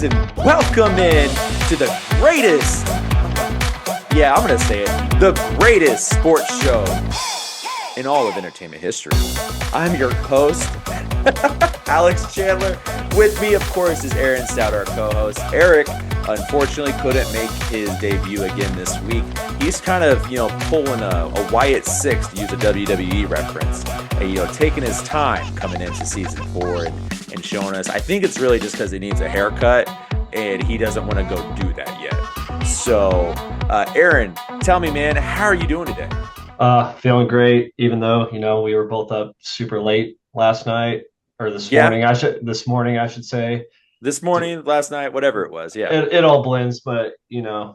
guys, and welcome in to the greatest, yeah, I'm going to say it, the greatest sports show in all of entertainment history. I'm your host, Alex Chandler. With me, of course, is Aaron Stout, our co-host. Eric, unfortunately, couldn't make his debut again this week. He's kind of, pulling a Wyatt Six, to use a WWE reference, and, taking his time coming into season 4 and showing us. I think it's really just because he needs a haircut, and he doesn't want to go do that yet. So, Aaron, tell me, man, how are you doing today? Feeling great, even though, we were both up super late last night or this Yeah, morning. I should say. this morning, last night, whatever it was. Yeah, It all blends, but yeah,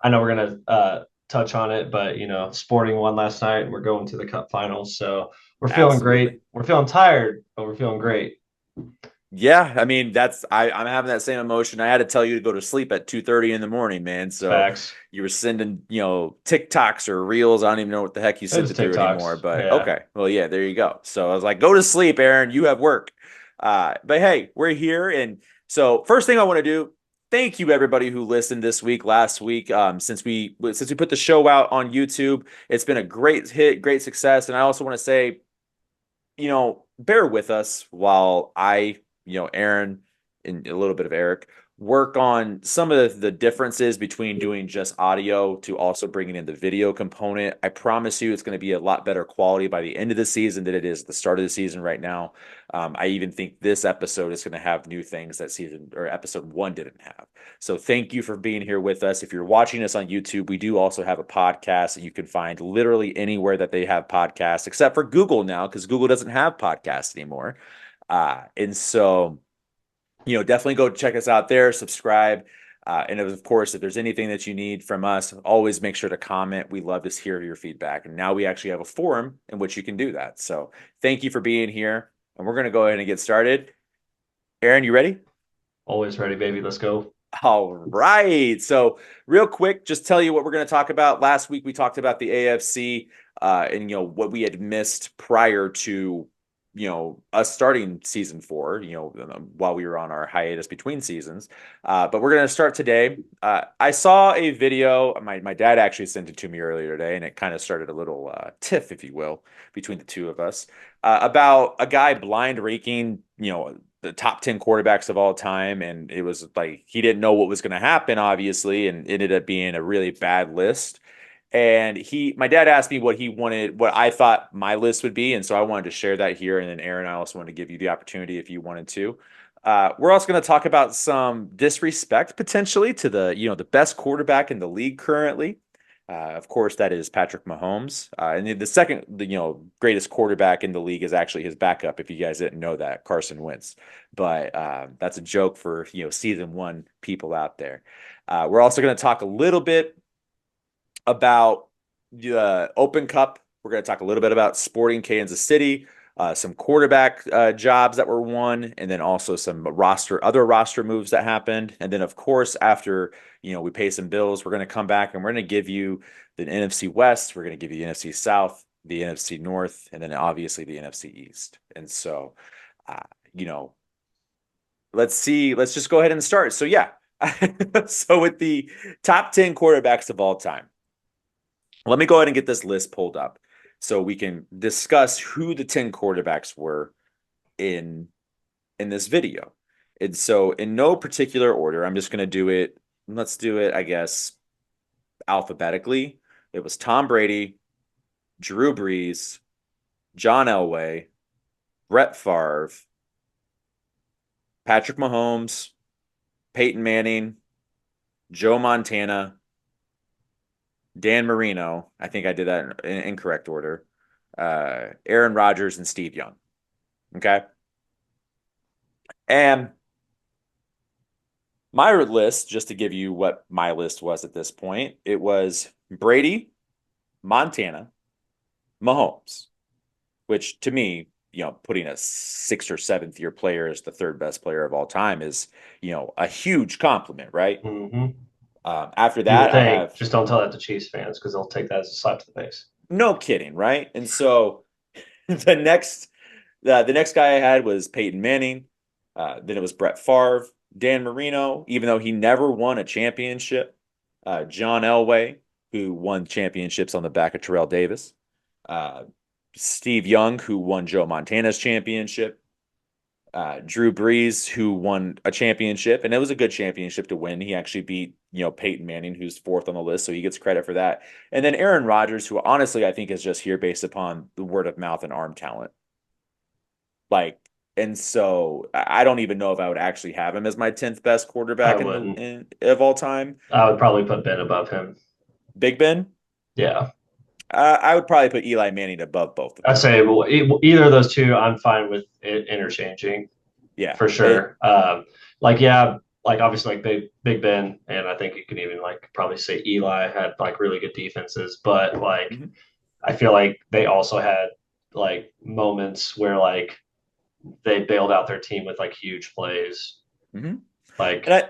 I know we're gonna touch on it, but Sporting won last night and we're going to the Cup finals. So we're feeling great. absolutely. We're feeling tired, but we're feeling great. Yeah, I mean I'm having that same emotion. I had to tell you to go to sleep at 2:30 in the morning, man. So Facts. you were sending, TikToks or reels. I don't even know what the heck you It sent was it to anymore. TikToks. But Yeah. okay, well, yeah, there you go. So I was like, go to sleep, Aaron. You have work. But hey, we're here, and so first thing I want to do. Thank you everybody who listened this week, last week. Since we put the show out on YouTube, it's been a great hit, great success. And I also want to say, bear with us while Aaron and a little bit of Eric work on some of the differences between doing just audio to also bringing in the video component. I promise you it's going to be a lot better quality by the end of the season than it is at the start of the season right now. I even think this episode is going to have new things that season or episode 1 didn't have. So thank you for being here with us. If you're watching us on YouTube, we do also have a podcast that you can find literally anywhere that they have podcasts, except for Google now, because Google doesn't have podcasts anymore. And so, definitely go check us out there, subscribe. And of course, if there's anything that you need from us, always make sure to comment. We love to hear your feedback. And now we actually have a forum in which you can do that. So thank you for being here. And we're going to go ahead and get started. Aaron, you ready? Always ready, baby. Let's go. All right. So, real quick, just tell you what we're going to talk about. Last week, we talked about the AFC and, what we had missed prior to, us starting season 4, while we were on our hiatus between seasons. But we're going to start today. I saw a video. My dad actually sent it to me earlier today, and it kind of started a little tiff, if you will, between the two of us about a guy blind raking, the top 10 quarterbacks of all time. And it was like he didn't know what was going to happen, obviously, and ended up being a really bad list. And my dad asked me what he wanted, what I thought my list would be. And so I wanted to share that here. And then Aaron, I also wanted to give you the opportunity if you wanted to. We're also going to talk about some disrespect potentially to the best quarterback in the league currently. Of course, that is Patrick Mahomes. And the second, greatest quarterback in the league is actually his backup. If you guys didn't know that, Carson Wentz. But that's a joke for season 1 people out there. We're also going to talk a little bit about the Open Cup. We're going to talk a little bit about Sporting Kansas City, some quarterback jobs that were won, and then also some other roster moves that happened. And then, of course, after we pay some bills, we're going to come back and we're going to give you the NFC West. We're going to give you the NFC South, the NFC North, and then obviously the NFC East. And so, let's see. Let's just go ahead and start. So, yeah. So with the top 10 quarterbacks of all time. Let me go ahead and get this list pulled up so we can discuss who the 10 quarterbacks were in this video. And so in no particular order, I'm just going to do it. Let's do it, I guess, alphabetically. It was Tom Brady, Drew Brees, John Elway, Brett Favre, Patrick Mahomes, Peyton Manning, Joe Montana, Dan Marino. I think I did that in incorrect order. Aaron Rodgers and Steve Young. Okay. And my list, just to give you what my list was at this point, it was Brady, Montana, Mahomes, which to me, putting a 6th or 7th year player as the 3rd best player of all time is, a huge compliment, right? Mm-hmm. After You would that, I think, have just don't tell that to Chiefs fans because they'll take that as a slap to the face. no kidding, right? And so the next guy I had was Peyton Manning. Then it was Brett Favre. Dan Marino, even though he never won a championship. John Elway, who won championships on the back of Terrell Davis. Uh, Steve Young, who won Joe Montana's championship. Drew Brees, who won a championship, and it was a good championship to win. He actually beat, Peyton Manning, who's fourth on the list, so he gets credit for that. And then Aaron Rodgers, who honestly I think is just here based upon the word of mouth and arm talent. Like, and so I don't even know if I would actually have him as my 10th best I quarterback wouldn't. of all time. I would probably put Ben above him. Big Ben, Yeah. I would probably put Eli Manning above both of I'd them. say well, either of those two, I'm fine with it interchanging Yeah, for sure. Yeah, like obviously like Big Ben, and I think you could even like probably say Eli had like really good defenses, but like mhm, I feel like they also had like moments where like they bailed out their team with like huge plays. mhm. Like, And I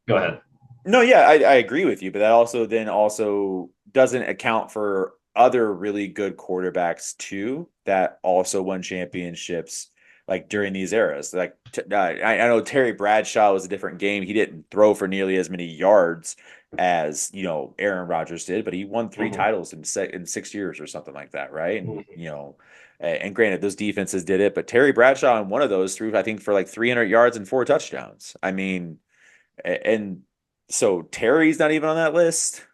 go ahead. No, yeah, I agree with you, but that also then also doesn't account for other really good quarterbacks too that also won championships like during these eras. Like I know Terry Bradshaw was a different game. He didn't throw for nearly as many yards as Aaron Rodgers did, but he won three Hmm. titles in 6 years or something like that, right? And Hmm. and granted, those defenses did it, but Terry Bradshaw in one of those threw I think for like 300 yards and four touchdowns. I mean. And so Terry's not even on that list.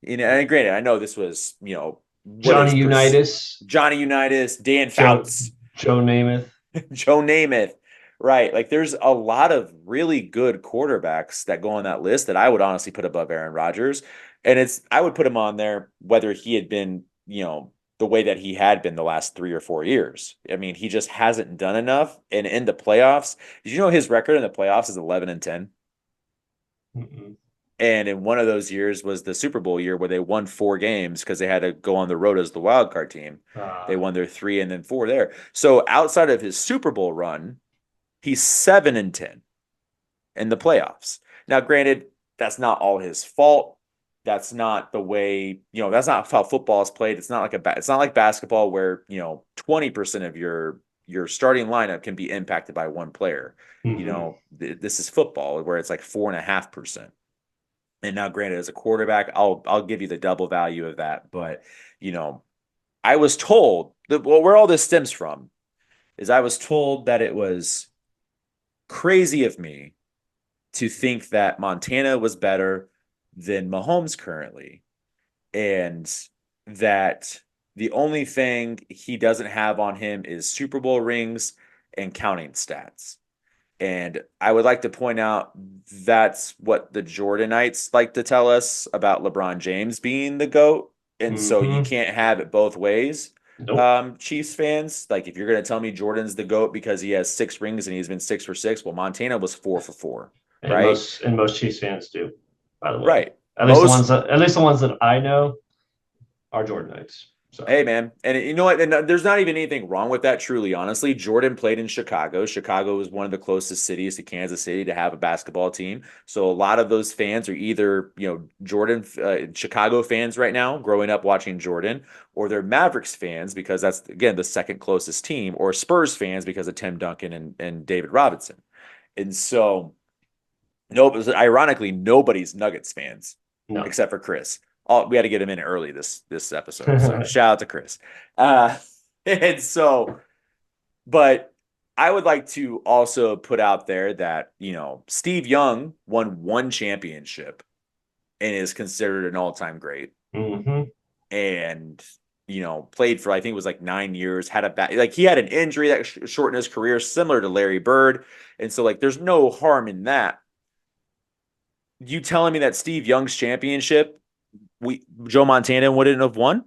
And granted, I know this was, what Johnny is Unitas, Johnny Unitas, Dan Joe Fouts, Joe Namath. Joe Namath, right? Like there's a lot of really good quarterbacks that go on that list that I would honestly put above Aaron Rodgers. And I would put him on there whether he had been, the way that he had been the last 3 or 4 years. I mean, he just hasn't done enough. And in the playoffs, did you know his record in the playoffs is 11-10? Mm-mm. And in one of those years was the Super Bowl year where they won 4 games because they had to go on the road as the wild card team. They Uh, won their three and then four there. So outside of his Super Bowl run, he's 7-10 in the playoffs. Now, granted, that's not all his fault. That's not the way, that's not how football is played. It's not like it's not like basketball where, 20% of your starting lineup can be impacted by one player. mm-hmm. This is football where it's like 4.5%. And now, granted, as a quarterback, I'll give you the double value of that. But you know, I was told that where all this stems from is I was told that it was crazy of me to think that Montana was better than Mahomes currently, and that the only thing he doesn't have on him is Super Bowl rings and counting stats. And I would like to point out that's what the Jordanites like to tell us about LeBron James being the GOAT. And so you Mm-hmm. can't have it both ways. Nope. Chiefs fans, like if you're going to tell me Jordan's the GOAT because he has 6 rings and he's been 6 for 6, well, Montana was 4 for 4, And right? most Chiefs fans do, by the way. Right. Most At least the ones that I know are Jordanites. So Hey man, and you know what? And there's not even anything wrong with that. Truly, honestly, Jordan played in Chicago. Chicago is one of the closest cities to Kansas City to have a basketball team. So a lot of those fans are either Jordan Chicago fans right now, growing up watching Jordan, or they're Mavericks fans because that's again the second closest team, or Spurs fans because of Tim Duncan and David Robinson. And so no, ironically, nobody's Nuggets fans no. except for Chris. We had to get him in early this episode. So shout out to Chris. Uh, and so, but I would like to also put out there that Steve Young won one championship and is considered an all-time great, Hmm. and played for I think it was like 9 years. Had a like he had an injury that shortened his career, similar to Larry Bird, and so like there's no harm in that. You telling me that Steve Young's championship, Joe Montana wouldn't have won?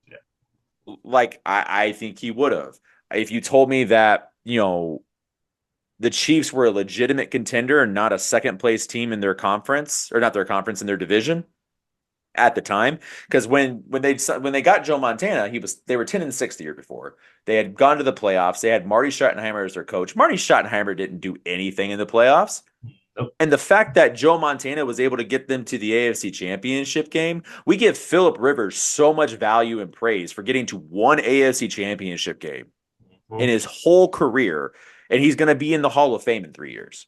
Yeah. Like I think he would have. If you told me that, the Chiefs were a legitimate contender and not a second place team in their conference, or not their conference, in their division at the time, because when they got Joe Montana, they were 10-6 the year before. They had gone to the playoffs. They had Marty Schottenheimer as their coach. Marty Schottenheimer didn't do anything in the playoffs. Nope. And the fact that Joe Montana was able to get them to the AFC Championship game, we give Philip Rivers so much value and praise for getting to one AFC Championship game in Hmm. his whole career, and he's going to be in the Hall of Fame in 3 years.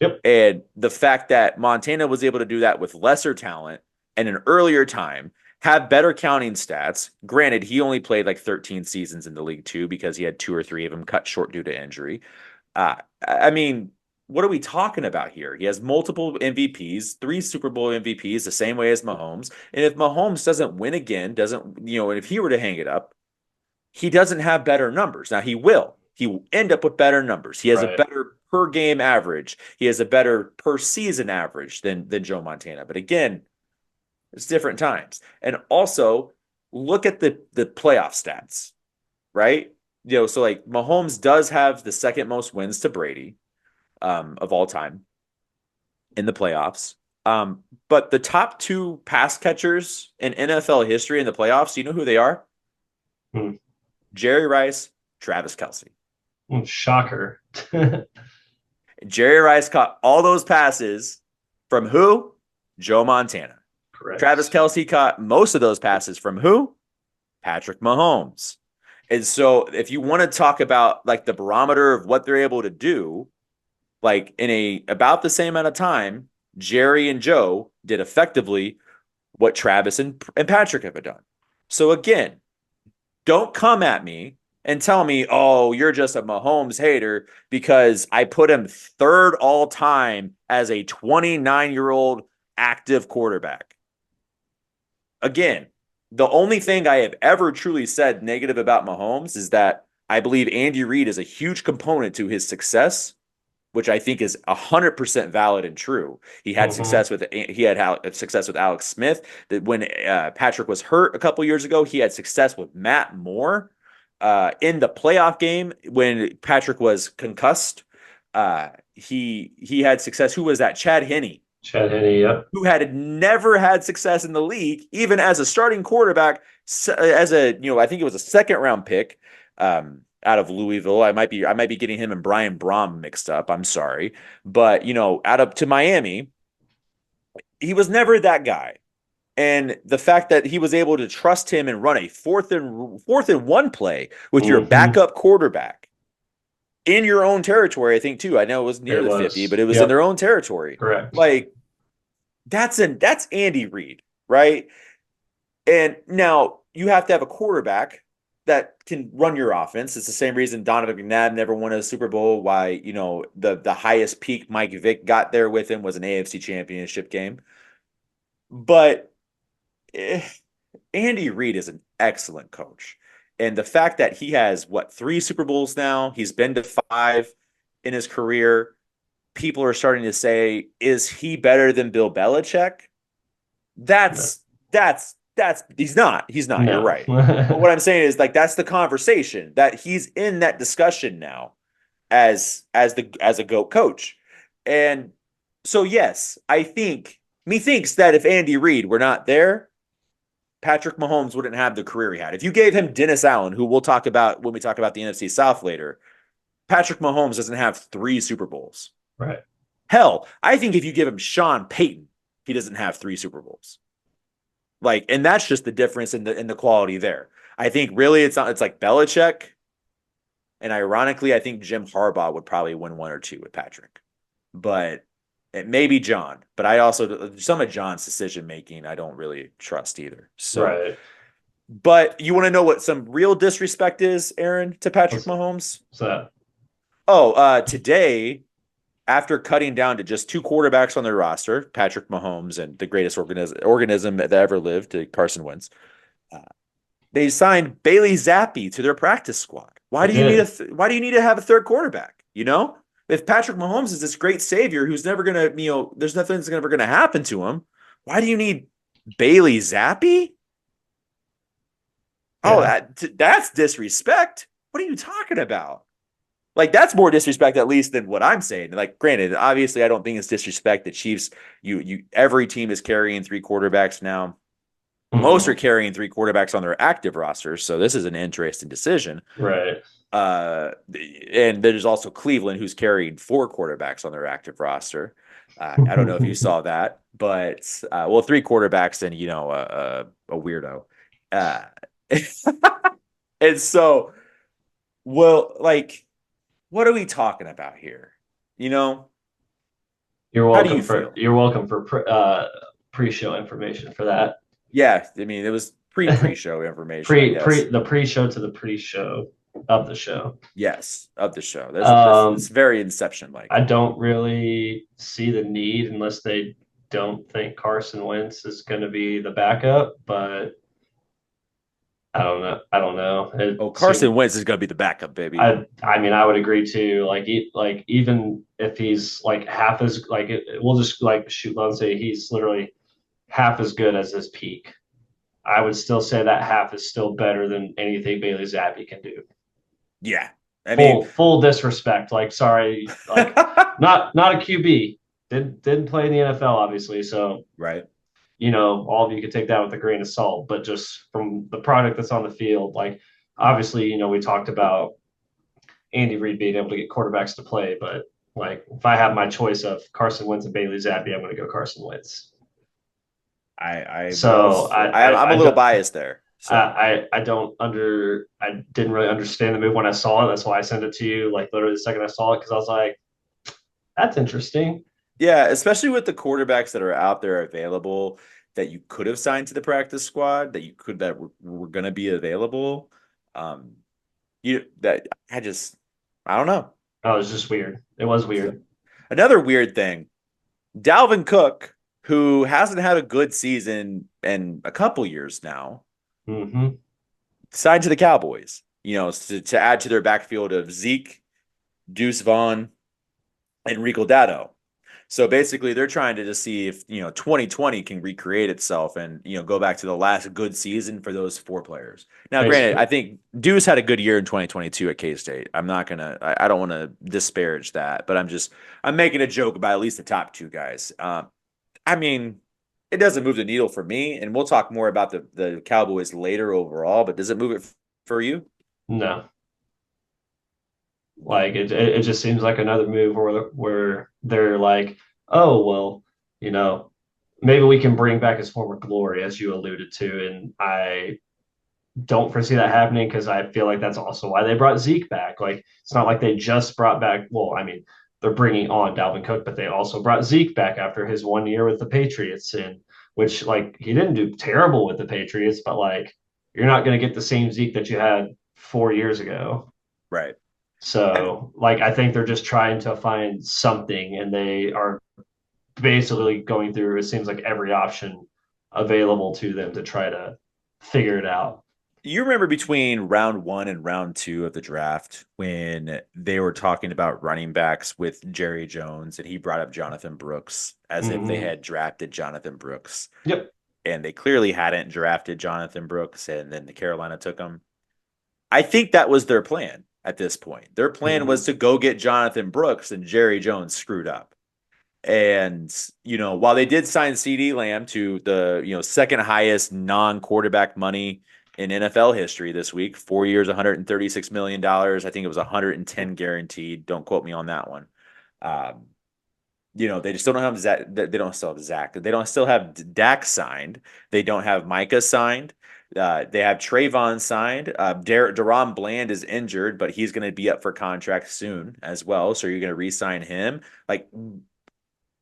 Yep. And the fact that Montana was able to do that with lesser talent and an earlier time, have better counting stats. Granted, he only played like 13 seasons in the league too because he had two or three of them cut short due to injury. I mean, what are we talking about here? He has multiple MVPs, three Super Bowl MVPs, the same way as Mahomes. And if Mahomes doesn't win again, doesn't, and if he were to hang it up, he doesn't have better numbers. Now he will. He will end up with better numbers. He has a Right. better per game average. He has a better per season average than Joe Montana. But again, it's different times. And also look at the playoff stats, right? So like Mahomes does have the second most wins to Brady of all time in the playoffs. But the top two pass catchers in NFL history in the playoffs, you know who they are? Hmm. Jerry Rice, Travis Kelsey. Shocker. Jerry Rice caught all those passes from who? Joe Montana. Travis Correct. Kelsey caught most of those passes from who? Patrick Mahomes. And so if you want to talk about like the barometer of what they're able to do, like in a about the same amount of time, Jerry and Joe did effectively what Travis and Patrick have done. So again, don't come at me and tell me, oh, you're just a Mahomes hater because I put him third all time as a 29-year-old active quarterback. Again, the only thing I have ever truly said negative about Mahomes is that I believe Andy Reid is a huge component to his success, which I think is 100% valid and true. Hmm. He had success with Alex Smith. That when Patrick was hurt a couple years ago, he had success with Matt Moore in the playoff game when Patrick was concussed. He had success. Who was that? Chad Henne, Chad Henne, yep. who had never had success in the league, even as a starting quarterback, as I think it was a second round pick out of Louisville. I might be getting him and Brian Brom mixed up. I'm sorry, but out up to Miami, he was never that guy. And the fact that he was able to trust him and run a fourth and one play with your Hmm. backup quarterback in your own territory, I think too. I know it was near It the 50, was. but it was in Yep. their own territory. Correct. Like that's Andy Reid, right? And now you have to have a quarterback that can run your offense. It's the same reason Donovan McNabb never won a Super Bowl. Why, the highest peak Mike Vick got there with him was an AFC championship game. But eh, Andy Reid is an excellent coach. And the fact that he has three Super Bowls now, he's been to five in his career. People are starting to say, is he better than Bill Belichick? No. That's he's not. He's not. You're No. right. But what I'm saying is like that's the conversation that he's in that discussion now as a GOAT coach. And so yes, I think methinks that if Andy Reid were not there, Patrick Mahomes wouldn't have the career he had. If you gave him Dennis Allen, who we'll talk about when we talk about the NFC South later, Patrick Mahomes doesn't have three Super Bowls. Right. Hell, I think if you give him Sean Payton, he doesn't have three Super Bowls. Like, and that's just the difference in the quality there. I think really it's not. It's like Belichick, and ironically, I think Jim Harbaugh would probably win one or two with Patrick, but it may be John. But I also some of John's decision making I don't really trust either. So, Right. but you want to know what some real disrespect is, Aaron, to Patrick What's, Mahomes? what's that? Oh, today after cutting down to just two quarterbacks on their roster, Patrick Mahomes and the greatest organism that ever lived, Carson Wentz. Uh, they signed Bailey Zappi to their practice squad. Why They do you need did. why do you need to have a third quarterback? If Patrick Mahomes is this great savior who's never gonna, there's nothing that's ever gonna happen to him. Why do you need Bailey Zappi? Oh, Yeah. that's disrespect. What are you talking about? Like that's more disrespect at least than what I'm saying. Like, granted, obviously, I don't think it's disrespect. The Chiefs, every team is carrying three quarterbacks now. Most are Hmm. carrying three quarterbacks on their active rosters, so this is an interesting decision. Right. Uh, and there's also Cleveland, who's carrying four quarterbacks on their active roster. I don't know if you saw that, but three quarterbacks and a weirdo. Uh, and so, like, what are we talking about here? You know, How do you feel? You're welcome for pre-show information for that. Yeah, I mean, it was pre-show information, I guess. The pre-show to the pre-show of the show. Yes, of the show. This it's Um, very Inception I like. don't really see the need unless they don't think Carson Wentz is going to be the backup, but I don't know. I don't know. It Oh, seems. Carson Wentz is going to be the backup, baby. I mean, I would agree too. Like even if he's like half as we'll just like shoot low and say he's literally half as good as his peak. I would still say that half is still better than anything Bailey Zappi can do. Yeah, I mean, Full disrespect. Like, sorry, like not a QB. Didn't play in the NFL, obviously. So right. all of you could take that with a grain of salt. But just from the product that's on the field, like obviously, we talked about Andy Reid being able to get quarterbacks to play, but like if I have my choice of Carson Wentz and Bailey Zappi, I'm going to go Carson Wentz. I would So also. I'm a little biased there. So I didn't really understand the move when I saw it. That's why I sent it to you like literally the second I saw it because I was like, that's interesting. yeah, especially with the quarterbacks that are out there available that you could have signed to the practice squad that were going to be available. Um, you that I don't know. Oh, it was just weird. It was So, weird. another weird thing, Dalvin Cook, who hasn't had a good season in a couple years now, Hmm. signed to the Cowboys. To add to their backfield of Zeke, Deuce Vaughn, and Rico Dado. So basically, they're trying to just see if 2020 can recreate itself and go back to the last good season for those four players. Now, granted, I Basically, think Deuce had a good year in 2022 at K State. I don't want to disparage that, but I'm making a joke about at least the top two guys. I mean, it doesn't move the needle for me, and we'll talk more about the Cowboys later overall. But does it move it for you? no. No. Like it just seems like another move where they're like, oh well, you know, maybe we can bring back his former glory, as you alluded to, and I don't foresee that happening because I feel like that's also why they brought Zeke back. Like it's not like they just brought back. Well, I mean, they're bringing on Dalvin Cook, but they also brought Zeke back after his 1 year with the Patriots, and which like he didn't do terrible with the Patriots, but like you're not going to get the same Zeke that you had 4 years ago. Right. So, like, I think they're just trying to find something, and they are basically going through, it seems like every option available to them to try to figure it out. You remember between round one and round two of the draft when they were talking about running backs with Jerry Jones and he brought up Jonathan Brooks as if they Mm-hmm. had drafted Jonathan Brooks. Yep. And they clearly hadn't drafted Jonathan Brooks, and then the Carolina took him. I think that was their plan at this point. Their plan was Mm-hmm. to go get Jonathan Brooks, and Jerry Jones screwed up. And while they did sign CD Lamb to the second highest non-quarterback money in NFL history this week, 4 years, $136 million. I think it was 110 guaranteed. Don't quote me on that one. Um, they just don't have Zach. They don't still have Zach. They don't still have Dak signed. They don't have Micah signed. They have Trayvon signed. Deron Bland is injured, but he's going to be up for contract soon as well. So you're going to re-sign him. Like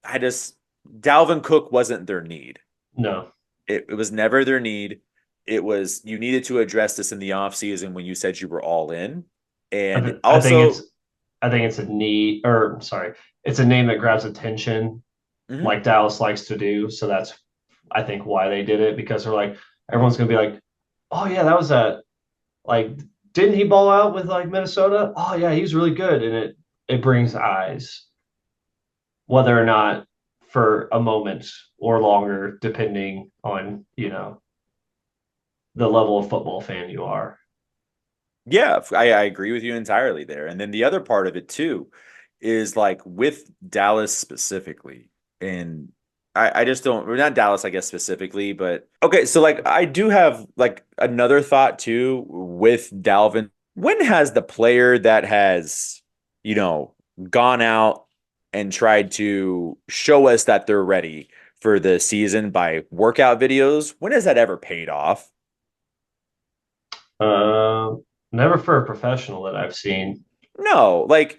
I just Dalvin Cook wasn't their need. No, It was never their need. It was you needed to address this in the offseason when you said you were all in. And I think it's also, a need, or sorry, it's a name that grabs attention, mhm, like Dallas likes to do. So that's I think why they did it because they're like everyone's gonna be like, oh yeah, that was that. Like, didn't he ball out with like Minnesota? Oh yeah, he was really good, and it brings eyes, whether or not for a moment or longer, depending on the level of football fan you are. yeah, I agree with you entirely there. And then the other part of it too is like with Dallas specifically, and I just don't, or not Dallas, I guess specifically, but okay. So like I do have like another thought too with Dalvin. When has the player that has, you know, gone out and tried to show us that they're ready for the season by workout videos, when has that ever paid off? Never for a professional that I've seen. No, like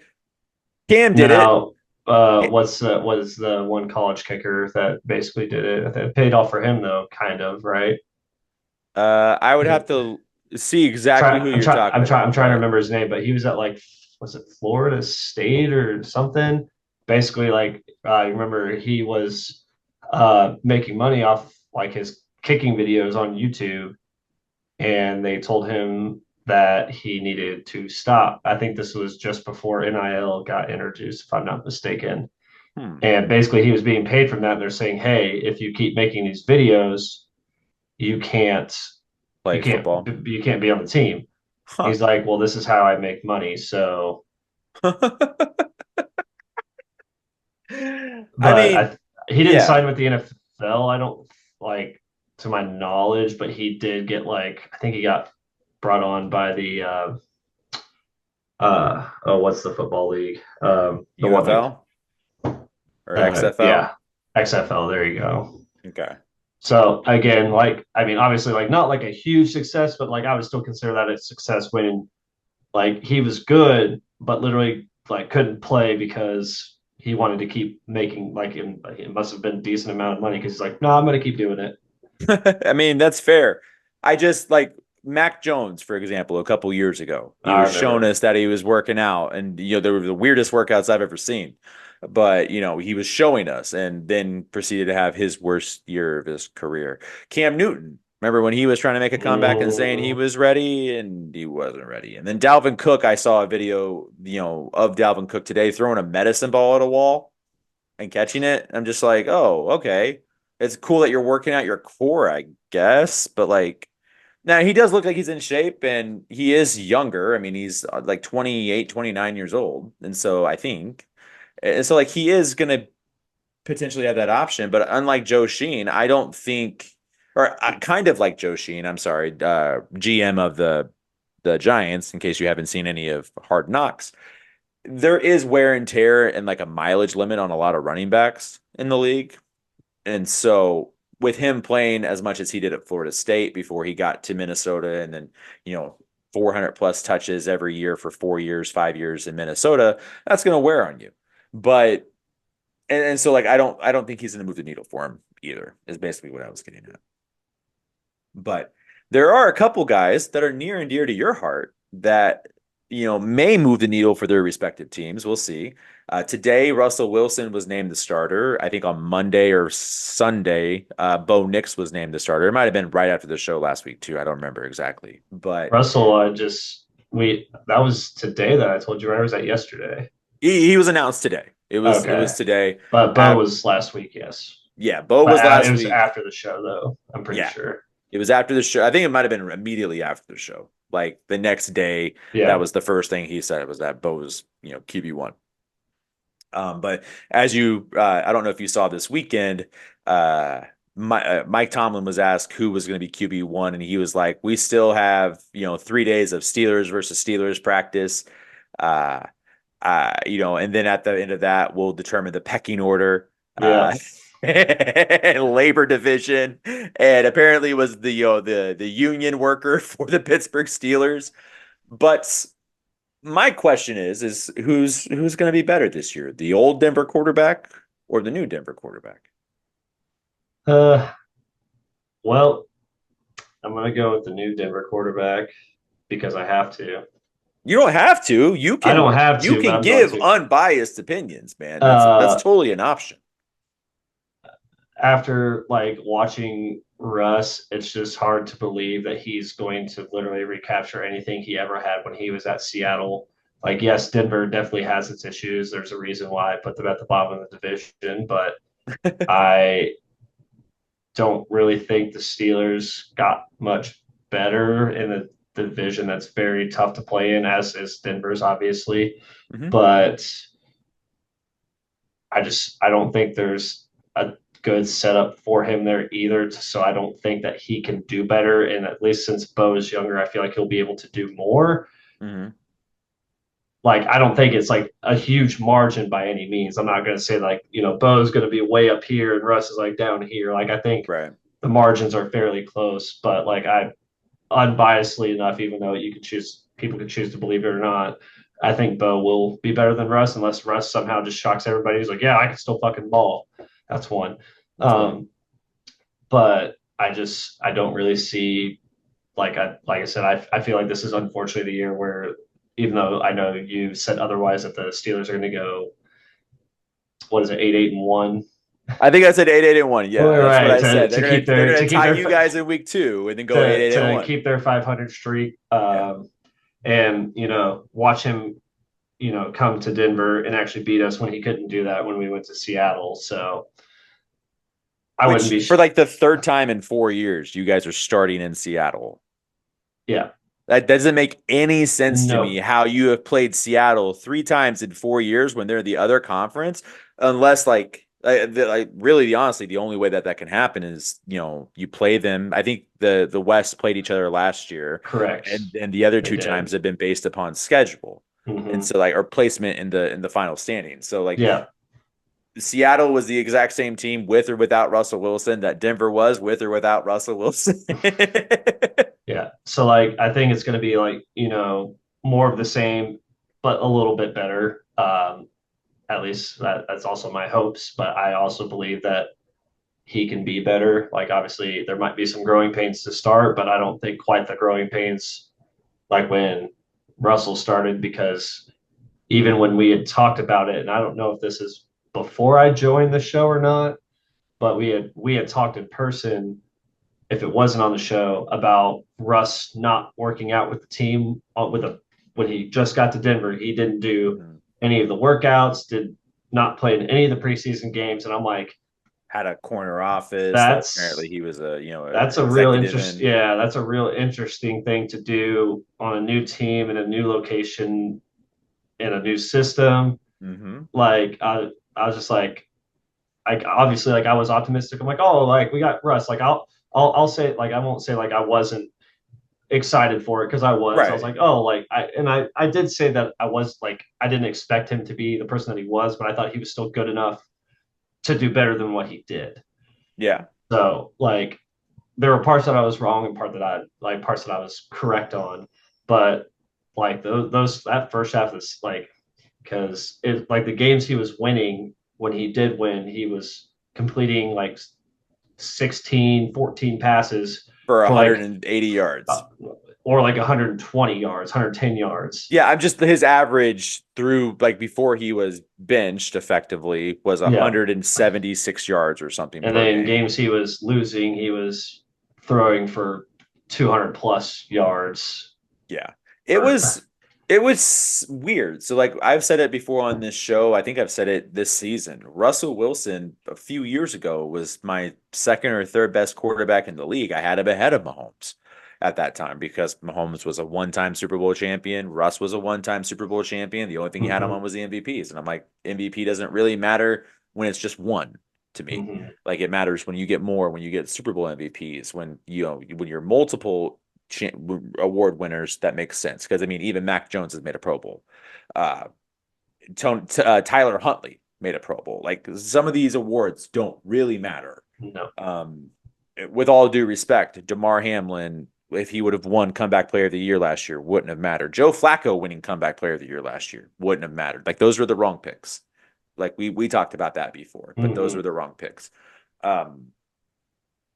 Cam did it. Now, what is the one college kicker that basically did it? It paid off for him though, kind of, right? I would have to see exactly who you're talking I'm about, trying to but remember his name, but he was at like, was it Florida State or something? Basically, like, I remember he was making money off like his kicking videos on YouTube, and they told him that he needed to stop. I think this was just before NIL got introduced, if I'm not mistaken. hmm, And basically, he was being paid from that. And they're saying, "Hey, if you keep making these videos, you can't, play football. you can't be on the team." Huh. He's like, "Well, this is how I make money." So, I but mean, he didn't sign yeah. with the NFL. I don't like, to my knowledge, but he did get like, I think he got brought on by the oh, what's the football league? The one like UFL or XFL? yeah, XFL. There you go. Okay. So again, like, I mean, obviously, like, not like a huge success, but like I would still consider that a success when like he was good, but literally like couldn't play because he wanted to keep making like it must have been a decent amount of money because he's like, no, I'm gonna keep doing it. I mean, that's fair. I just like Mac Jones, for example, a couple years ago. He I was showing remember us that he was working out, and they were the weirdest workouts I've ever seen. But he was showing us, and then proceeded to have his worst year of his career. Cam Newton, remember when he was trying to make a comeback and saying he mm, was ready, and he wasn't ready. And then Dalvin Cook, I saw a video, of Dalvin Cook today throwing a medicine ball at a wall and catching it. I'm just like, oh, okay. It's cool that you're working out your core, I guess. But like, now he does look like he's in shape and he is younger. I mean, he's like 28, 29 years old. And so I think, and so like he is going to potentially have that option. But unlike Joe Sheen, I don't think, or kind of like Joe Sheen, I'm sorry, GM of the Giants, in case you haven't seen any of Hard Knocks, there is wear and tear and like a mileage limit on a lot of running backs in the league. And so with him playing as much as he did at Florida State before he got to Minnesota and then, 400 plus touches every year for 4 years, 5 years in Minnesota, that's going to wear on you. But, and so like, I don't think he's going to move the needle for him either, is basically what I was getting at. But there are a couple guys that are near and dear to your heart that may move the needle for their respective teams. We'll see. Today, Russell Wilson was named the starter. I think on Monday or Sunday, Bo Nix was named the starter. It might have been right after the show last week too. I don't remember exactly, but Russell. I just we that was today that I told you, right? Or was that yesterday? he was announced today. It was Okay, today. but Bo Uh, was last week, yes. yeah, Bo But was it last was week. after the show, though. I'm pretty Yeah, sure. it was after the show. I think it might have been immediately after the show. Like the next day, that Yeah, was the first thing he said was that Bo was, QB1. But as I don't know if you saw this weekend, Mike Tomlin was asked who was going to be QB1, and he was like, "We still have 3 days of Steelers versus Steelers practice, uh, and then at the end of that, we'll determine the pecking order." yeah. Labor division, and apparently was the union worker for the Pittsburgh Steelers. But my question is who's going to be better this year, the old Denver quarterback or the new Denver quarterback? Uh, well, I'm gonna go with the new Denver quarterback because I have to. You don't have to. You I can don't have you to, but can I'm going give to. unbiased opinions, man. That's Uh, totally an option. After like watching Russ, it's just hard to believe that he's going to literally recapture anything he ever had when he was at Seattle. Like, yes, Denver definitely has its issues. There's a reason why I put them at the bottom of the division, but I don't really think the Steelers got much better in a division that's very tough to play in, as is Denver's, obviously. Hmm. But I don't think there's a good setup for him there either. So I don't think that he can do better. And at least since Bo is younger, I feel like he'll be able to do more. Hmm. Like, I don't think it's like a huge margin by any means. I'm not going to say like, Bo's going to be way up here and Russ is like down here. Like, I think Right. the margins are fairly close, but like, I unbiasedly enough, even though people can choose to believe it or not, I think Bo will be better than Russ unless Russ somehow just shocks everybody. He's like, yeah, I can still fucking ball. That's one. That's one. Um, but I don't really see like I said, I feel like this is unfortunately the year where even though I know you said otherwise that the Steelers are going to go, what is it, 8-8-1. I think I said 8-8-1. Yeah, Well, that's what right I said. to keep They're their gonna tie you guys in week 2 and then go 8-8-1. 500 streak. Yeah. And watch him come to Denver and actually beat us when he couldn't do that when we went to Seattle. So I wouldn't Which be, for like the third time in 4 years, you guys are starting in Seattle. yeah, That doesn't make any sense to me no, how you have played Seattle 3 times in 4 years when they're the other conference, unless really, honestly, the only way that that can happen is you play them. I think the West played each other last year, correct. and the other They two did. times have been based upon schedule, and Hmm. so like or placement in the final standing. So like Yeah, Seattle was the exact same team with or without Russell Wilson that Denver was with or without Russell Wilson. yeah. So like, I think it's going to be like more of the same, but a little bit better. At least that's also my hopes. But I also believe that he can be better. Like obviously there might be some growing pains to start, but I don't think quite the growing pains like when Russell started because even when we had talked about it, and I don't know if this is before I joined the show or not, but we had talked in person if it wasn't on the show about Russ not working out with the team with a when he just got to Denver, he didn't do Mhm. any of the workouts, did not play in any of the preseason games, and I'm like, Had a corner office that apparently that's he was a that's an a real executive interest. in. Yeah, that's a real interesting thing to do on a new team in a new location in a new system. Hmm. Like I was just like obviously like I was optimistic. I'm like, oh, like we got Russ. Like I'll say like I won't say like I wasn't excited for it because I was. I was Right. like, oh, like I did say that I was like I didn't expect him to be the person that he was, but I thought he was still good enough to do better than what he did. Yeah. So like there were parts that I was wrong and parts that I was correct on, but like those that first half is like because it like the games he was winning when he did win, he was completing like 16, 14 passes For for like 180 yards. or like 120 yards, 110 yards. Yeah, I'm just his average through like before he was benched effectively was Yeah. 176 yards or something And per then game. games he was losing, he was throwing for 200 plus yards. Yeah. It Or was it was weird. So like I've said it before on this show, I think I've said it this season. Russell Wilson a few years ago was my second or third best quarterback in the league. I had him ahead of Mahomes at that time because Mahomes was a one-time Super Bowl champion, Russ was a one-time Super Bowl champion. The only thing he had him mm-hmm, on was the MVPs. And I'm like, MVP doesn't really matter when it's just one to me. mm-hmm, Like it matters when you get more, when you get Super Bowl MVPs, when when you're multiple award winners, that makes sense. Because I mean, even Mac Jones has made a Pro Bowl. Uh, Tyler Huntley made a Pro Bowl. Like some of these awards don't really matter. no, Um, with all due respect, Damar Hamlin, if he would have won Comeback Player of the Year last year, wouldn't have mattered. Joe Flacco winning Comeback Player of the Year last year wouldn't have mattered. Like those were the wrong picks. Like we talked about that before, but those mm-hmm, were the wrong picks. Um,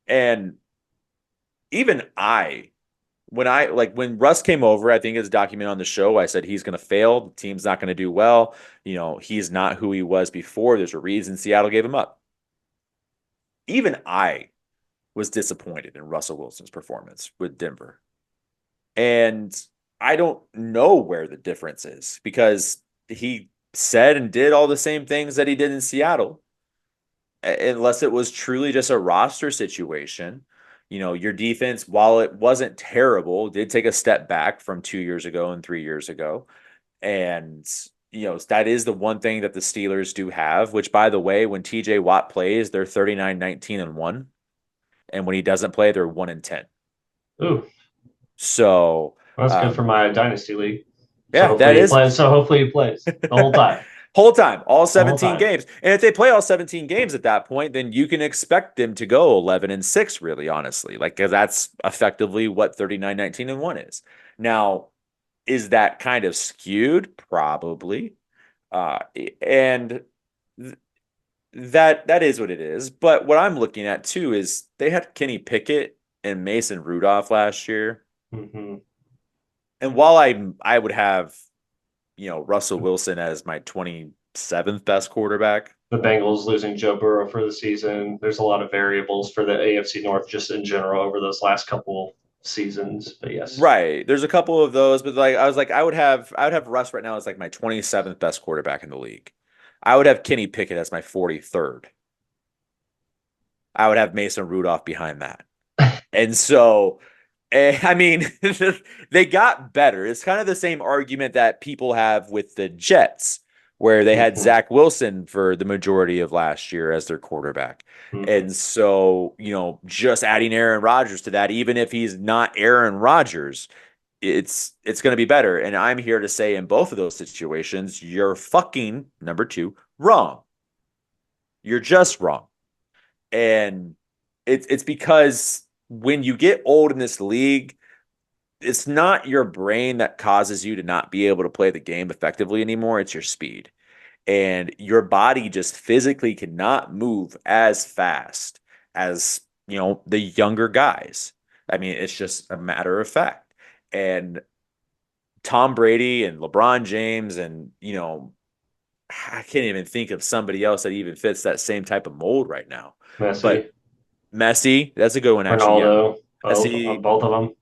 and even when Russ came over, I think it's documented on the show. I said he's going to fail. The team's not going to do well. He's not who he was before. There's a reason Seattle gave him up. Even I was disappointed in Russell Wilson's performance with Denver. And I don't know where the difference is because he said and did all the same things that he did in Seattle, unless it was truly just a roster situation. Your defense, while it wasn't terrible, did take a step back from 2 years ago and 3 years ago. And, that is the one thing that the Steelers do have, which, by the way, when TJ Watt plays, they're 39-19-1. And when he doesn't play, they're 1-10. ooh, So, that's good for um, my dynasty league. So yeah, that hopefully he is plays. So hopefully he plays the whole time, whole time, all the whole 17 time. games. And if they play all 17 games at that point, then you can expect them to go 11-6, really, honestly. Like, because that's effectively what 39-19-1 is. Now, is that kind of skewed? Probably. Uh, and th- that is what it is. But what I'm looking at too is they had Kenny Pickett and Mason Rudolph last year. Hmm. And while I would have, Russell Wilson as my 27th best quarterback. The Bengals losing Joe Burrow for the season. There's a lot of variables for the AFC North just in general over those last couple seasons. But yes. Right. There's a couple of those, but like I was like I would have Russ right now as like my 27th best quarterback in the league. I would have Kenny Pickett as my 43rd. I would have Mason Rudolph behind that. And so, I mean, they got better. It's kind of the same argument that people have with the Jets, where they had Hmm. Zach Wilson for the majority of last year as their quarterback. Hmm. And so, just adding Aaron Rodgers to that, even if he's not Aaron Rodgers, it's going to be better. And I'm here to say in both of those situations, you're fucking number two wrong. You're just wrong. And it's because when you get old in this league, it's not your brain that causes you to not be able to play the game effectively anymore. It's your speed. And your body just physically cannot move as fast as, the younger guys. I mean, it's just a matter of fact. And Tom Brady and LeBron James and, I can't even think of somebody else that even fits that same type of mold right now. But Messi, Messi, that's a good one, actually. Yeah. Ronaldo, Messi, both of them.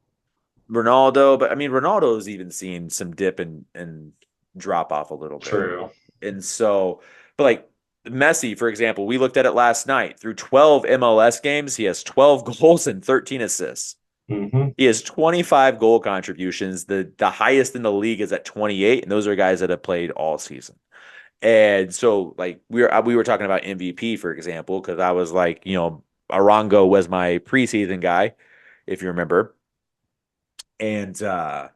Ronaldo, but I mean, Ronaldo's even seen some dip and drop off a little bit. True. And so, but like Messi, for example, we looked at it last night. Through 12 MLS games, he has 12 goals and 13 assists. Hmm. He has 25 goal contributions. The highest in the league is at 28, and those are guys that have played all season. And so, like we were talking about MVP, for example, because I was like, Arango was my preseason guy, if you remember. And I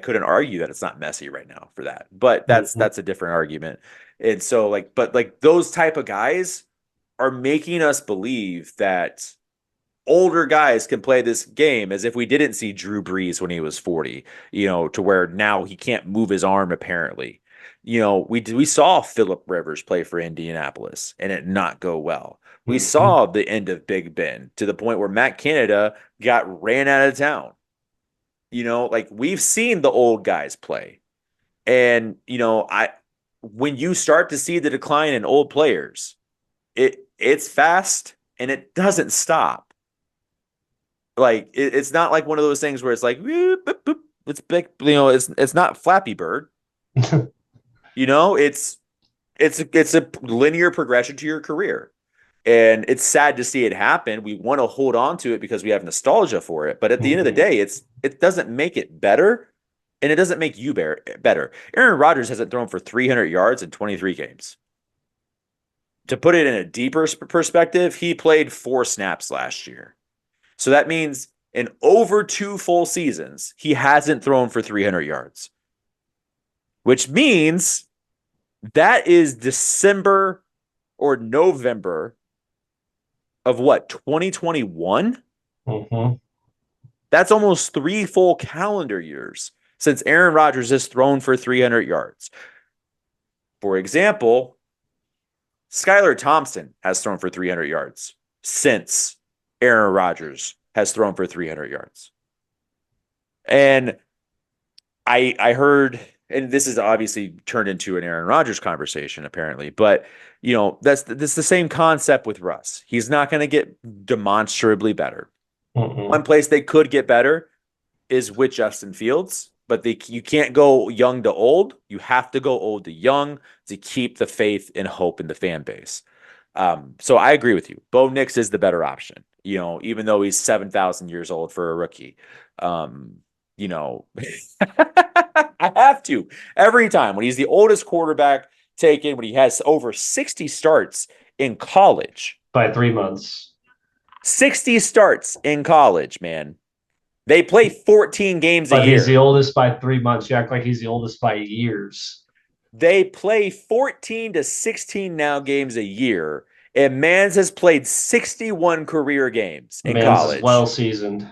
couldn't argue that it's not Messi right now for that. But that's Hmm. that's a different argument. And so but like those type of guys are making us believe that older guys can play this game as if we didn't see Drew Brees when he was 40, to where now he can't move his arm apparently. We saw Philip Rivers play for Indianapolis and it not go well. We Hmm. saw the end of Big Ben to the point where Matt Canada got ran out of town. Like we've seen the old guys play. And, I when you start to see the decline in old players, it's fast and it doesn't stop. Like it's not like one of those things where it's like whoop, boop, boop, it's big, it's not Flappy Bird. It's a linear progression to your career. And it's sad to see it happen. We want to hold on to it because we have nostalgia for it. But at the end of the Hmm. day, it doesn't make it better, and it doesn't make you better. Aaron Rodgers hasn't thrown for 300 yards in 23 games. To put it in a deeper perspective, he played 4 snaps last year. So that means in over 2 full seasons, he hasn't thrown for 300 yards, which means that is December or November of what, 2021? Hmm. That's almost 3 full calendar years since Aaron Rodgers has thrown for 300 yards. For example, Skylar Thompson has thrown for 300 yards since Aaron Rodgers has thrown for 300 yards. And I heard, and this is obviously turned into an Aaron Rodgers conversation apparently, but that's the same concept with Russ. He's not going to get demonstrably better. Hmm. One place they could get better is with Justin Fields, but you can't go young to old. You have to go old to young to keep the faith and hope in the fan base. So I agree with you. Bo Nix is the better option. Even though he's 7,000 years old for a rookie. You know, I have to every time when he's the oldest quarterback taken, when he has over 60 starts in college. By 3 months. 60 starts in college, man. They play 14 games a But he's the year. oldest by 3 months. You act like he's the oldest by years. They play 14 to 16 now games a year. And Mans has played 61 career games in Man's is well college. seasoned.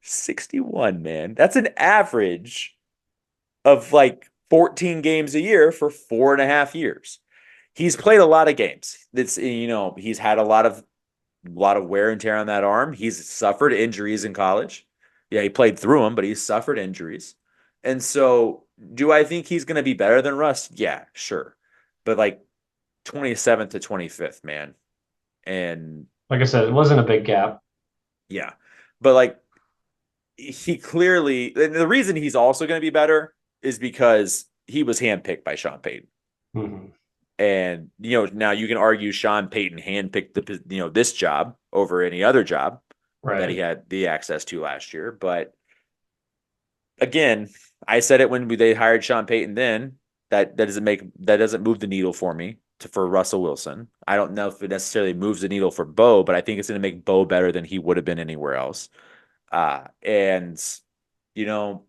61, man. That's an average of like 14 games a year for 4.5 years. He's played a lot of games. He's had a lot of wear and tear on that arm. He's suffered injuries in college. Yeah, he played through them, but he's suffered injuries. And so, do I think he's going to be better than Russ? Yeah, sure. But like 27th to 25th, man. And Like I said, it wasn't a big gap. yeah. But like he clearly, and the reason he's also going to be better is because he was handpicked by Sean Payton. Hmm. And now you can argue Sean Payton handpicked this job over any other job that he Right. had the access to last year. But again, I said it when they hired Sean Payton. Then that doesn't move the needle for me for Russell Wilson. I don't know if it necessarily moves the needle for Bo, but I think it's going to make Bo better than he would have been anywhere else. And you know,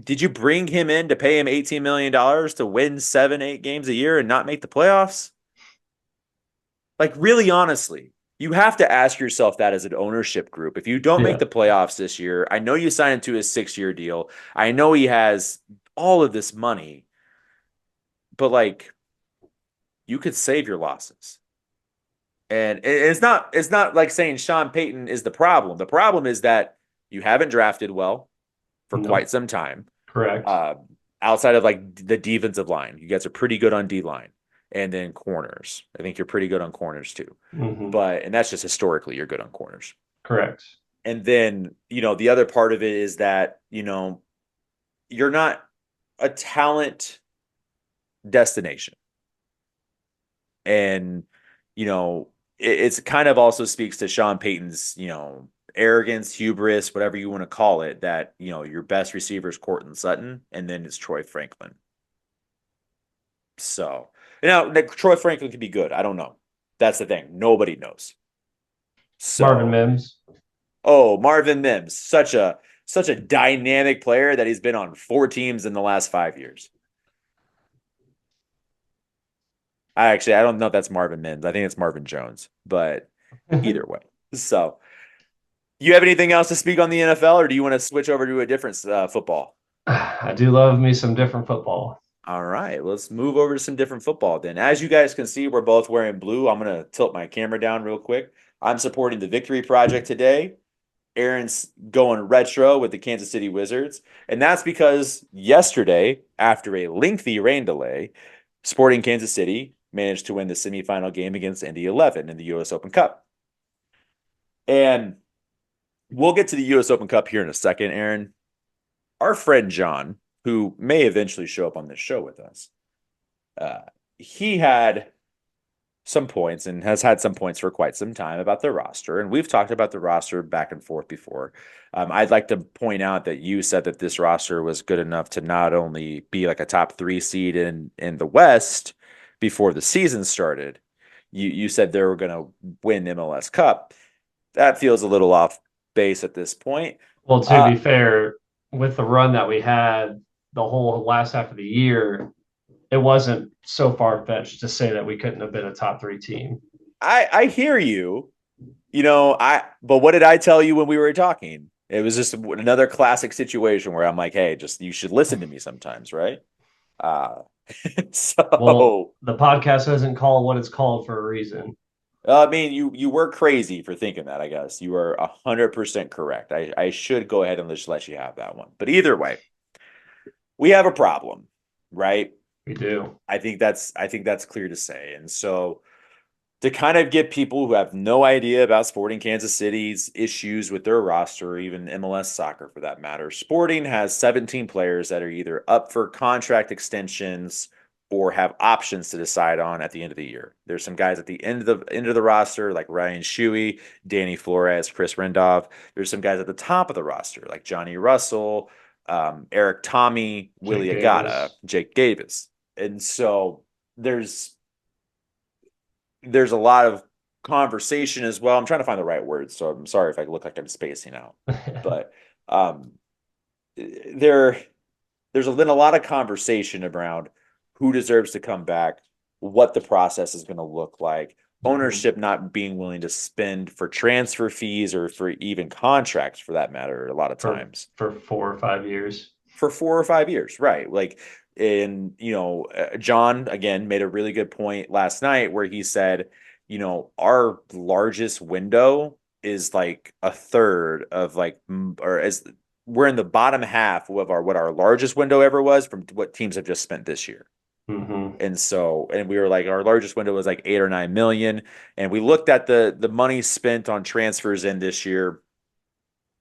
did you bring him in to pay him $18 million to win 7, 8 games a year and not make the playoffs? Like, really honestly, you have to ask yourself that as an ownership group. If you don't make Yeah. the playoffs this year, I know you signed him to his 6 year deal. I know he has all of this money, but like, you could save your losses. And it's not like saying Sean Payton is the problem. The problem is that you haven't drafted well for quite Nope. some time. Correct. Uh, Outside of like the defensive line, you guys are pretty good on D line, and then corners. I think you're pretty good on corners too. Hmm. And that's just historically you're good on corners. Correct. And then the other part of it is that you're not a talent destination, and it's kind of also speaks to Sean Payton's arrogance, hubris, whatever you want to call it, that your best receiver is Cortland Sutton, and then it's Troy Franklin. So Troy Franklin could be good. I don't know. That's the thing. Nobody knows. Marvin So, Mims. oh, Marvin Mims, such a dynamic player that he's been on 4 teams in the last 5 years. I don't know if that's Marvin Mims. I think it's Marvin Jones, but either way. So, you have anything else to speak on the NFL, or do you want to switch over to a different football? I do love me some different football. All right, let's move over to some different football then. As you guys can see, we're both wearing blue. I'm going to tilt my camera down real quick. I'm supporting the Victory Project today. Aaron's going retro with the Kansas City Wizards. And that's because yesterday, after a lengthy rain delay, Sporting Kansas City managed to win the semifinal game against Indy 11 in the U.S. Open Cup. And we'll get to the U.S. Open Cup here in a second, Aaron. Our friend John, who may eventually show up on this show with us, uh, he had some points and has had some points for quite some time about the roster. And we've talked about the roster back and forth before. I'd like to point out that you said that this roster was good enough to not only be like a top 3 seed in the West before the season started. You said they were going to win MLS Cup. That feels a little off base at this point. Well, to Uh, be fair, with the run that we had the whole last half of the year, it wasn't so far fetched to say that we couldn't have been a top three team. I hear you. But what did I tell you when we were talking? It was just another classic situation where I'm like, hey, just you should listen to me sometimes, right? Uh Well, so the podcast isn't called what it's called for a reason. I mean you were crazy for thinking that, I guess. You are 100% correct. I should go ahead and just let you have that one. But either way, we have a problem, right? We do. I think that's clear to say. And so to kind of get people who have no idea about Sporting Kansas City's issues with their roster, or even MLS soccer for that matter, Sporting has 17 players that are either up for contract extensions or have options to decide on at the end of the year. There's some guys at the end of the roster like Ryan Shuey, Danny Flores, Chris Rendov. There's some guys at the top of the roster like Johnny Russell, Eric Tommy, Jake Willie Agata, Davis. Jake Davis. And so there's there's a lot of conversation as well. I'm trying to find the right words, so I'm sorry if I look like I'm spacing out. But um, there there's been a lot of conversation around who deserves to come back, what the process is going to look like, Mhm. ownership not being willing to spend for transfer fees or for even contracts for that matter a lot of for times for 4 or 5 years. for 4 or 5 years, right? Like, and John again made a really good point last night where he said, our largest window is like a third of like, or as we're in the bottom half of our what our largest window ever was from what teams have just spent this year. Hmm. And so, and we were like, our largest window was like 8 or 9 million. And we looked at the money spent on transfers in this year,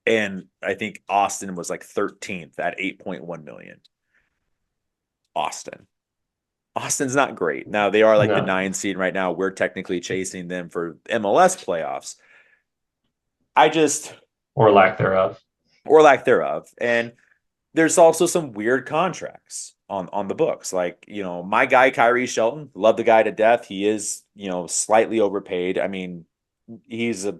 and I think Austin was like 13th at 8.1 million. Austin. Austin's not great. Now they are like the No, 9 seed right now. We're technically chasing them for MLS playoffs. I just or lack thereof. or lack thereof. And there's also some weird contracts on the books. Like, my guy Kyrie Shelton, love the guy to death. He is, slightly overpaid. I mean, he's a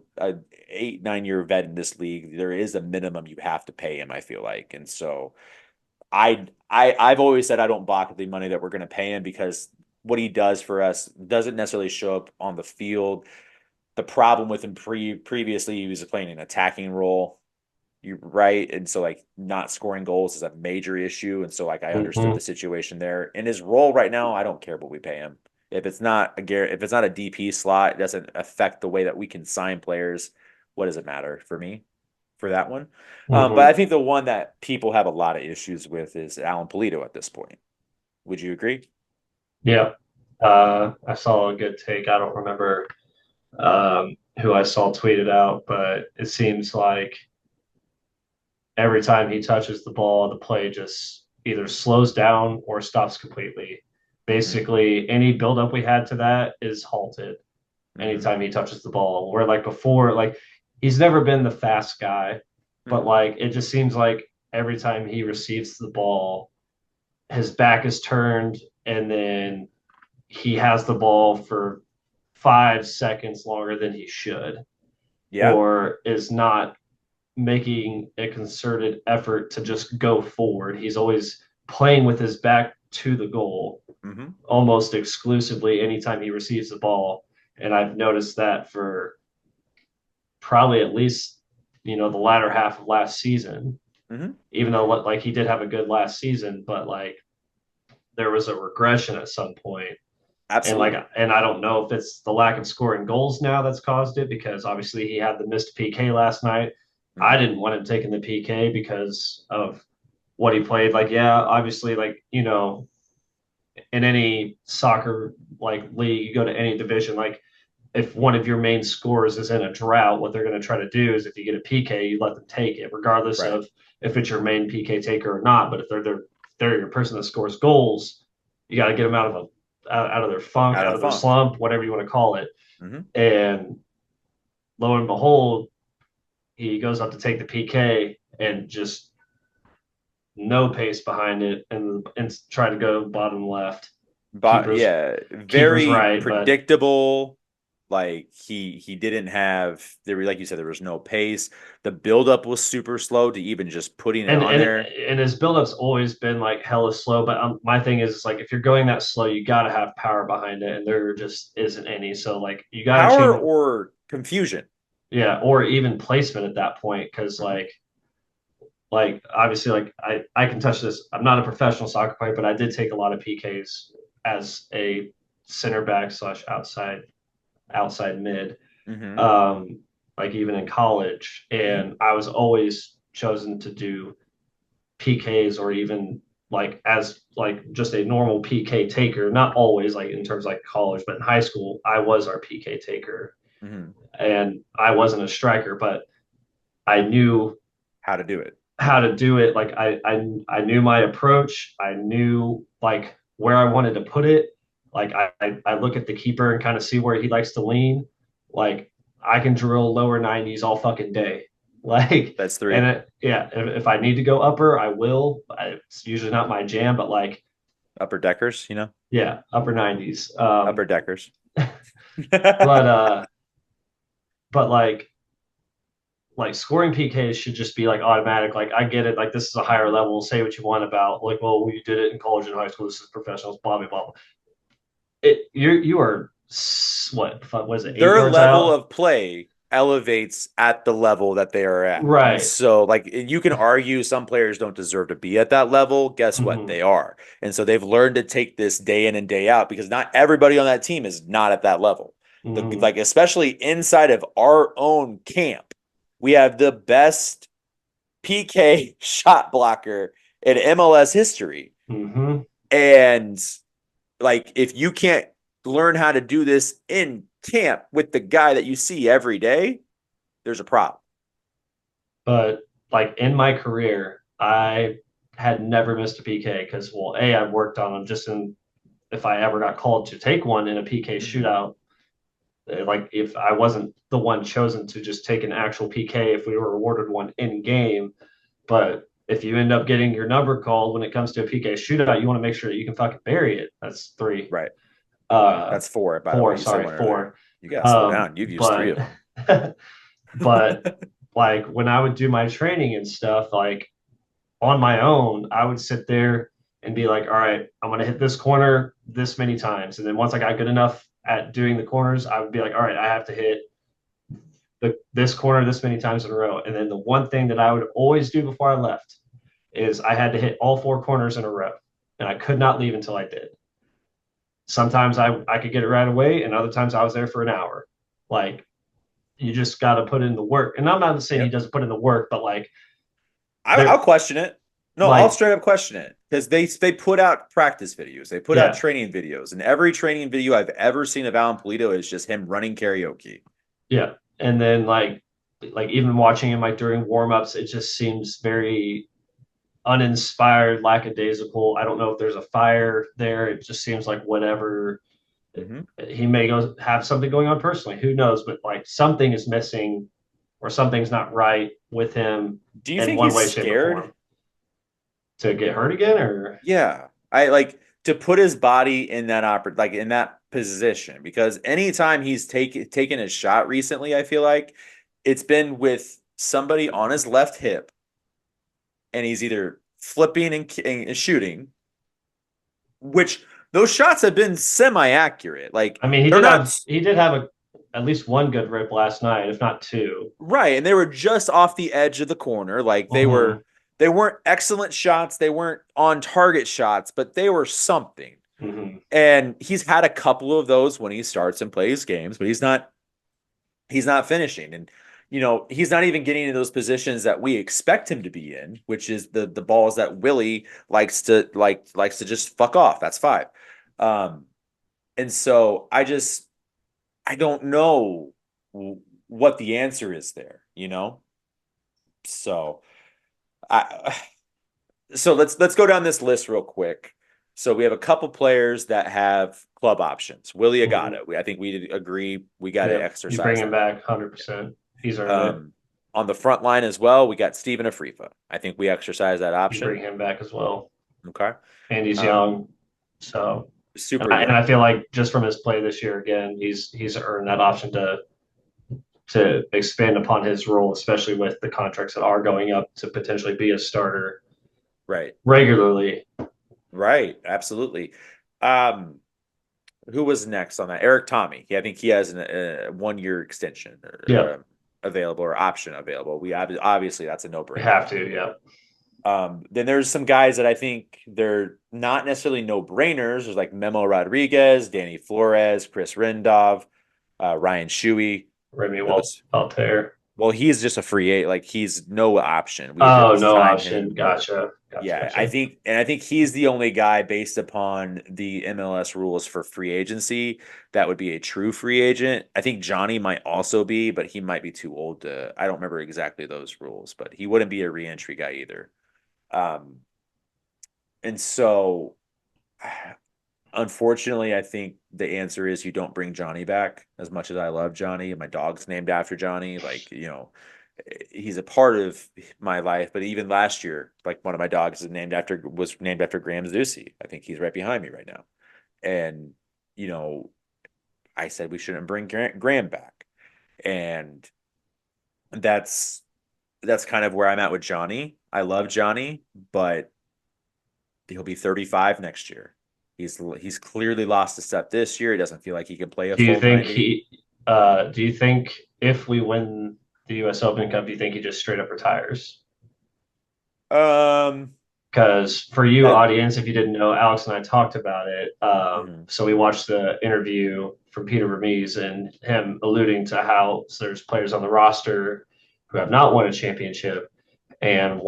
8, 9 year vet in this league. There is a minimum you have to pay him, I feel like. And so I've always said I don't balk the money that we're going to pay him because what he does for us doesn't necessarily show up on the field. The problem with him previously, he was playing an attacking role. You're right, and so like not scoring goals is a major issue, and so like I understood Hmm. the situation there. In his role right now, I don't care what we pay him. If it's not a DP slot, it doesn't affect the way that we can sign players. What does it matter for me for that one? But I Hmm. think the one that people have a lot of issues with is Alan Polito at this point. Would you agree? Yeah. I saw a good take. I don't remember who I saw tweeted out, but it seems like every time he touches the ball, the play just either slows down or stops completely. Mm-hmm. Basically, any buildup we had to that is halted Mm-hmm. anytime he touches the ball. Where like before, like he's never been the fast guy, but Mm-hmm. like it just seems like every time he receives the ball, his back is turned and then he has the ball for 5 seconds longer than he should, Yeah. or is not making a concerted effort to just go forward. He's always playing with his back to the goal Mm-hmm. almost exclusively anytime he receives the ball. And I've noticed that for probably at least, the latter half of last season, Mm-hmm. even though like he did have a good last season, but like there was a regression at some point. And like, Absolutely. and I don't know if it's the lack of scoring goals now that's caused it because obviously he had the missed PK last night. I Mm-hmm. didn't want him taking the PK because of what he played. Like, yeah, obviously, like, in any soccer like league, you go to any division, like if one of your main scorers is in a drought, what they're going to try to do is if you get a PK, you let them take it, regardless Right. of if it's your main PK taker or not. But if they're your person that scores goals, you got to get them out of their funk, Out of out the of their funk. slump, whatever you want to call it. Mm-hmm. And lo and behold, he goes up to take the PK and just no pace behind it and try to go bottom left. But Keepers yeah, keepers very right, but predictable. Like he didn't have there, like you said, there was no pace. The buildup was super slow to even just putting it and on and there. and his buildup's always been like hella slow. But my thing is like if you're going that slow, you got to have power behind it, and there just isn't any. So like you got to Power change, or confusion. yeah, or even placement at that point because Hmm. like obviously like I can touch this. I'm not a professional soccer player, but I did take a lot of PKs as a center back slash outside mid, Hmm. um, like even in college, Hmm. and I was always chosen to do PKs or even like as like just a normal PK taker. Not always like in terms of like college, but in high school, I was our PK taker, Hmm. and I wasn't a striker, but I knew How to do it. how to do it. Like I knew my approach. I knew like where I wanted to put it. Like I look at the keeper and kind of see where he likes to lean. Like I can drill lower 90s all fucking day. Like That's and three yeah, if I need to go upper, I will. It's usually not my jam, but like upper deckers, yeah, upper 90s. upper deckers. But but scoring PKs should just be like automatic. Like I get it. Like this is a higher level. Say what you want about like, well, you did it in college and high school. This is professionals. Blah blah blah. You are. what was it, 8 Their yards level out? of play elevates at the level that they are at. And Right. so, like, you can argue some players don't deserve to be at that level. Guess what? Hmm. They are. And so they've learned to take this day in and day out because not everybody on that team is not at that level. Hmm. Like, especially inside of our own camp, we have the best PK shot blocker in MLS history. Hmm. And like, if you can't learn how to do this in camp with the guy that you see every day, there's a problem. But like in my career, I had never missed a PK because, well, A, I've worked on them just in if I ever got called to take one in a PK Mm-hmm. shootout. Like if I wasn't the one chosen to just take an actual PK, if we were awarded one in game, but if you end up getting your number called when it comes to a PK shootout, you want to make sure that you can fucking bury it. That's three. Right. Uh, That's four, by the way. four, You said sorry, one earlier. four. You got to slow down. You've used three But of them. but like when I would do my training and stuff, like on my own, I would sit there and be like, all right, I'm going to hit this corner this many times. And then once I got good enough at doing the corners, I would be like, all right, I have to hit this corner this many times in a row. And then the one thing that I would always do before I left is I had to hit all four corners in a row. And I could not leave until I did. Sometimes I could get it right away, and other times I was there for an hour. Like, you just got to put in the work. And I'm not saying he Yep. doesn't put in the work, but like, I'll there, question it. No, I'll like, straight up question it because they put out practice videos, they put out yeah, training videos, and every training video I've ever seen of Alan Polito is just him running karaoke. yeah. And then like even watching him like during warm-ups, it just seems very uninspired, lackadaisical. I don't know if there's a fire there. It just seems like whatever. Mm-hmm. He may go have something going on personally. Who knows? But like something is missing or something's not right with him Do you in think one he's way, shape, or scared? form. To get hurt again, or Yeah. I like to put his body in that like in that position because anytime he's taken a shot recently, I feel like it's been with somebody on his left hip and he's either flipping and shooting, which those shots have been semi-accurate. Like I mean, they're not he did have a at least one good rip last night, if not two. right, and they were just off the edge of the corner. Like Mm-hmm. they weren't excellent shots, they weren't on target shots, but they were something. Mm-hmm. And he's had a couple of those when he starts and plays games, but he's not finishing. And he's not even getting in those positions that we expect him to be in, which is the balls that Willie likes to just fuck off. That's five. Um, and so I don't know what the answer is there, you know? So I so let's go down this list real quick. So we have a couple players that have club options. Willie Mm-hmm. Agata. I think we agree we got to Yep, you bring exercise him that. back 100%. He's earned it. Um, on the front line as well, we got Steven Afrifa. I think we exercise that You option. bring him back as well, Okay. and he's Um, young, so super and I young. feel like just from his play this year, again, he's earned that option to expand upon his role, especially with the contracts that are going up to potentially be a starter Right. regularly. Right. Absolutely. Um, who was next on that? Eric Tommy. I think he has a 1 year extension Yeah, available or option available. We obviously that's a no we brainer. have to. Yeah, Then there's some guys that I think they're not necessarily no brainers. There's like Memo Rodriguez, Danny Flores, Chris Rendov, Ryan Shuey. Remy Those Walter. well, he's just a free agent. Like he's no option. We Oh, didn't no sign option. him or Gotcha. Gotcha. yeah, I Gotcha. think and I think he's the only guy based upon the MLS rules for free agency that would be a true free agent. I think Johnny might also be, but he might be too old to I don't remember exactly those rules, but he wouldn't be a reentry guy either. Um, and so unfortunately, I think the answer is you don't bring Johnny back as much as I love Johnny. My dog's named after Johnny. Like, he's a part of my life. But even last year, like one of my dogs was named after Graham Zusi. I think he's right behind me right now. And, you know, I said we shouldn't bring Graham back. And that's kind of where I'm at with Johnny. I love Johnny, but he'll be 35 next year. He's clearly lost a step this year. He doesn't feel like he can play a Do you full think 90. he? Do you think if we win the U.S. Open Cup, do you think he just straight up retires? Um, Because for you, that audience, if you didn't know, Alex and I talked about it. mhm. So we watched the interview from Peter Vermees and him alluding to how there's players on the roster who have not won a championship. And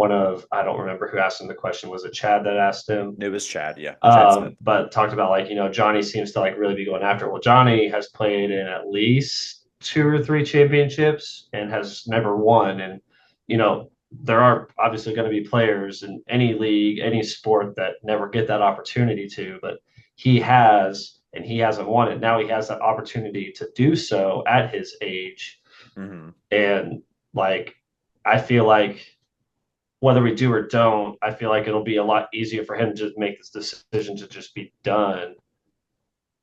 I don't remember who asked him the question. Was it Chad that asked him? It was Chad, yeah, Chad Smith. But talked about like, Johnny seems to like really be going after it. Well, Johnny has played in at least two or three championships and has never won. And, there are obviously going to be players in any league, any sport that never get that opportunity to, but he has, and he hasn't won it. Now he has that opportunity to do so at his age. Hmm. And like, I feel like whether we do or don't, I feel like it'll be a lot easier for him to just make this decision to just be done.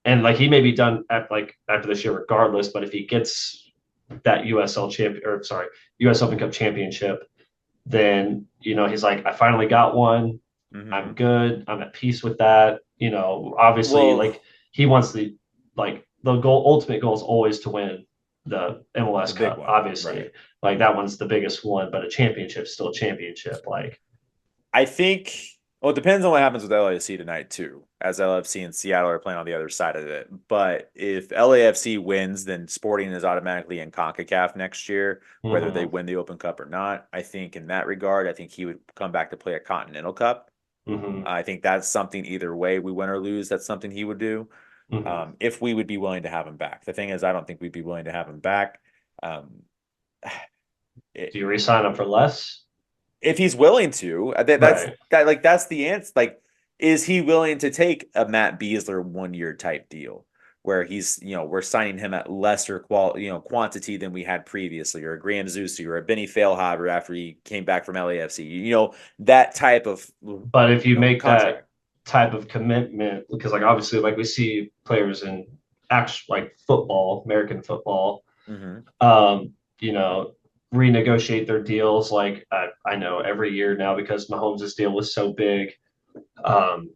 And like he may be done at like after this year regardless, but if he gets that USL champion or sorry, US Open Cup championship, then he's like, I finally got one. I'm Hmm. good. I'm at peace with that. Obviously Well, like he wants the ultimate goal is always to win the MLS the big Cup, one, obviously. right? Like that one's the biggest one, but a championship's still a championship. Like I think. Well, it depends on what happens with LAFC tonight too, as LAFC and Seattle are playing on the other side of it. But if LAFC wins, then Sporting is automatically in CONCACAF next year, whether they mm-hmm, win the Open Cup or not. I think in that regard, I think he would come back to play a Continental Cup. mm-hmm, I think that's something either way, we win or lose, that's something he would do. mm-hmm. If we would be willing to have him back. The thing is, I don't think we'd be willing to have him back. Um, Do it, you resign up for less? if he's willing to, Right. that's the answer. Like, is he willing to take a Matt Beasler 1 year type deal where we're signing him at lesser quantity than we had previously, or a Graham Zusi or a Benny Failhaber after he came back from LAFC, that type of But if you make that contract. type of commitment, because like obviously like we see players in actual like football, American football, Hmm. um, you know, renegotiate their deals. Like I know every year now because Mahomes' deal was so big, um,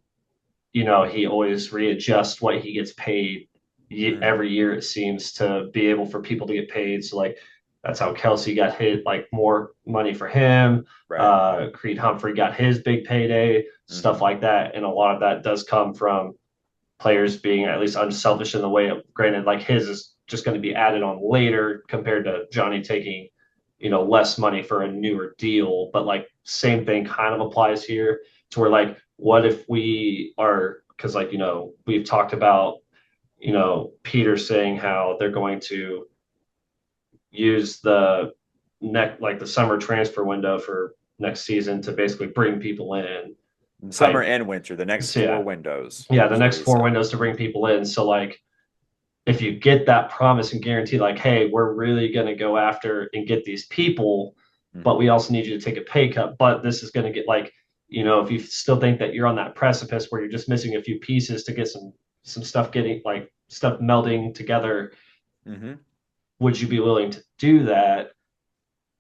he always readjusts what he gets paid Hmm. every year, it seems, to be able for people to get paid. So like that's how Kelsey got hit, like more money for him. Right. Creed Humphrey got his big payday, stuff Hmm. like that. And a lot of that does come from players being at least unselfish in the way of, granted, like his is just going to be added on later compared to Johnny taking, less money for a newer deal. But like same thing kind of applies here to where like, what if we are, because like, we've talked about, Peter saying how they're going to use the like the summer transfer window for next season to basically bring people in Summer type. and winter, the next So four yeah, windows yeah, the is what next he four said. windows to bring people in. So like if you get that promise and guarantee, like, hey, we're really going to go after and get these people, but we Hmm. also need you to take a pay cut. But this is going to get like, if you still think that you're on that precipice where you're just missing a few pieces to get some stuff getting like stuff melding together, Hmm. would you be willing to do that?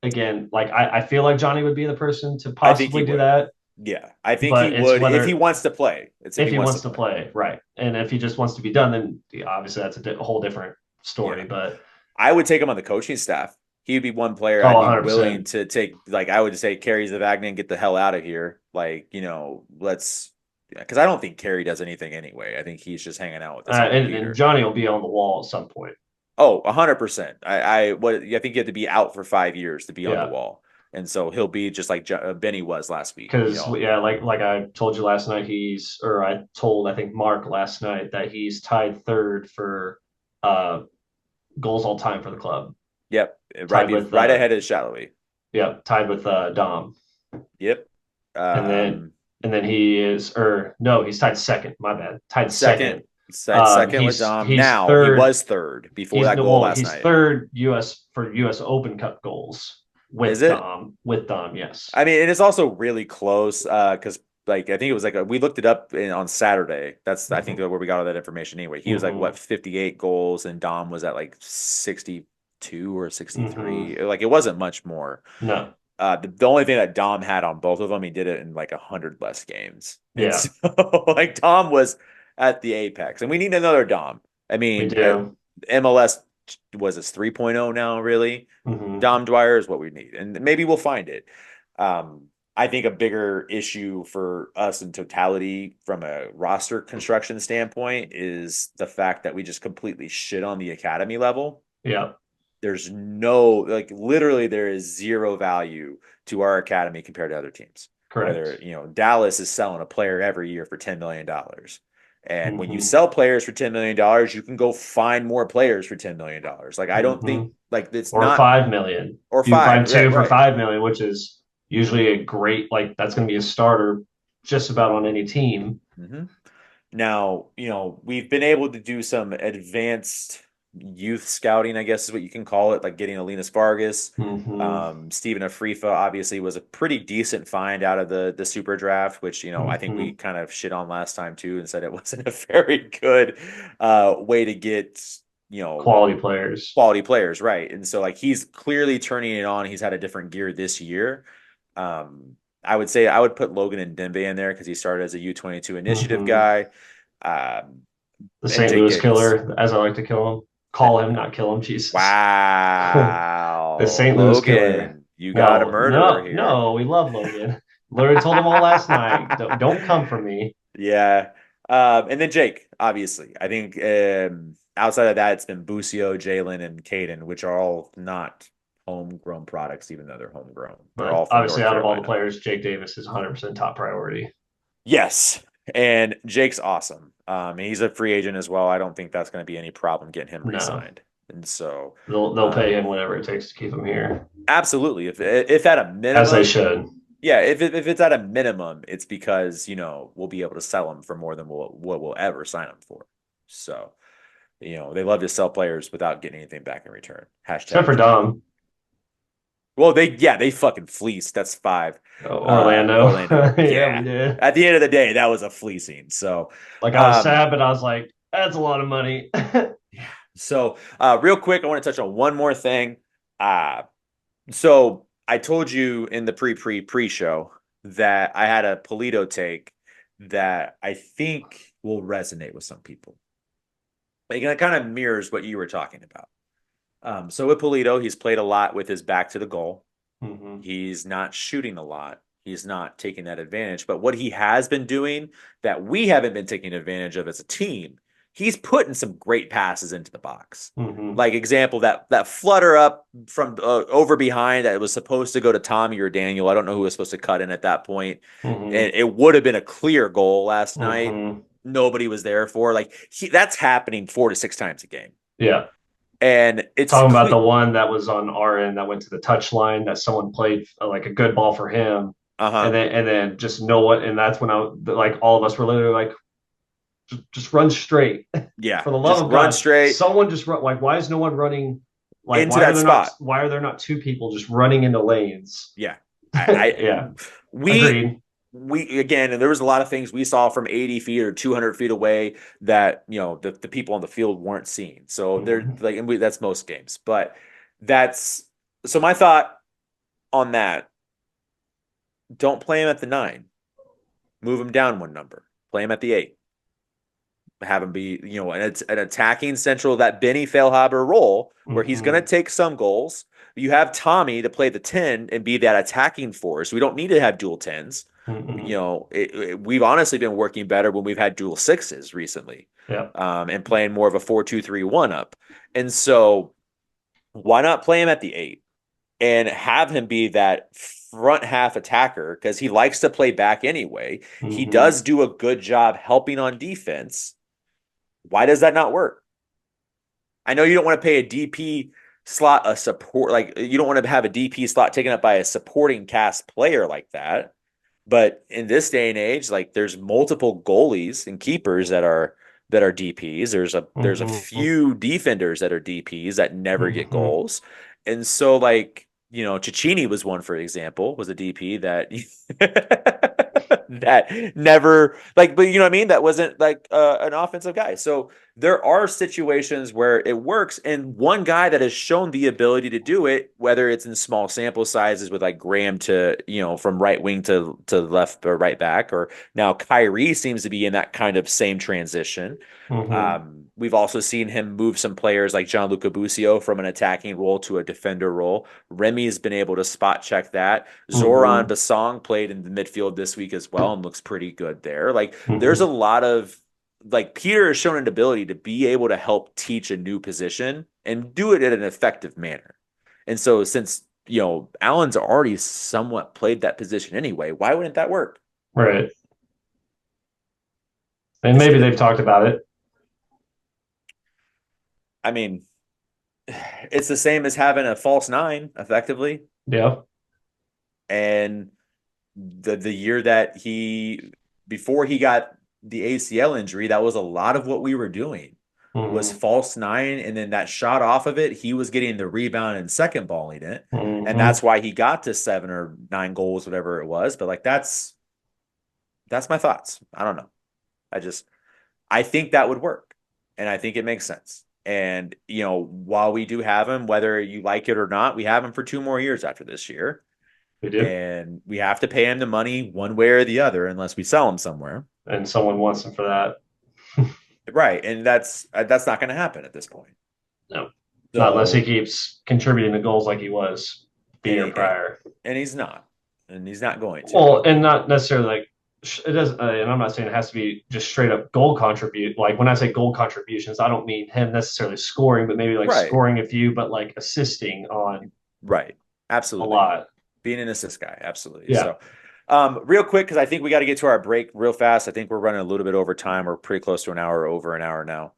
Again, like I feel like Johnny would be the person to I think he possibly do would. that, Yeah, I think he but it's would if he whether wants to play. It's if if he he wants to wants to play. play, right? And if he just wants to be done, then obviously that's a whole different Yeah, story. But I would take him on the coaching staff. He would be one player oh, I'd be willing 100%. to take. Like I would say, Carrie's the Vagnan, get the hell out of here. Like let's. Because I don't think Carrie does anything anyway. I think he's just hanging out with us under And Peter. Johnny will be on the wall at some point. Oh, 100%. I think you have to be out for 5 years to be on the Yeah, wall, and so he'll be just like Benny was last week. because yeah, like I told you last night, I told I think Mark last night that he's tied third for uh goals all time for the club, Yep, tied with right ahead of Shallowy. yeah, tied with Dom, Yep. and then Um, he is or no, he's tied second. My bad, tied second, second. second with Dom. He's Now he third. was third before that goal last He's night. third U.S. for U.S. Open Cup goals Is it? With Dom, yes. I mean, and it's also really close because like I think it was like we looked it up on Saturday. That's I think Mm-hmm. where we got all that information anyway. He was like Mm-hmm. what 58 goals and Dom was at like 62 or Mm-hmm. 63. Like it wasn't much more. No, The only thing that Dom had on both of them, he did it in like 100 less games. And yeah. so like Dom was at the apex, and we need another Dom. I We mean, do. MLS was this 3.0 now, really? Hmm. Dom Dwyer is what we need, and maybe we'll find it. I think a bigger issue for us in totality from a roster construction standpoint is the fact that we just completely shit on the academy level. Yeah, There's no, like, literally there is zero value to our academy compared to other teams. Whether, correct. Dallas is selling a player every year for $10 million. And when you Hmm. sell players for $10 million, you can go find more players for $10 million. Like, I don't Hmm. think, like, it's Or not, 5 million. or You can five, find right, two for right. 5 million, which is usually a great, like that's going to be a starter just about on any team. Mm-hmm. Now, we've been able to do some advanced youth scouting, I guess is what you can call it, like getting Alinas Vargas. Hmm. Steven Afrifa obviously was a pretty decent find out of the super draft, which, I think we Hmm. kind of shit on last time too and said it wasn't a very good way to get, you know, Quality players. quality players, right? And so, like, he's clearly turning it on. He's had a different gear this year. I would say I would put Logan and Dembe in there because he started as a U22 initiative Hmm. guy. Um, The and St. Jake Louis Davis. killer, as I like to call him. Call him, not kill him, Jesus. The Wow. St. Louis killer. Logan, you got a No, murderer no, here. no. We love Logan. Literally told him all last night. Don't come for me. Yeah. And then Jake, obviously. I think outside of that, it's been Busio, Jalen, and Caden, which are all not homegrown products, even though they're homegrown. They're But all from obviously, North out of all the Carolina. players, Jake Davis is 100% top priority. Yes. And Jake's awesome. He's a free agent as well. I don't think that's going to be any problem getting him No, re-signed. And so, they'll pay him whatever it takes to keep him here, absolutely. If at a as they minimum, should. yeah, if it's at a minimum, it's because, we'll be able to sell him for more than what we'll ever sign him for. So, they love to sell players without getting anything back in return. Except Hashtag for Jake. Dom, Well, they fucking fleeced. That's five. Orlando. Orlando. Yeah, we Yeah. did. At the end of the day, that was a fleecing. So, Like I was um, sad, but I was like, that's a lot of money. yeah. So, real quick, I want to touch on one more thing. Uh, so I told you in the pre-show that I had a Polito take that I think will resonate with some people. Like, it kind of mirrors what you were talking about. So with Polito, he's played a lot with his back to the goal. Hmm. He's not shooting a lot. He's not taking that advantage. But what he has been doing that we haven't been taking advantage of as a team, he's putting some great passes into the box. Hmm. Like, example, that flutter up from over behind that was supposed to go to Tommy or Daniel. I don't know who was supposed to cut in at that point. Hmm. And it would have been a clear goal last night. Hmm. Nobody was there for. Like, that's happening 4 to 6 times a game. Yeah. And it's Talking about the one that was on our end that went to the touchline that someone played like a good ball for him, and uh-huh. then just know what, and that's when I like all of us were literally like, just run straight Yeah. for the Just love of run God. straight Someone just run. Like, why is no one running? Like, into that spot. why are there not two people just running into lanes? Yeah. I Yeah, we agreed. we again, and there was a lot of things we saw from 80 feet or 200 feet away that, the people on the field weren't seeing. So they're Mhm. like, and that's most games, but that's so my thought on that. Don't play him at the 9. Move him down one number. Play him at the 8. Have him be, an attacking central, that Benny Feilhaber role where he's going to Mhm. take some goals. You have Tommy to play the 10 and be that attacking force. We don't need to have dual 10s. Mhm. We've honestly been working better when we've had dual 6s recently, Yeah. and playing more of a 4-2-3-1 up. And so, why not play him at the 8 and have him be that front half attacker because he likes to play back anyway. He Mhm. does do a good job helping on defense. Why does that not work? I know you don't want to pay a DP slot a support, like, you don't want to have a DP slot taken up by a supporting cast player like that. But in this day and age, like, there's multiple goalies and keepers that are DPs. There's a Mhm. few defenders that are DPs that never get Mhm. goals. And so, like, Cicchini was one, for example, was a DP that that never like, but you know what I mean? That wasn't like an offensive guy. So there are situations where it works. And one guy that has shown the ability to do it, whether it's in small sample sizes with like Graham to, from right wing to left or right back, or now Kyrie seems to be in that kind of same transition. Hmm. We've also seen him move some players like Gianluca Busio from an attacking role to a defender role. Remy's been able to spot check that. Zoran Hmm. Basong played in the midfield this week as well and looks pretty good there. Like there's a Hmm. lot of like Peter has shown an ability to be able to help teach a new position and do it in an effective manner. And so since Allen's already somewhat played that position anyway, why wouldn't that work? Right. And Just maybe gonna they've talked about it. I mean, it's the same as having a false nine, effectively. Yeah. And the year that he before he got the ACL injury, that was a lot of what we were doing was Hmm. false nine, and then that shot off of it, he was getting the rebound and second balling it, and Hmm. that's why he got to 7 or 9 goals, whatever it was. But like that's my thoughts. I don't know. I think that would work, and I think it makes sense. And while we do have him, whether you like it or not, we have him for 2 more years after this year, We do. and we have to pay him the money one way or the other unless we sell him somewhere. And someone wants them for that. Right, and that's not going to happen at this point. No. Not unless he So, keeps contributing the goals like he was the and year he, prior. and he's not, and he's not going to. Well, and not necessarily like it does. And I'm not saying it has to be just straight up goal contribute. Like when I say goal contributions, I don't mean him necessarily scoring, but maybe like Right, scoring a few, but like assisting on right, a absolutely. lot. Being an assist guy, absolutely. Yeah, So, real quick, because I think we got to get to our break real fast. I think we're running a little bit over time. We're pretty close to an hour, over an hour now.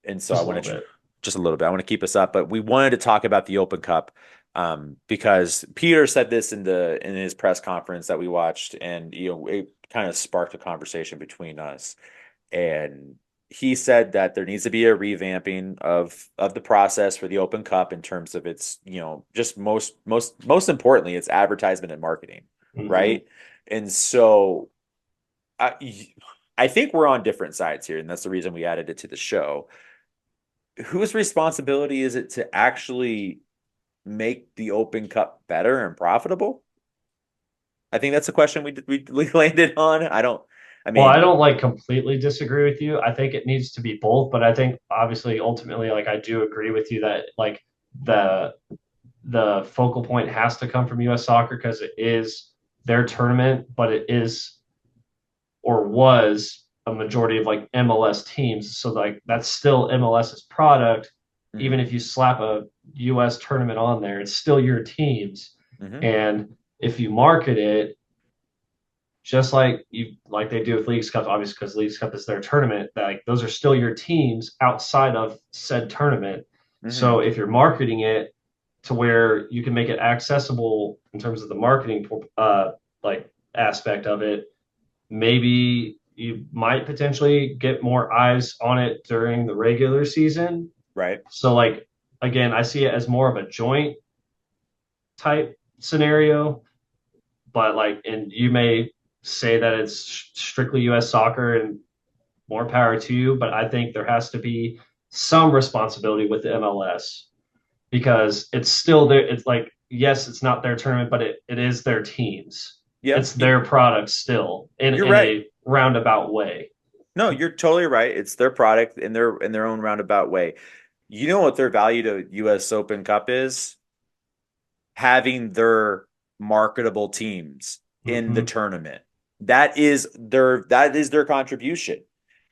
And so I just a want little to bit. just a little bit. I want to keep us up, but we wanted to talk about the Open Cup because Peter said this in his press conference that we watched, and it kind of sparked a conversation between us. And he said that there needs to be a revamping of the process for the Open Cup in terms of its, just most importantly, its advertisement and marketing, Hmm. right? And so I I think we're on different sides here, and that's the reason we added it to the show. Whose responsibility is it to actually make the Open Cup better and profitable? I think that's a question we landed on. I Well, I mean, don't like completely disagree with you. I think it needs to be both, but I think obviously ultimately like I do agree with you that like the the focal point has to come from US soccer because it is their tournament, but it is or was a majority of like MLS teams. So like that's still MLS's product. Even mhm, if you slap a US tournament on there, it's still your teams. mhm, And if you market it just like they do with Leagues Cup, obviously because Leagues Cup is their tournament, like those are still your teams outside of said tournament. So mhm, if you're marketing it to where you can make it accessible in terms of the marketing like aspect of it, maybe you might potentially get more eyes on it during the regular season. right. So like again, I see it as more of a joint type scenario, but like and you may say that it's strictly US soccer and more power to you, but I think there has to be some responsibility with the MLS because it's still there. It's like, yes, it's not their tournament, but it is their teams. Yeah, It's their product still you're in right. a roundabout way. No, you're totally right. It's their product in their own roundabout way. You know what their value to US Open Cup is? Having their marketable teams in the Mm-hmm. tournament. That is their contribution.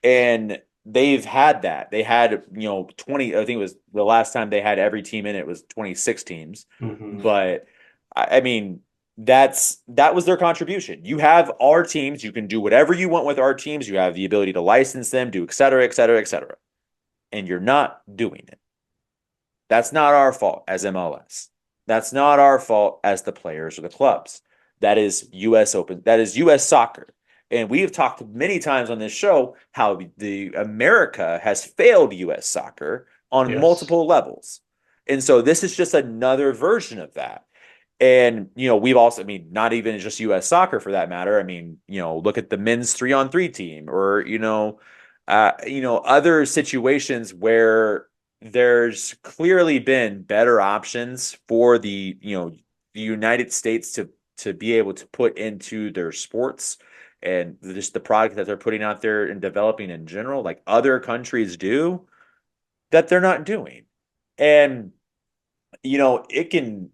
And they've had that. They had, 20, I think it was the last time they had every team in it was 26 teams. Mm-hmm. But I mean, that was their contribution. You have our teams, you can do whatever you want with our teams. You have the ability to license them, do et cetera, et cetera, et cetera. And you're not doing it. That's not our fault as MLS. That's not our fault as the players or the clubs. That is US Open. That is US soccer. And we have talked many times on this show how the America has failed US soccer on Yes. multiple levels. And so this is just another version of that. And, we've also, I mean, not even just US soccer for that matter. I mean, look at the men's 3-on-3 team or, other situations where there's clearly been better options for the United States to be able to put into their sports and just the product that they're putting out there and developing in general, like other countries do, that they're not doing. And you know, it can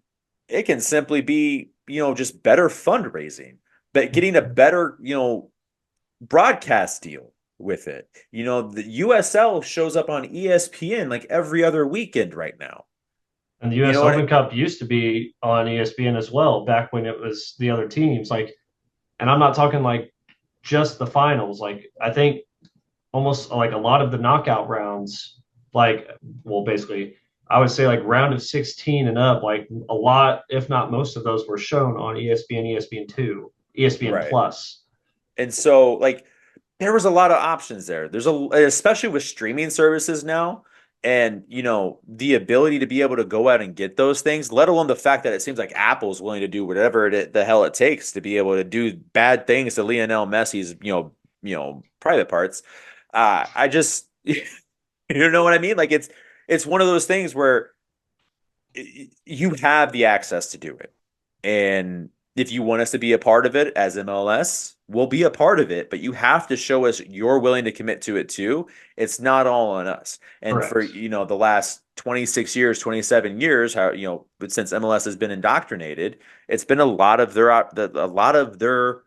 it can simply be, just better fundraising, but getting a better, broadcast deal with it. The USL shows up on ESPN like every other weekend right now. And the You U.S. know what? Open Cup used to be on ESPN as well, back when it was the other teams. Like, and I'm not talking like just the finals. Like, I think almost like a lot of the knockout rounds, like, well, basically, I would say like round of 16 and up, like a lot, if not most of those were shown on ESPN, ESPN2, ESPN Right. Plus. And so like there was a lot of options there. Especially with streaming services now and the ability to be able to go out and get those things, let alone the fact that it seems like Apple's willing to do whatever the hell it takes to be able to do bad things to Lionel Messi's, private parts. I just you know what I mean? Like it's one of those things where you have the access to do it. And if you want us to be a part of it as MLS, we'll be a part of it, but you have to show us you're willing to commit to it too. It's not all on us. And for, Correct. the last 26 years, 27 years, how, but since MLS has been indoctrinated, it's been a lot of their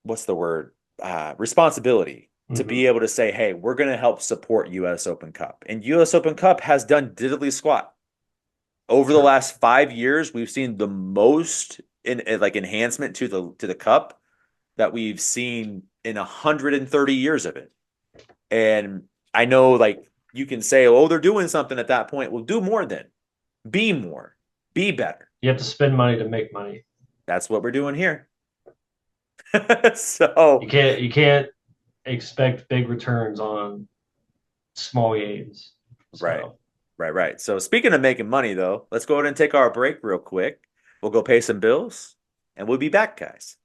what's the word? Responsibility to Mm-hmm. be able to say, hey, we're going to help support US Open Cup. And US Open Cup has done diddly squat over the True. last 5 years. We've seen the most in like enhancement to the cup that we've seen in 130 years of it. And I know like you can say, oh, they're doing something at that point. Well, do more then. Be more. Be better. You have to spend money to make money. That's what we're doing here. So You can't expect big returns on small gains. right. So, Right. So speaking of making money though, let's go ahead and take our break real quick. We'll go pay some bills and we'll be back, guys.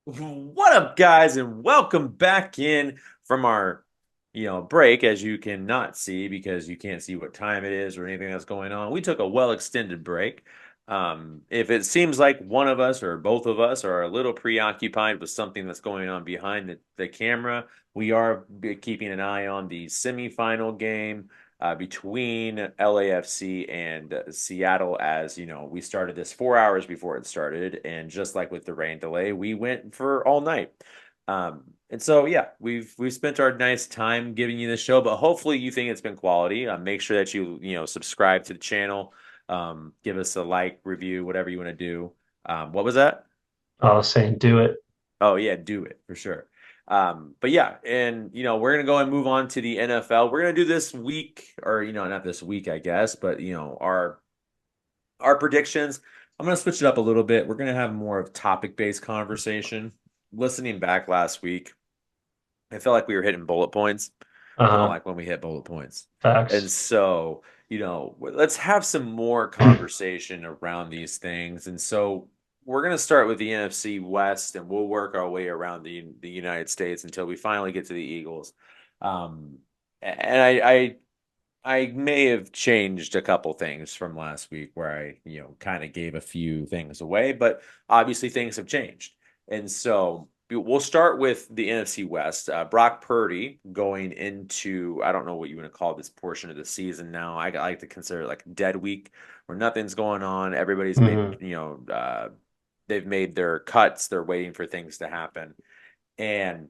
What up, guys, and welcome back in from our, break. As you cannot see because you can't see what time it is or anything that's going on. We took a well-extended break. If it seems like one of us or both of us are a little preoccupied with something that's going on behind the camera, we are keeping an eye on the semifinal game between LAFC and Seattle. As we started this 4 hours before it started, and just like with the rain delay, we went for all night. And so yeah, we've spent our nice time giving you this show, but hopefully you think it's been quality. Make sure that you subscribe to the channel, give us a like, review, whatever you want to do. What was that? I was saying, do it. Oh yeah, do it for sure. But yeah, and we're gonna go and move on to the NFL. We're gonna do this week, or not this week, I guess, but our predictions. I'm gonna switch it up a little bit. We're gonna have more of topic-based conversation. Listening back last week, I felt like we were hitting bullet points. I don't Uh-huh. like when we hit bullet points. And Facts. so, let's have some more conversation around these things. And so we're going to start with the NFC West and we'll work our way around the United States until we finally get to the Eagles. And I may have changed a couple things from last week where I, kind of gave a few things away, but obviously things have changed. And so we'll start with the NFC West. Brock Purdy going into, I don't know what you want to call this portion of the season now. I like to consider it like dead week where nothing's going on. Everybody's made, Mm-hmm. they've made their cuts. They're waiting for things to happen. And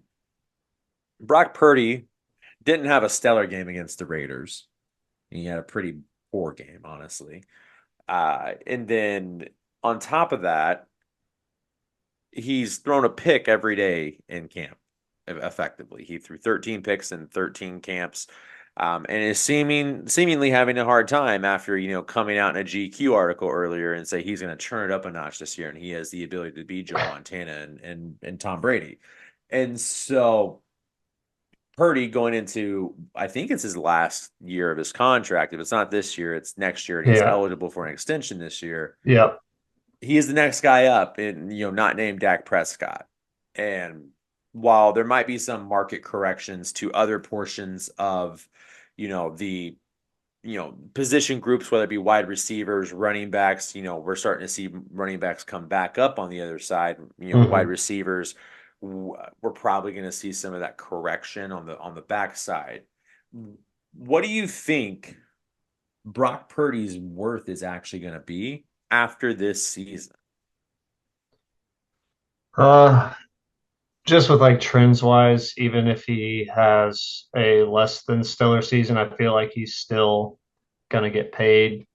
Brock Purdy didn't have a stellar game against the Raiders. He had a pretty poor game, honestly. And then on top of that, he's thrown a pick every day in camp, effectively. He threw 13 picks in 13 camps, and is seemingly having a hard time after coming out in a GQ article earlier and say he's going to turn it up a notch this year, and he has the ability to be Joe Montana and Tom Brady, and so Purdy going into, I think it's his last year of his contract. If it's not this year, it's next year, and he's Yeah. eligible for an extension this year. Yep. He is the next guy up, and not named Dak Prescott. And while there might be some market corrections to other portions of, the position groups, whether it be wide receivers, running backs, we're starting to see running backs come back up on the other side. Wide Hmm. receivers, we're probably going to see some of that correction on the backside. What do you think Brock Purdy's worth is actually going to be after this season? Uh, just with like trends wise, even if he has a less than stellar season, I feel like he's still gonna get paid.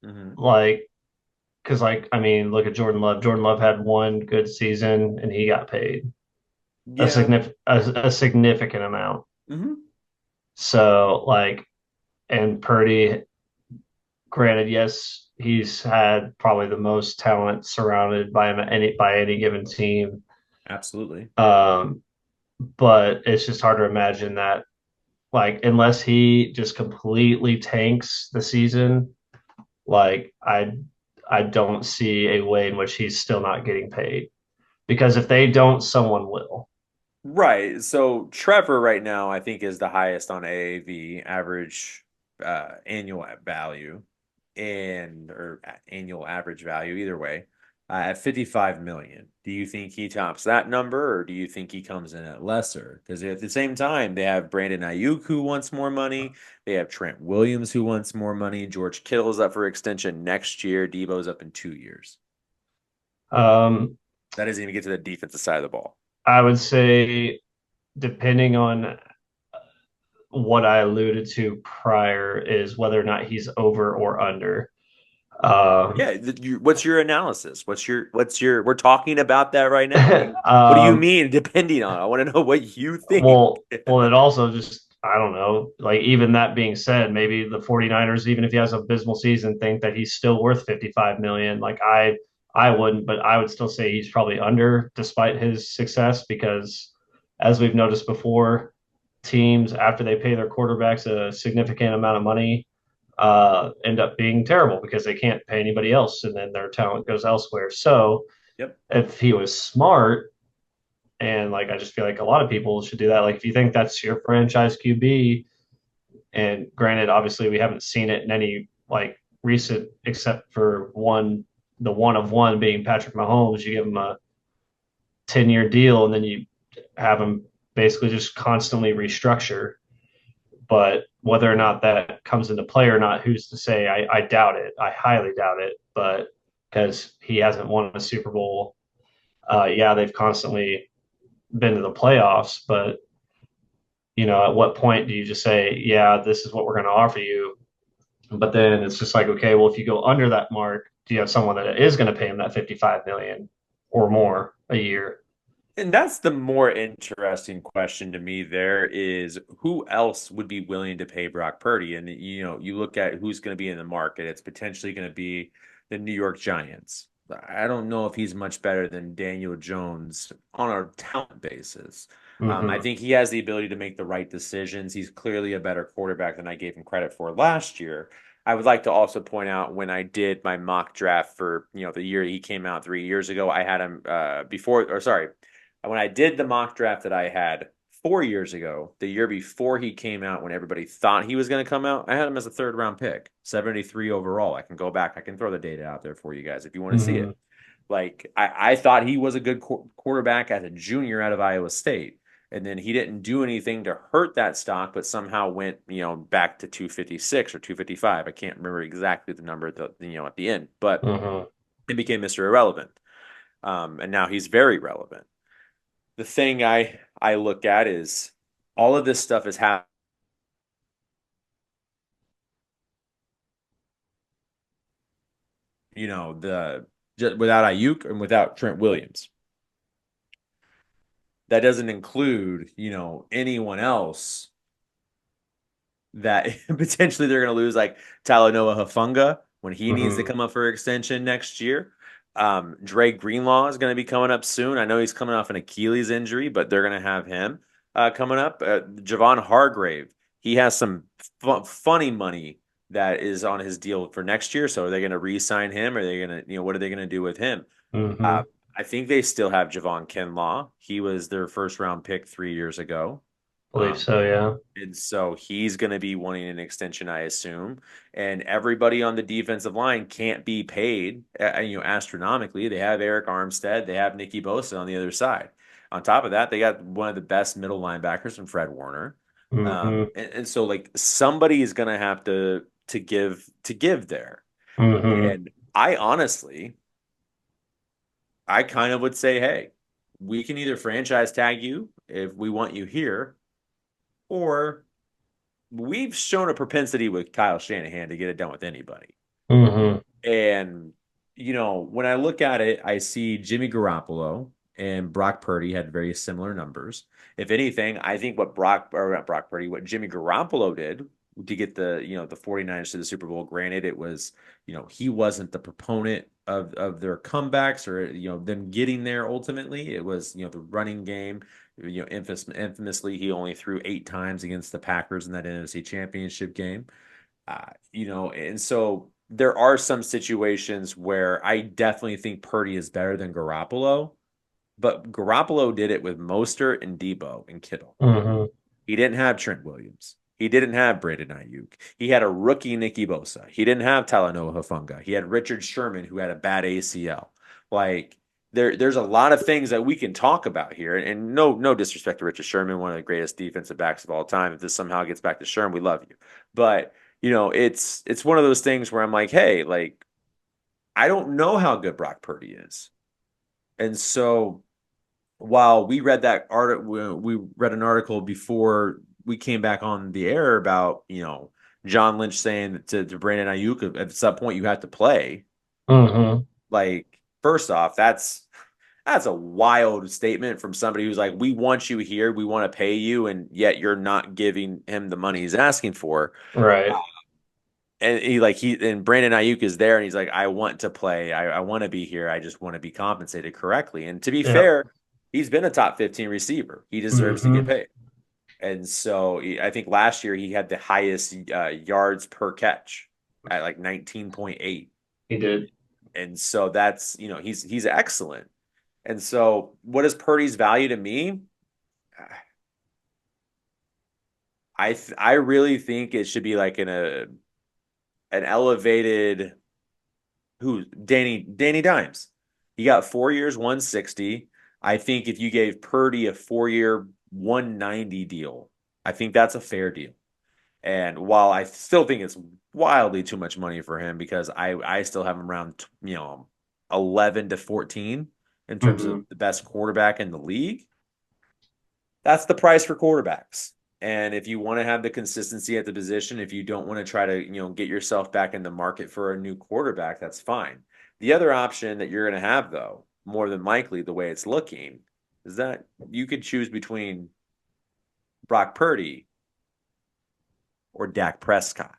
Hmm. Like, because like I mean, look at Jordan Love. Jordan Love had one good season and he got paid Yeah. a significant amount. Hmm. So like, and Purdy, granted, yes, he's had probably the most talent surrounded by him by any given team. Absolutely. Um, but it's just hard to imagine that like unless he just completely tanks the season, like I don't see a way in which he's still not getting paid. Because if they don't, someone will. Right. So Trevor right now, I think, is the highest on AAV average annual value and or annual average value, either way, at 55 million. Do you think he tops that number, or do you think he comes in at lesser? Because at the same time, they have Brandon Ayuk who wants more money. They have Trent Williams who wants more money. George Kittle's up for extension next year. Debo's up in 2 years. Um, That doesn't even get to the defensive side of the ball. I would say depending on what I alluded to prior is whether or not he's over or under. Um, Yeah, what's your analysis? We're talking about that right now. What do you um, mean depending on? I want to know what you think. well, it also just, I don't know, like even that being said, maybe the 49ers, even if he has a abysmal season, think that he's still worth 55 million. Like I wouldn't, but I would still say he's probably under despite his success because as we've noticed before, teams after they pay their quarterbacks a significant amount of money end up being terrible because they can't pay anybody else and then their talent goes elsewhere. So Yep. if he was smart, and like I just feel like a lot of people should do that. Like if you think that's your franchise QB, and granted, obviously we haven't seen it in any like recent except for the one of one being Patrick Mahomes, you give him a 10-year deal and then you have him basically just constantly restructure. But whether or not that comes into play or not, who's to say? I doubt it. I highly doubt it. But because he hasn't won a Super Bowl, yeah, they've constantly been to the playoffs, but at what point do you just say, yeah, this is what we're going to offer you? But then it's just like, okay, well, if you go under that mark, do you have someone that is going to pay him that 55 million or more a year? And that's the more interesting question to me. There is who else would be willing to pay Brock Purdy? And you look at who's going to be in the market. It's potentially going to be the New York Giants. I don't know if he's much better than Daniel Jones on a talent basis. I Mm-hmm. think he has the ability to make the right decisions. He's clearly a better quarterback than I gave him credit for last year. I would like to also point out when I did my mock draft for the year he came out 3 years ago, I had him before or sorry when I did the mock draft that I had 4 years ago, the year before he came out, when everybody thought he was going to come out, I had him as a third round pick, 73 overall. I can go back, I can throw the data out there for you guys if you want to see Mm-hmm. it. Like, I thought he was a good quarterback as a junior out of Iowa State. And then he didn't do anything to hurt that stock, but somehow went, back to 256 or 255. I can't remember exactly the number at the end, but Mm-hmm. it became Mr. Irrelevant. And now he's very relevant. The thing I look at is all of this stuff is happening, the just without Ayuk and without Trent Williams. That doesn't include, anyone else that potentially they're going to lose, like Talanoa Hufanga when he needs to Mm-hmm. come up for extension next year. Dre Greenlaw is going to be coming up soon. I know he's coming off an Achilles injury, but they're going to have him. coming up. Javon Hargrave, he has some funny money that is on his deal for next year. So are they going to re-sign him? Are they going to, what are they going to do with him? Mm-hmm. Uh, I think they still have Javon Kinlaw. He was their first round pick 3 years ago. Believe so, yeah. And so he's going to be wanting an extension, I assume. And everybody on the defensive line can't be paid, astronomically. They have Eric Armstead, they have Nicky Bosa on the other side. On top of that, they got one of the best middle linebackers in Fred Warner. Mm-hmm. And so like somebody is going to have to give there. Mm-hmm. And I kind of would say, hey, we can either franchise tag you if we want you here, or we've shown a propensity with Kyle Shanahan to get it done with anybody. Mm-hmm. And, when I look at it, I see Jimmy Garoppolo and Brock Purdy had very similar numbers. If anything, I think what Jimmy Garoppolo did to get the 49ers to the Super Bowl, granted, it was, he wasn't the proponent of their comebacks or, them getting there ultimately. It was, the running game. Infamously, he only threw 8 times against the Packers in that NFC Championship game. And so there are some situations where I definitely think Purdy is better than Garoppolo, but Garoppolo did it with Mostert and Debo and Kittle. Mm-hmm. He didn't have Trent Williams. He didn't have Brandon Ayuk. He had a rookie Nicky Bosa. He didn't have Talanoa Hufanga. He had Richard Sherman, who had a bad ACL. Like there's a lot of things that we can talk about here. And no disrespect to Richard Sherman, one of the greatest defensive backs of all time. If this somehow gets back to Sherman, we love you. But it's one of those things where I'm like, hey, like I don't know how good Brock Purdy is. And so while we read that article, we read an article before we came back on the air about, John Lynch saying to Brandon Ayuk, at some point you have to play. Mm-hmm. Like, first off, that's a wild statement from somebody who's like, we want you here, we want to pay you, and yet you're not giving him the money he's asking for. Right. And he Brandon Ayuk is there and he's like, I want to play. I want to be here. I just want to be compensated correctly. And to be Yep. fair, he's been a top 15 receiver. He deserves to get Mm-hmm. paid. And so I think last year he had the highest yards per catch at like 19.8. He did. And so that's, he's excellent. And so what is Purdy's value to me? I really think it should be like an elevated who Danny Dimes. He got 4 years, 160. I think if you gave Purdy a 4 year, 190 deal, I think that's a fair deal. And while I still think it's wildly too much money for him because I still have him around 11 to 14 in terms Mm-hmm. of the best quarterback in the league, that's the price for quarterbacks. And if you want to have the consistency at the position, if you don't want to try to, get yourself back in the market for a new quarterback, that's fine. The other option that you're going to have, though, more than likely, the way it's looking, is that you could choose between Brock Purdy or Dak Prescott.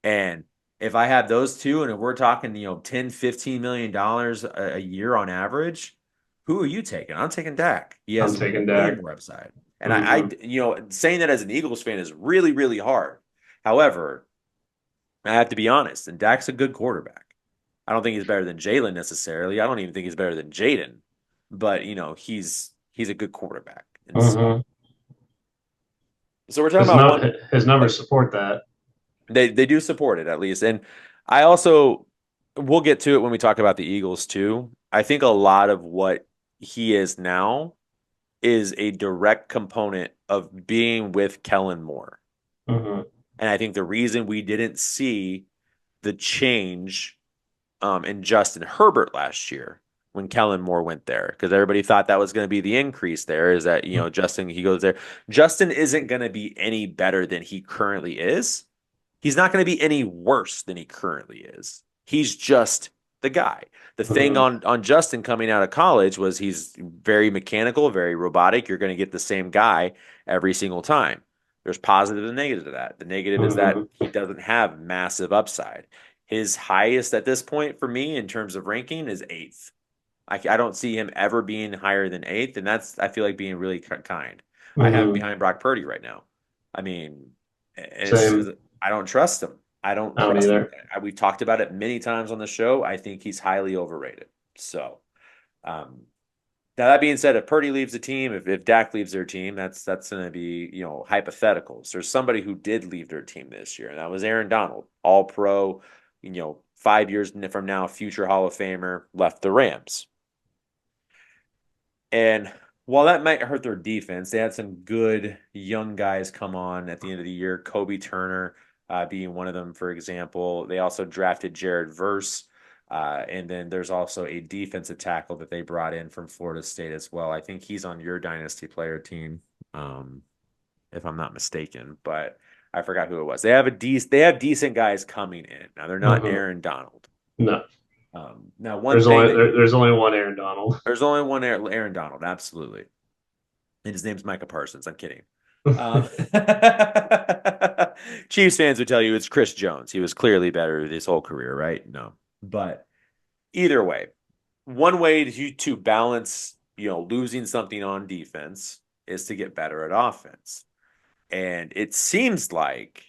And if I have those two, and if we're talking, 10, $15 million a year on average, who are you taking? I'm taking Dak. He I'm has taking way Dak. more upside. And Mm-hmm. saying that as an Eagles fan is really, really hard. However, I have to be honest, and Dak's a good quarterback. I don't think he's better than Jalen necessarily. I don't even think he's better than Jaden, but he's a good quarterback. And so, Mm-hmm. so we're talking about one. His numbers support that. They do support it at least. And I also we'll get to it when we talk about the Eagles too. I think a lot of what he is now is a direct component of being with Kellen Moore. Mm-hmm. And I think the reason we didn't see the change in Justin Herbert last year when Kellen Moore went there, because everybody thought that was going to be the increase there, is that, Justin, he goes there. Justin isn't going to be any better than he currently is. He's not going to be any worse than he currently is. He's just the guy. The thing Mm-hmm. on Justin coming out of college was he's very mechanical, very robotic. You're going to get the same guy every single time. There's positive and negative to that. The negative is that Mm-hmm. he doesn't have massive upside. His highest at this point for me in terms of ranking is eighth. I don't see him ever being higher than eighth, and that's I feel like being really kind. I have him Hmm. behind Brock Purdy right now. I mean, it's Same. just, I don't trust him. I don't I don't trust him. either. We've talked about it many times on the show. I think he's highly overrated. So, um, now that being said, if Purdy leaves the team, if Dak leaves their team, that's going to be hypotheticals. There's somebody who did leave their team this year, and that was Aaron Donald, All Pro. 5 years from now, future Hall of Famer, left the Rams. And while that might hurt their defense, they had some good young guys come on at the end of the year. Kobe Turner being one of them, for example. They also drafted Jared Verse. And then there's also a defensive tackle that they brought in from Florida State as well. I think he's on your dynasty player team, um, if I'm not mistaken, but I forgot who it was. They have decent guys coming in. Now they're not Hmm. Aaron Donald. No, Now one thing that there's only one Aaron Donald. there's only one Aaron Donald, absolutely. And his name's Micah Parsons. I'm kidding. Um, Chiefs fans would tell you it's Chris Jones. He was clearly better his whole career, right? No. But either way, one way to balance, losing something on defense is to get better at offense. And it seems like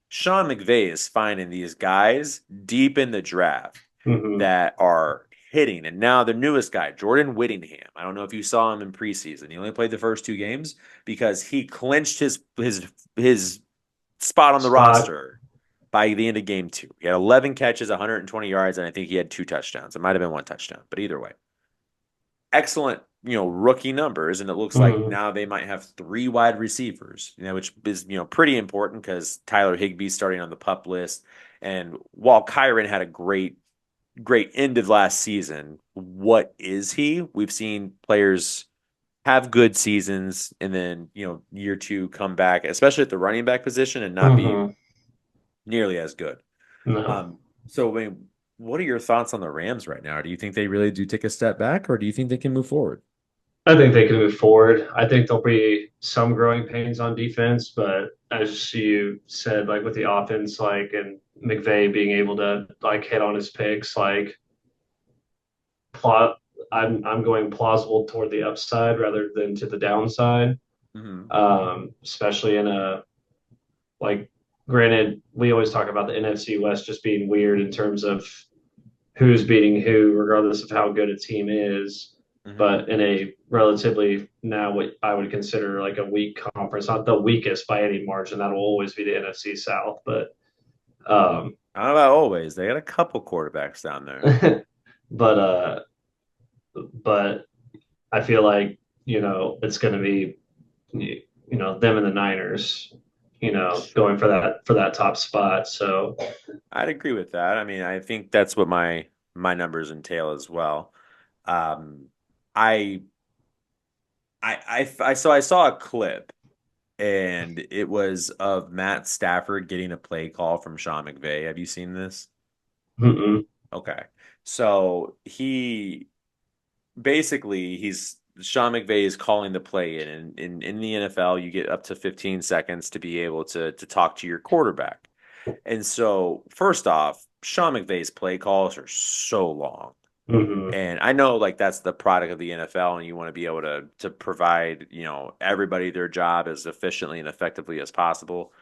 Sean McVay is finding these guys deep in the draft Hmm. that are hitting. And now the newest guy, Jordan Whittingham. I don't know if you saw him in preseason. He only played the first two games because he clinched his spot on the Spot. roster by the end of game two. He had 11 catches, 120 yards, and I think he had two touchdowns. It might have been one touchdown, but either way, excellent, rookie numbers. And it looks like Hmm. now they might have three wide receivers, which is, pretty important because Tyler Higbee's starting on the pup list. And while Kyron had a great end of last season. What is he? We've seen players have good seasons and then, year two come back, especially at the running back position and not be Hmm. nearly as good. No. So I mean, what are your thoughts on the Rams right now? Do you think they really do take a step back or do you think they can move forward? I think they can move forward. I think there'll be some growing pains on defense, but as you said, like with the offense, like and McVay being able to like hit on his picks, like plot, I'm going plausible toward the upside rather than to the downside. Mm-hmm. Especially in a like, granted, we always talk about the NFC West just being weird in terms of who's beating who, regardless of how good a team is. Mm-hmm. But in a relatively now what I would consider like a weak conference, not the weakest by any margin, that'll always be the NFC South. But I don't know about always. They got a couple quarterbacks down there. but but I feel like it's going to be them and the Niners, going for that top spot. So I'd agree with that. I mean, I think that's what my numbers entail as well. Um, I so I saw a clip and it was of Matt Stafford getting a play call from Sean McVay. Have you seen this? mm-mm, Okay. So he's Sean McVay is calling the play in. And in the NFL, you get up to 15 seconds to be able to talk to your quarterback. And so first off, Sean McVay's play calls are so long. mm-hmm, And I know like that's the product of the NFL and you want to be able to provide, everybody their job as efficiently and effectively as possible.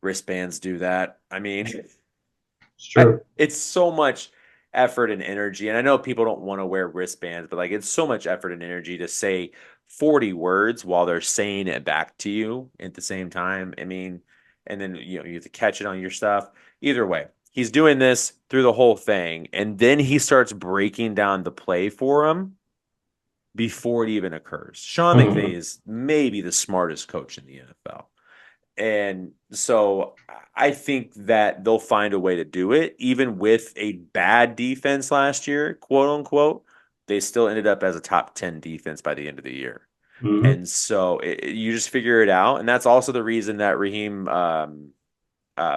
Wristbands do that. I mean, it's true. it's so much effort and energy. And I know people don't want to wear wristbands, but like it's so much effort and energy to say 40 words while they're saying it back to you at the same time. I mean, and then you have to catch it on your stuff. Either way, he's doing this through the whole thing, and then he starts breaking down the play for him before it even occurs. Sean McVay Mm-hmm, is maybe the smartest coach in the NFL. And so I think that they'll find a way to do it, even with a bad defense last year, quote unquote. They still ended up as a top 10 defense by the end of the year. mm-hmm, And so you just figure it out. And that's also the reason that Raheem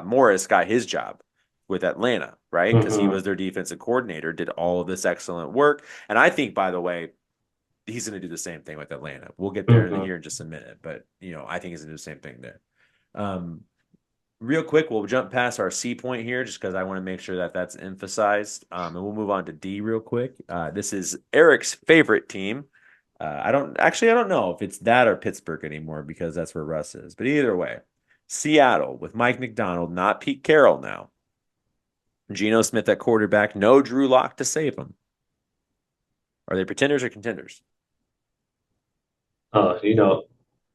Morris got his job with Atlanta, right? Because he mm-hmm, was their defensive coordinator, did all of this excellent work. And I think, by the way, he's going to do the same thing with Atlanta. We'll get there in mm-hmm. here in just a minute, but I think he's going to do the same thing there. Um, Real quick, we'll jump past our C point here just because I want to make sure that that's emphasized. And we'll move on to D real quick. This is Eric's favorite team. I don't know if it's that or Pittsburgh anymore because that's where Russ is. But either way, Seattle with Mike McDonald, not Pete Carroll now. Geno Smith at quarterback, no Drew Lock to save him. Are they pretenders or contenders? Oh, you know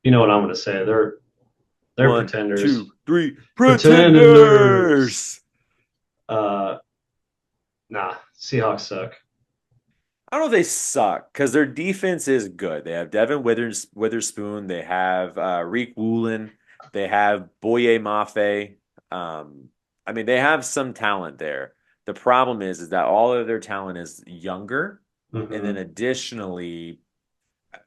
what I'm going to say. They're One, pretenders. two, three, Pretenders. pretenders. Uh, nah, Seahawks suck. I don't know if they suck because their defense is good. They have Devin Witherspoon. They have Reek Woolen. They have Boye Mafe. I mean, they have some talent there. The problem is that all of their talent is younger, and then Hmm. additionally,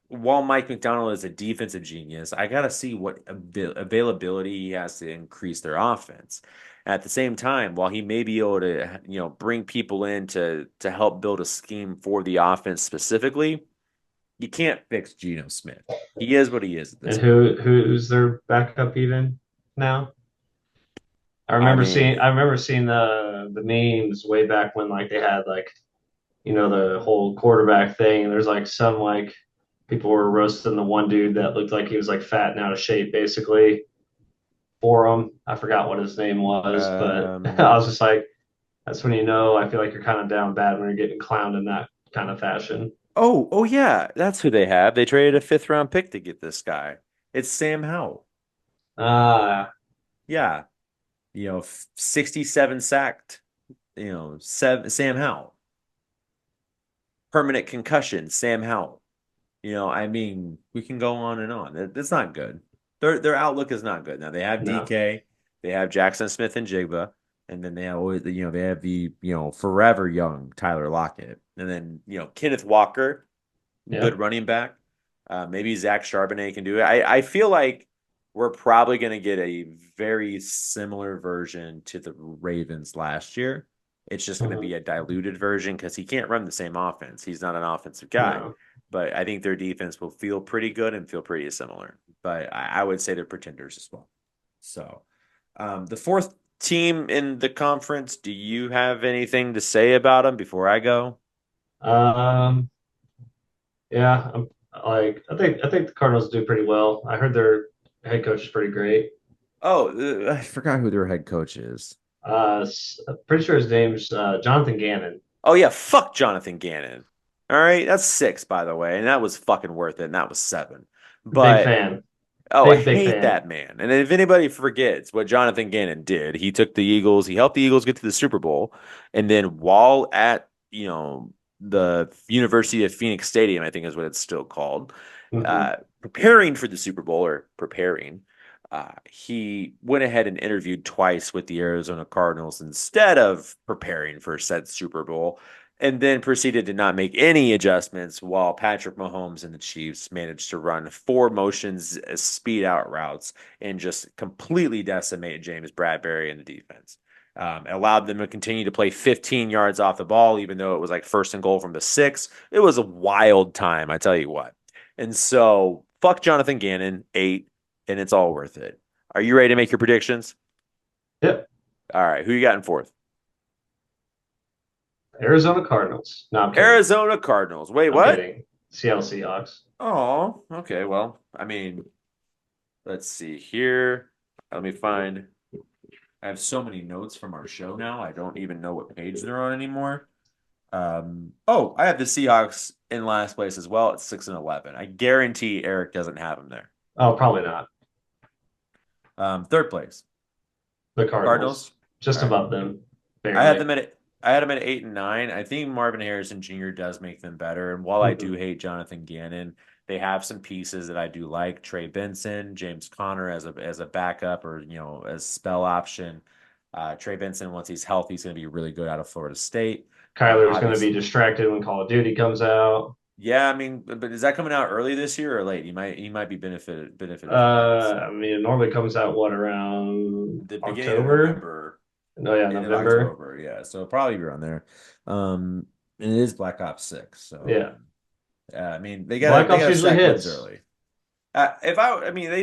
while Mike McDonald is a defensive genius, I got to see what availability he has to increase their offense. At the same time, while he may be able to, bring people in to help build a scheme for the offense specifically, you can't fix Geno Smith. He is what he is at this And point. who's their backup even now? I mean, I remember seeing the memes way back when like they had like the whole quarterback thing, and there's like some like people were roasting the one dude that looked like he was like fat and out of shape basically for him. I forgot what his name was, but I um, was just like, that's when I feel like you're kind of down bad when you're getting clowned in that kind of fashion. oh yeah, that's who they have. They traded a fifth round pick to get this guy. It's Sam Howell. Ah, Yeah, 67 sacked. Sam Howell. Permanent concussion, Sam Howell. I mean, we can go on and on. It's not good. Their outlook is not good. Now they have no, DK, they have Jackson Smith and Jigba, and then they have always they have the forever young Tyler Lockett, and then Kenneth Walker, yeah, good running back. Maybe Zach Charbonnet can do it. I feel like we're probably going to get a very similar version to the Ravens last year. It's just going to uh be a diluted version because he can't run the same offense. He's not an offensive guy. no. But I think their defense will feel pretty good and feel pretty similar. But I would say they're pretenders as well. So, the fourth team in the conference, do you have anything to say about them before I go? Um, yeah, I think the Cardinals do pretty well. I heard their head coach is pretty great. Oh, I forgot who their head coach is. I'm pretty sure his name's Jonathan Gannon. Oh yeah, fuck Jonathan Gannon. All right, that's six, by the way, and that was fucking worth it, and that was seven. Big But fan, oh, I big hate fan. that man. And if anybody forgets what Jonathan Gannon did, he took the Eagles, he helped the Eagles get to the Super Bowl, and then while at the University of Phoenix Stadium, I think is what it's still called, Hmm. preparing for the Super Bowl or preparing. He went ahead and interviewed twice with the Arizona Cardinals instead of preparing for said Super Bowl, and then proceeded to not make any adjustments while Patrick Mahomes and the Chiefs managed to run four motions speed out routes and just completely decimate James Bradbury and the defense. It allowed them to continue to play 15 yards off the ball, even though it was like first and goal from the six. It was a wild time, I tell you what. And so, fuck Jonathan Gannon, eight, and it's all worth it. Are you ready to make your predictions? Yep, All right, who you got in fourth? Arizona Cardinals. No, I'm kidding. Arizona Cardinals. Wait, I'm what? kidding. Seattle Seahawks. Oh, okay. Well, I mean, let's see here. Let me find. I have so many notes from our show now. I don't even know what page they're on anymore. Oh, I have the Seahawks in last place as well at 6-11. I guarantee Eric doesn't have them there. Oh, probably not. Third place, The Cardinals. Cardinals. All Just right. above them, I had barely. them at I had them at 8 and 9. I think Marvin Harrison Jr. does make them better. And while I do Hmm. hate Jonathan Gannon, they have some pieces that I do like. Trey Benson, James Conner as a backup or as spell option. Trey Benson, once he's healthy, he's going to be really good out of Florida State. Kyler's going to be Obviously, distracted when Call of Duty comes out. yeah. I mean, but is that coming out early this year or late? He might be benefited from that. I So mean, it normally comes out what around the beginning of October? November, No, yeah, end of November. October, yeah. So probably be around there. And it is Black Ops 6. So Yeah, I mean, they Black Ops gotta usually stack wins hits. early. I mean, they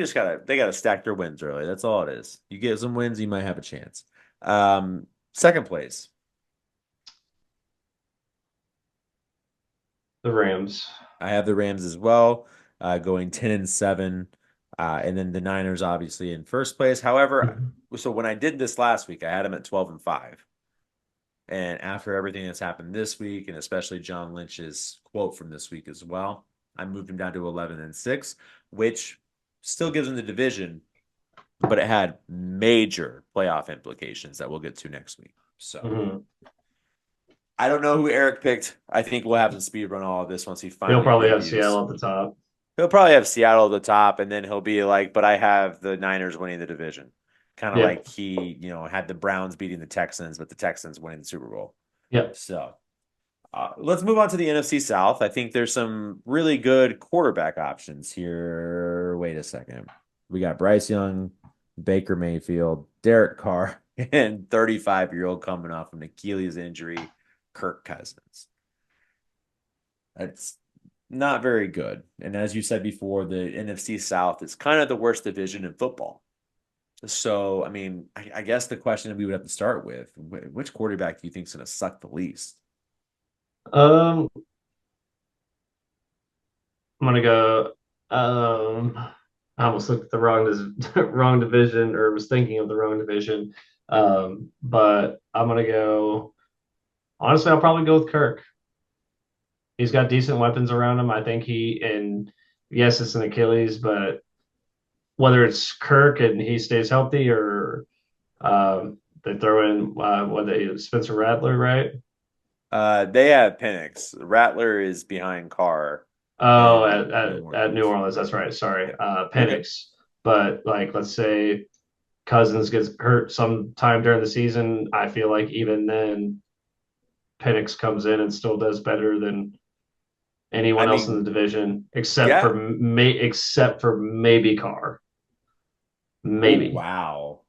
gotta stack their wins early. That's all it is. You get some wins, you might have a chance. Second place, The Rams. I have the Rams as well, going 10-7, and then the Niners obviously in first place. However, Mhm. so when I did this last week, I had them at 12-5, and after everything that's happened this week, and especially John Lynch's quote from this week as well, I moved him down to 11-6, which still gives him the division, but it had major playoff implications that we'll get to next week. So Mhm. I don't know who Eric picked. I think we'll have to speed run all of this once he He'll finally probably have debuts. Seattle at the top. He'll probably have Seattle at the top, and then he'll be like, but I have the Niners winning the division. Kind of Yep. like he, had the Browns beating the Texans, but the Texans winning the Super Bowl. Yep. So let's move on to the NFC South. I think there's some really good quarterback options here. Wait a second. We got Bryce Young, Baker Mayfield, Derek Carr, and 35-year-old coming off of an Achilles injury, Kirk Cousins. That's not very good. And as you said before, the NFC South is kind of the worst division in football. So, I mean, I guess the question that we would have to start with, which quarterback do you think is going to suck the least? Um, I'm gonna go. Um, I almost looked at the wrong division, or was thinking of the wrong division. But I'm gonna go. Honestly, I'll probably go with Kirk. He's got decent weapons around him. I think and yes, it's an Achilles, but whether it's Kirk and he stays healthy, or they throw in what they Spencer Rattler, right? They have Penix. Rattler is behind Carr Oh, in at, New at New Orleans. Orleans, that's right. Sorry, You're good. Penix. But like, let's say Cousins gets hurt sometime during the season, I feel like even then Penix comes in and still does better than I anyone else in the mean, division, yeah. except for maybe Carr, Oh, maybe. wow.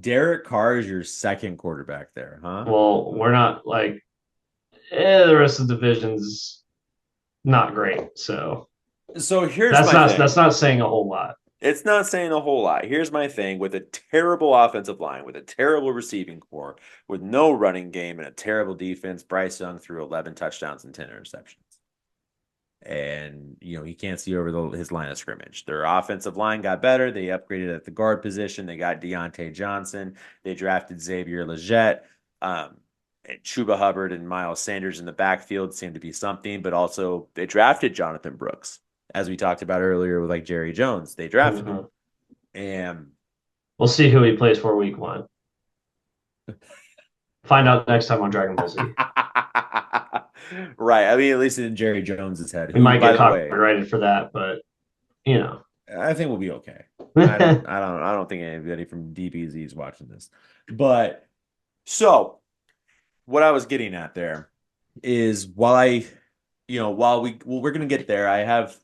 Derek Carr is your second quarterback there, huh? Well, we're not like the rest of the division's not great, so So here's my that's thing. not saying a whole lot. It's not saying a whole lot. Here's my thing with a terrible offensive line, with a terrible receiving core, with no running game and a terrible defense. Bryce Young threw 11 touchdowns and 10 interceptions. And, he can't see over his line of scrimmage. Their offensive line got better. They upgraded at the guard position. They got Deontay Johnson. They drafted Xavier Legette. And Chuba Hubbard and Miles Sanders in the backfield seemed to be something, but also they drafted Jonathan Brooks, as we talked about earlier with like Jerry Jones. They drafted him. Mhm. And We'll see who he plays for week one. Find out next time on Dragon Ball Z. right. I mean, at least in Jerry Jones's head, We who, might by get the way, copyrighted for that, but you know. I think we'll be okay. I I don't think anybody from DBZ is watching this. But so what I was getting at there is we're gonna get there. I have,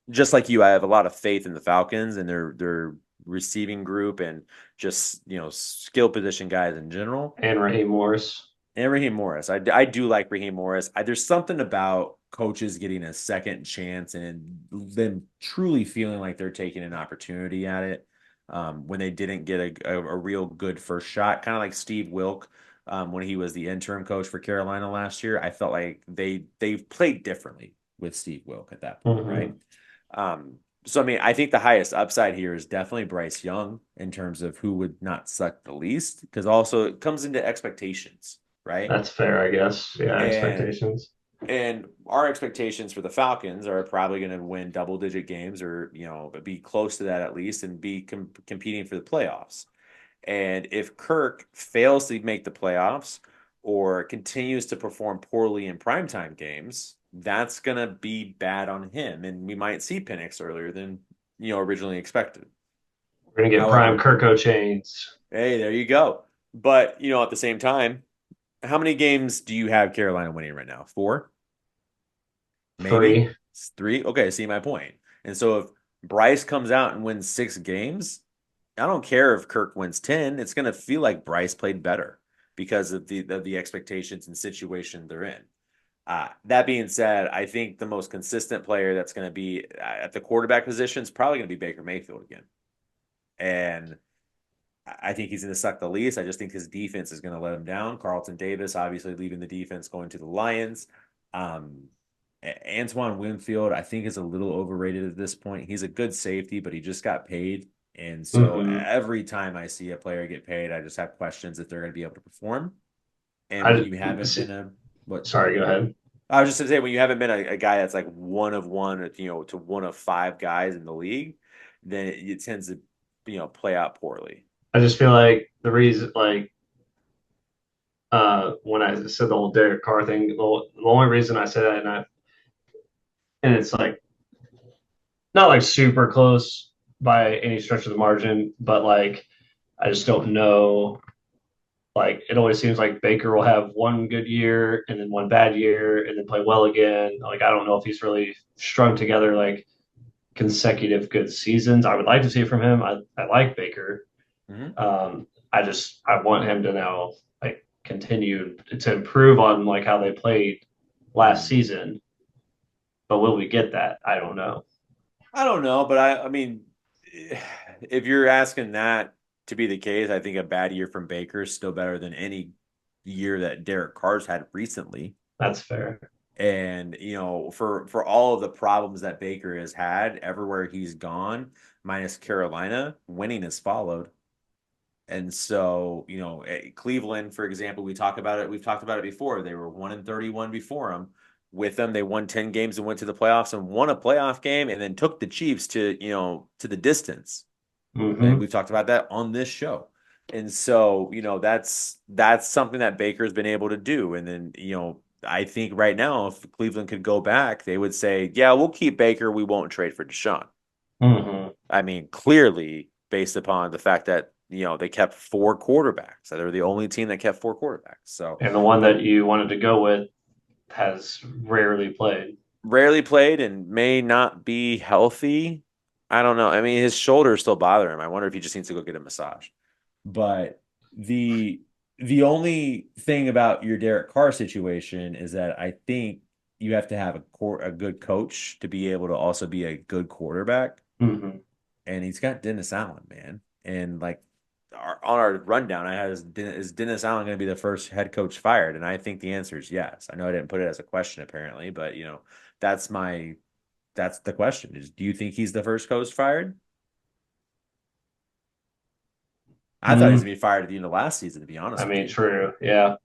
just like you, I have a lot of faith in the Falcons and their receiving group and just skill position guys in general. and Raheem Morris. And Raheem Morris. I do like Raheem Morris. There's something about coaches getting a second chance and them truly feeling like they're taking an opportunity at it, when they didn't get a real good first shot, kind of like Steve Wilk, when he was the interim coach for Carolina last year. I felt like they played differently with Steve Wilk at that point, right? Mm-hmm. So I mean, I think the highest upside here is definitely Bryce Young in terms of who would not suck the least, because also it comes into expectations, right? That's fair, I guess. Yeah, And expectations. and our expectations for the Falcons are probably going to win double-digit games, or be close to that at least, and be competing for the playoffs. And if Kirk fails to make the playoffs or continues to perform poorly in primetime games, that's going to be bad on him, and we might see Penix earlier than originally expected. We're gonna get prime However, Kirko chains. hey, there you go. But at the same time, how many games do you have Carolina winning right now? Four? Maybe? Three. It's three? Okay, see my point. And so if Bryce comes out and wins 6 games, I don't care if Kirk wins 10. It's going to feel like Bryce played better because of the expectations and situation they're in. That being said, I think the most consistent player that's going to be at the quarterback position is probably going to be Baker Mayfield again. And I think he's going to suck the least. I just think his defense is going to let him down. Carlton Davis, obviously leaving the defense, going to the Lions. Um, Antoine Winfield, I think, is a little overrated at this point. He's a good safety, but he just got paid. And so Hmm. every time I see a player get paid, I just have questions if they're going to be able to perform. And when I you haven't been see, a what sorry, go ahead. I was just gonna say when you haven't been a guy that's like one of one, to one of five guys in the league, then it tends to play out poorly. I just feel like the reason, like, when I said the whole Derek Carr thing, the only reason I said that, and it's like not like super close by any stretch of the margin, but like I just don't know. Like it always seems like Baker will have one good year and then one bad year and then play well again. Like I don't know if he's really strung together like consecutive good seasons. I would like to see it from him. I like Baker. Hmm. I want him to now like continue to improve on like how they played last Hmm. season. But will we get that? I don't know. I don't know, but I mean, if you're asking that to be the case, I think a bad year from Baker is still better than any year that Derek Carr's had recently. That's fair. And for all of the problems that Baker has had everywhere he's gone, minus Carolina, winning has followed. And so, Cleveland, for example, we talk about it. We've talked about it before. They were 1-31 before him. With them, they won 10 games and went to the playoffs and won a playoff game and then took the Chiefs to the distance. And Hmm. we've talked about that on this show. And so, that's something that Baker's been able to do. And then, I think right now, if Cleveland could go back, they would say, yeah, we'll keep Baker. We won't trade for Deshaun. Hmm. I mean, clearly based upon the fact that, they kept four quarterbacks. They were the only team that kept four quarterbacks. So, And the one but that you wanted to go with has rarely played. rarely played and may not be healthy. I don't know. I mean, his shoulders still bother him. I wonder if he just needs to go get a massage. But the the only thing about your Derek Carr situation is that I think you have to have a good coach to be able to also be a good quarterback. Hmm. And he's got Dennis Allen, man. And like on our rundown, I had is Dennis Allen going to be the first head coach fired? And I think the answer is yes. I know I didn't put it as a question apparently, but that's my that's the question is, do you think he's the first coach fired? I thought he was Mm, going to be fired at the end of last season, to be I honest with mean, you. true. Yeah.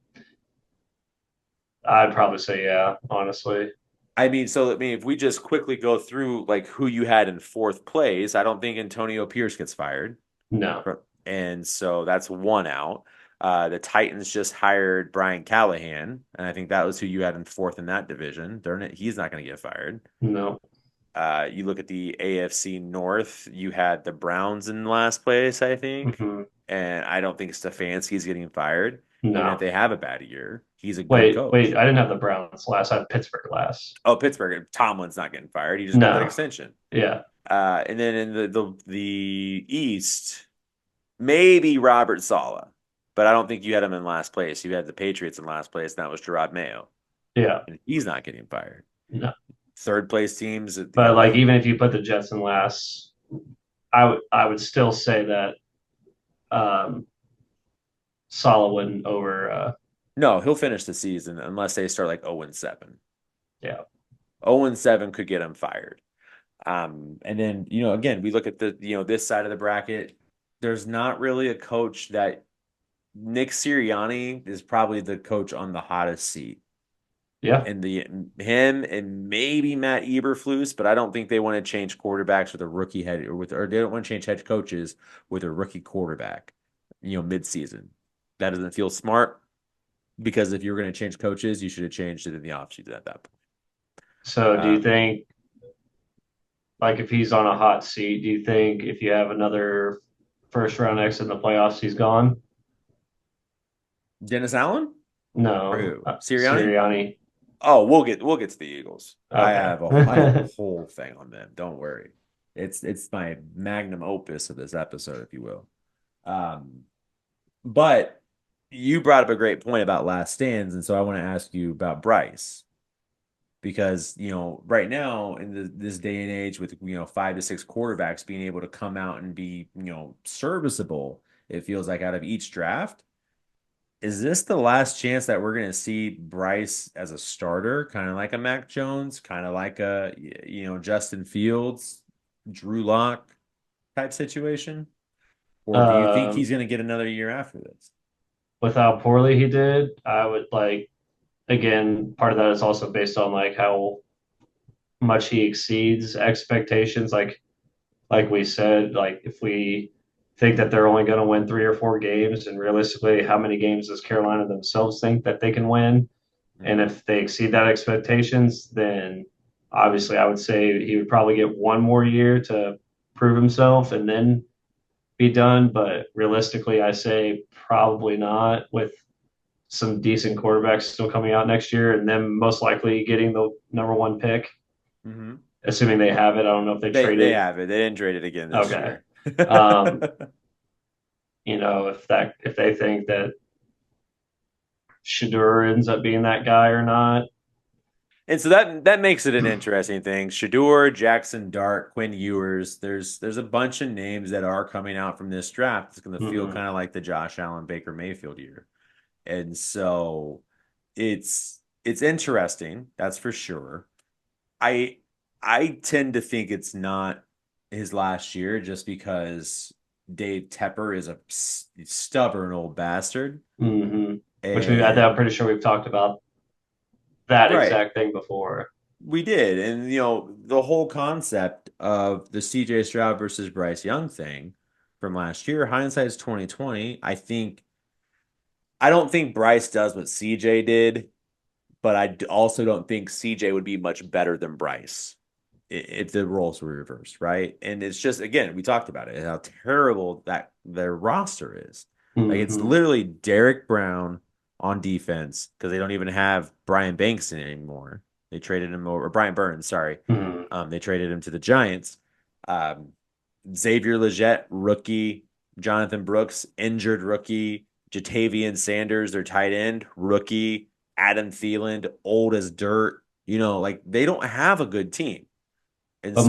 I'd probably say yeah, honestly. I mean, so I mean, if we just quickly go through like who you had in fourth place, I don't think Antonio Pierce gets fired. No, And so that's one out. The Titans just hired Brian Callahan, and I think that was who you had in fourth in that division. He's not going to get fired. no. You look at the AFC North, you had the Browns in last place, I think. Hmm. And I don't think Stefanski's getting fired, even if No. they have a bad year. He's a good Wait. coach. I didn't have the Browns last. I had Pittsburgh last. Oh, Pittsburgh, Tomlin's not getting fired. He just got that No. extension. Yeah. And then in the East, maybe Robert Sala, but I don't think you had him in last place. You had the Patriots in last place, and that was Gerard Mayo, Yeah. and he's not getting fired. No. Third place teams, But like even if you put the Jets in last, I would still say that um Salah wouldn't over no, he'll finish the season unless they start like 0-7. yeah. 0-7 could get him fired. And then again, we look at the this side of the bracket. There's not really a coach that Nick Sirianni is probably the coach on the hottest seat. Yeah. And the him and maybe Matt Eberflus, but I don't think they want to change quarterbacks with a rookie head or they don't want to change head coaches with a rookie quarterback, mid-season. That doesn't feel smart because if you're going to change coaches, you should have changed it in the offseason at that point. So do you Um, think like if he's on a hot seat, do you think if you have another first round exit in the playoffs, he's gone? Dennis Allen or No, who? Sirianni? Sirianni. Oh, we'll get to the Eagles. Okay. I have a whole thing on them. Don't worry. It's my magnum opus of this episode, if you will. Um, But you brought up a great point about last stands, and so I want to ask you about Bryce. because right now in this day and age with 5 to 6 quarterbacks being able to come out and be serviceable, it feels like out of each draft. Is this the last chance that we're going to see Bryce as a starter, kind of like a Mac Jones, kind of like a Justin Fields, Drew Lock type situation? Or do you think he's Um, going to get another year after this? with how poorly he did, I would like again, part of that is also based on like how much he exceeds expectations. Like we said, like if we think that they're only going to win 3 or 4 games, and realistically, how many games does Carolina themselves think that they can win? And Mhm. if they exceed that expectations, then obviously I would say he would probably get one more year to prove himself and then be done. But realistically, I say probably not with some decent quarterbacks still coming out next year and them most likely getting the number 1 pick, Mhm. assuming they have it. I don't know if they They traded. have it. They didn't trade it again this Okay. year. Um, if they think that Shador ends up being that guy or not. And so that makes it an interesting thing. Shador, Jackson Dart, Quinn Ewers. There's a bunch of names that are coming out from this draft. It's going to feel Mm-hmm. kind of like the Josh Allen Baker Mayfield year. And so it's interesting, that's for sure. I I tend to think it's not his last year just because Dave Tepper is a stubborn old bastard. Mm-hmm. I'm And pretty sure we've talked about that right, exact thing before. we did. And the whole concept of the CJ Stroud versus Bryce Young thing from last year, hindsight's 2020. I don't think Bryce does what CJ did, but also don't think CJ would be much better than Bryce if the roles were reversed, right? And it's just again, we talked about it, how terrible that their roster is. Like it's Mm-hmm. literally Derek Brown on defense because they don't even have Brian Banks in anymore. They traded him over, or Brian Burns, sorry. Mm-hmm. They traded him to the Giants. Um, Xavier Legette, rookie. Jonathan Brooks, injured rookie. Jatavian Sanders, their tight end, rookie. Adam Thielen, old as dirt. Like they don't have a good team. And But so,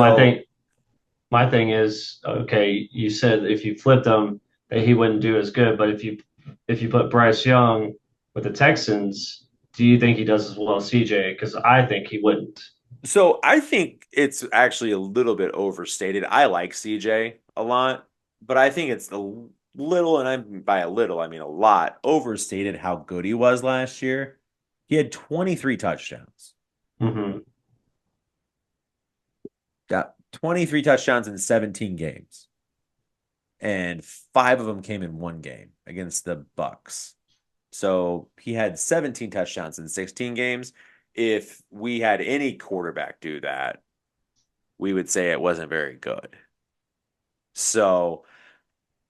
my thing is, okay, you said if you flipped him that he wouldn't do as good, but if you put Bryce Young with the Texans, do you think he does as well as CJ? Because I think he wouldn't. so I think it's actually a little bit overstated. I like CJ a lot, but I think it's a little, and by a little, I mean a lot, overstated how good he was last year. He had 23 touchdowns. Mm-hmm. Got 23 touchdowns in 17 games. And 5 of them came in one game against the Bucks. So he had 17 touchdowns in 16 games. If we had any quarterback do that, we would say it wasn't very good. So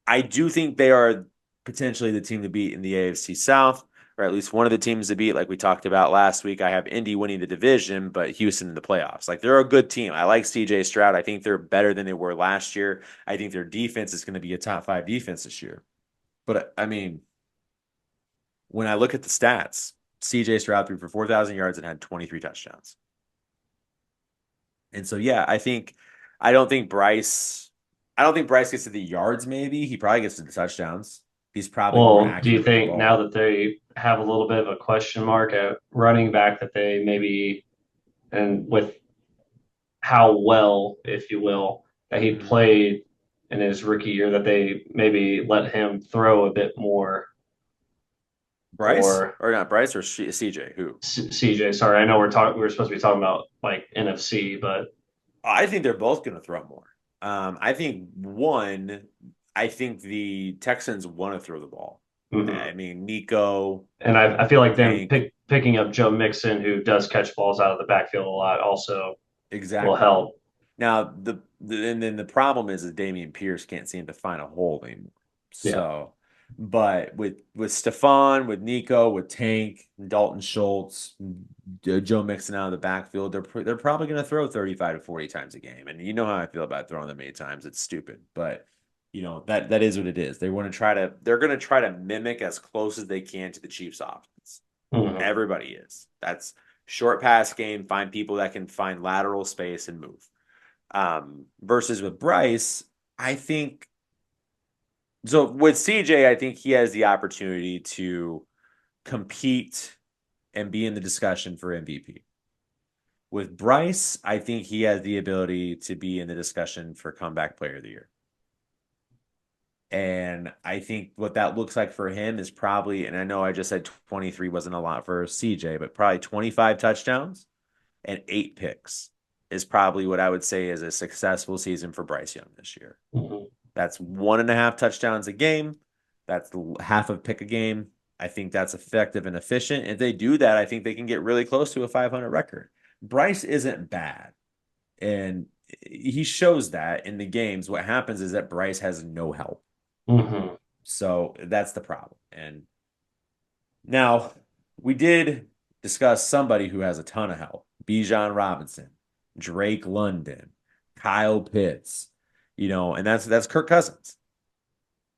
I do think they are potentially the team to beat in the AFC South, or at least one of the teams to beat, like we talked about last week. I have Indy winning the division, but Houston in the playoffs. Like they're a good team. I like CJ Stroud. I think they're better than they were last year. I think their defense is going to be a top 5 defense this year. But I mean, when I look at the stats, CJ Stroud threw for 4,000 yards and had 23 touchdowns. And so, yeah, I don't think Bryce gets to the yards, maybe. He probably gets to the touchdowns. He's probably more Well, do you accurate with the think now ball. that they have a little bit of a question mark at running back that they maybe, and with how well, if you will, that he Mhm. played in his rookie year, that they maybe let him throw a bit more? Bryce Or or not Bryce or CJ? Who? CJ, sorry, I know we're supposed to be talking about like NFC, but I think they're both going to throw more. I think I think the Texans want to throw the ball. mhm. I mean, Nico, And I feel like them Tank, picking up Joe Mixon, who does catch balls out of the backfield a lot, also will exactly. help. Now and then the problem is Damian Pierce can't seem to find a hole anymore. Yeah. So, but with Stefan, with Nico, with Tank, Dalton Schultz, Joe Mixon out of the backfield, they're probably going to throw 35 to 40 times a game. And you know how I feel about throwing them many times. It's stupid, but that is what it is. They're going to try to mimic as close as they can to the Chiefs offense. Mhm. Everybody is. Short pass game, find people that can find lateral space and move. Versus with Bryce, I think so with CJ, I think he has the opportunity to compete and be in the discussion for MVP. With Bryce, I think he has the ability to be in the discussion for comeback player of the year. And I think what that looks like for him is probably, and I know I just said 23 wasn't a lot for CJ, but probably 25 touchdowns and 8 picks is probably what I would say is a successful season for Bryce Young this year. Mm-hmm. That's 1.5 touchdowns a game. That's half a pick a game. I think that's effective and efficient. If they do that, I think they can get really close to a 500 record. Bryce isn't bad. And he shows that in the games. What happens is that Bryce has no help. Mm-hmm. So that's the problem. And now we did discuss somebody who has a ton of help. Bijan Robinson, Drake London, Kyle Pitts, and that's Kirk Cousins.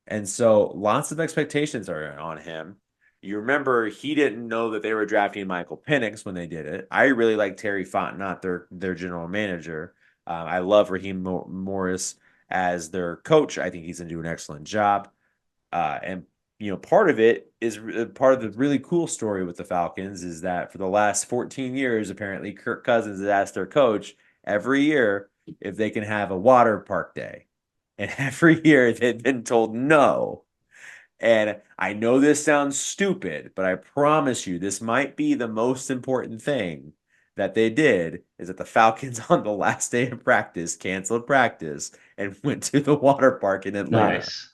And so lots of expectations are on him. You remember he didn't know that they were drafting Michael Penix when they did it. I really like Terry Fontenot, their general manager. I love Raheem Morris as their coach. I think he's going to do an excellent job. And part of it is part of the really cool story with the Falcons is that for the last 14 years, apparently Kirk Cousins has asked their coach every year if they can have a water park day. And every year they've been told no. And I know this sounds stupid, but I promise you, this might be the most important thing that they did is that the Falcons on the last day of practice canceled practice and went to the water park in Atlanta. Nice.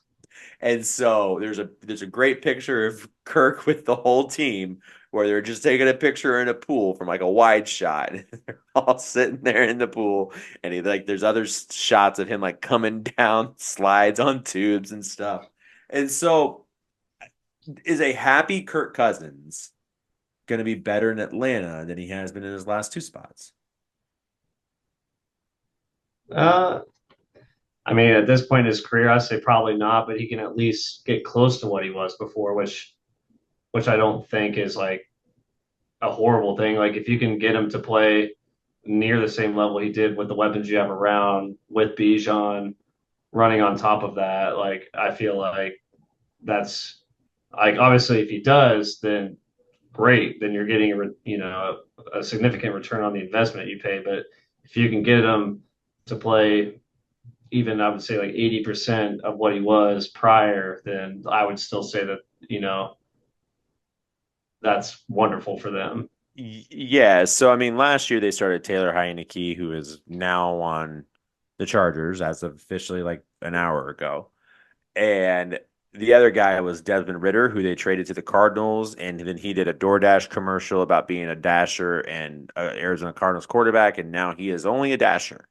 And so there's a great picture of Kirk with the whole team where they're just taking a picture in a pool from like a wide shot. They're all sitting there in the pool, and there's other shots of him like coming down slides on tubes and stuff. And so is a happy Kirk Cousins going to be better in Atlanta than he has been in his last two spots? Uh, I mean, at this point in his career, I'd say probably not, but he can at least get close to what he was before, which I don't think is like a horrible thing. Like if you can get him to play near the same level he did with the weapons you have around, with Bijan running on top of that, like I feel like that's like obviously if he does, then great, then you're getting a significant return on the investment you pay. But if you can get him to play even I would say like 80% of what he was prior, then I would still say that, that's wonderful for them. Yeah. So, I mean, last year they started Taylor Heineke, who is now on the Chargers as of officially like an hour ago. And the other guy was Desmond Ritter, who they traded to the Cardinals. And then he did a DoorDash commercial about being a dasher and Arizona Cardinals quarterback. And now he is only a dasher.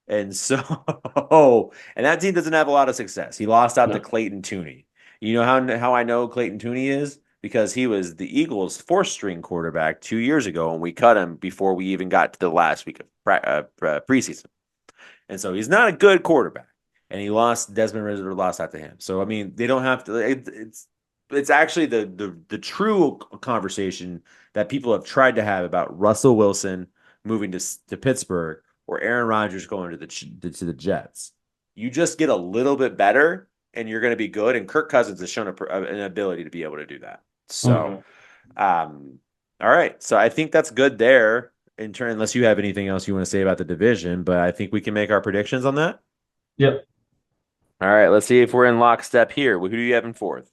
And so, and that team doesn't have a lot of success. He lost out to No. Clayton Tooney. You know how I know Clayton Tooney is? Because he was the Eagles' fourth string quarterback 2 years ago, and we cut him before we even got to the last week of preseason. And so he's not a good quarterback. And he lost Desmond Ritter lost out to him. So I mean, they don't have to. It's actually the true conversation that people have tried to have about Russell Wilson moving to Pittsburgh or Aaron Rodgers going to the Jets. You just get a little bit better, and you're going to be good. And Kirk Cousins has shown an ability to be able to do that. So, Mm-hmm. all right. So I think that's good there. In turn, unless you have anything else you want to say about the division, but I think we can make our predictions on that. Yep. All right. Let's see if we're in lockstep here. Who do you have in fourth?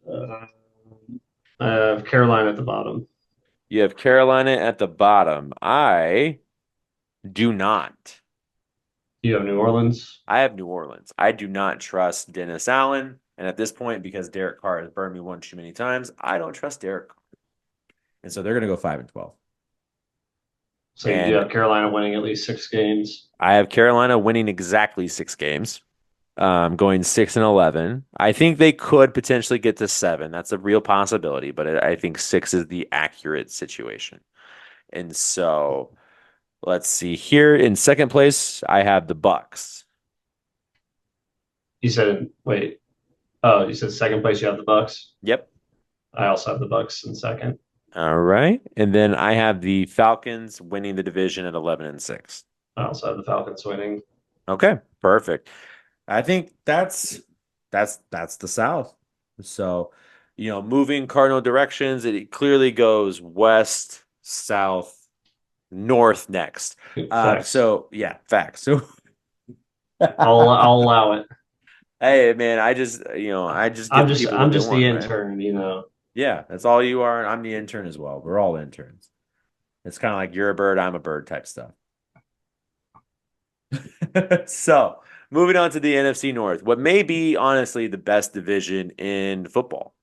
Uh, I have Carolina at the bottom. You have Carolina at the bottom. I do not. You have New Orleans. I have New Orleans. I do not trust Dennis Allen. And at this point, because Derek Carr has burned me one too many times, I don't trust Derek Carr. And so they're going to go 5-12. So you do And have Carolina winning at least 6 games. I have Carolina winning exactly 6 games, going 6-11. I think they could potentially get to 7. That's a real possibility, but I think 6 is the accurate situation. And so let's see here in second place, I have the Bucks. You said wait. Oh, you said second place. You have the Bucks. Yep. I also have the Bucks in second. All right. And then I have the Falcons winning the division at 11-6. I also have the Falcons winning. Okay, perfect. I think that's the South. So, moving cardinal directions, it clearly goes west, south, north next. Facts. So yeah, facts. So I'll allow it. hey man, I just give I'm the just people I'm what they just the want, right? intern. Yeah, that's all you are. I'm the intern as well. We're all interns. It's kind of like you're a bird, I'm a bird type stuff. So, moving on to the NFC North, what may be honestly the best division in football.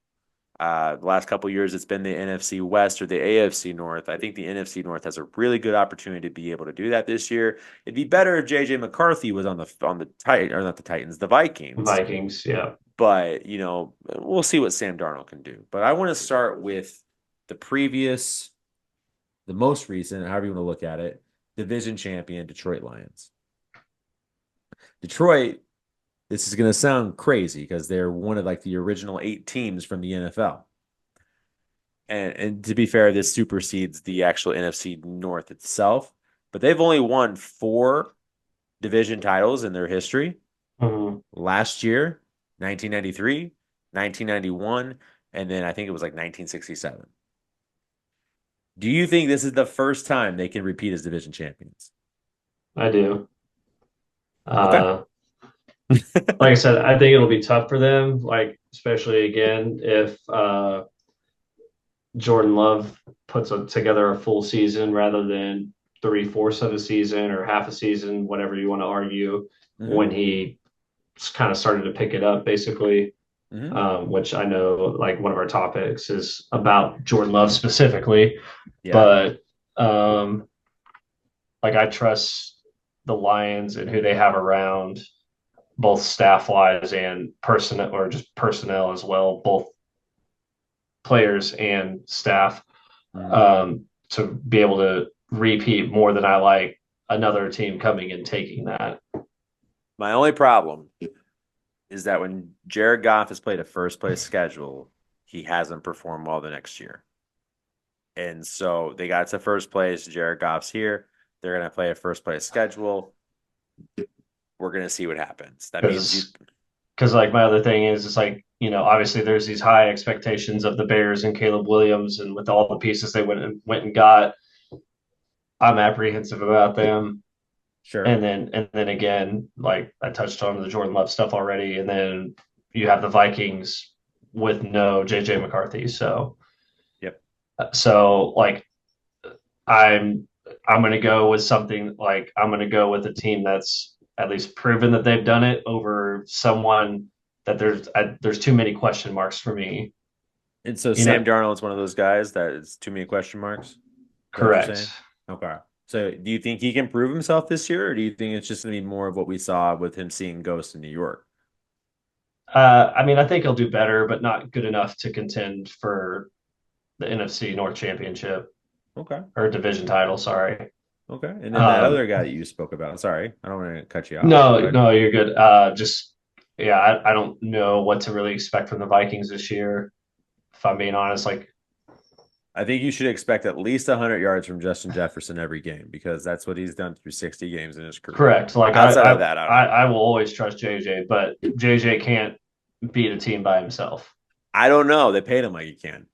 The last couple years, it's been the NFC West or the AFC North. I think the NFC North has a really good opportunity to be able to do that this year. It'd be better if JJ McCarthy was on the Titan or not the Titans, the Vikings. Vikings, yeah. But we'll see what Sam Darnold can do. But I want to start with the previous, the most recent, however you want to look at it, division champion Detroit Lions. Detroit, this is going to sound crazy because they're one of like the original 8 teams from the NFL. And to be fair, this supersedes the actual NFC North itself. But they've only won 4 division titles in their history. Mhm. Last year, 1993, 1991, and then I think it was like 1967. Do you think this is the first time they can repeat as division champions? I do. Okay. Uh, like I said, I think it'll be tough for them. Like especially again if Jordan Love together a full season rather than three-fourths of a season or half a season, whatever you want to argue, hmm when he kind of started to pick it up, basically. hmm Which I know, like one of our topics is about Jordan Love specifically, Yeah. but like I trust the Lions and who they have around, both staff wise and personnel or just personnel as well, both players and staff, hmm to be able to repeat more than I like another team coming and taking that. My only problem is that when Jared Goff has played a first place schedule, he hasn't performed well the next year. And so they got to first place. Jared Goff's here. They're going to play a first place schedule. We're going to see what happens. That means you. Because like my other thing is it's like obviously there's these high expectations of the Bears and Caleb Williams and with all the pieces they went and got, I'm apprehensive about them. Sure. And then again, like I touched on the Jordan Love stuff already, and then you have the Vikings with no JJ McCarthy. Yep. So like I'm I'm gonna go with something like I'm gonna go with a team that's at least proven that they've done it over someone that there's too many question marks for me. And so You Sam know, Darnold's one of those guys that is too many question marks. Is that what you're correct. saying? Okay. So do you think he can prove himself this year, or do you think it's just going to be more of what we saw with him seeing ghosts in New York? I mean, I think he'll do better, but not good enough to contend for the NFC North Championship Okay. or division title. Sorry. Okay. And then that Um, other guy that you spoke about. Sorry, I don't want to cut you off. Go no, ahead. no, you're good. Just yeah, I don't know what to really expect from the Vikings this year. If I'm being honest, like I think you should expect at least 100 yards from Justin Jefferson every game because that's what he's done through 60 games in his career. correct. Like Outside of that, I don't know. I will always trust JJ, but JJ can't beat a team by himself. I don't know. They paid him like he can.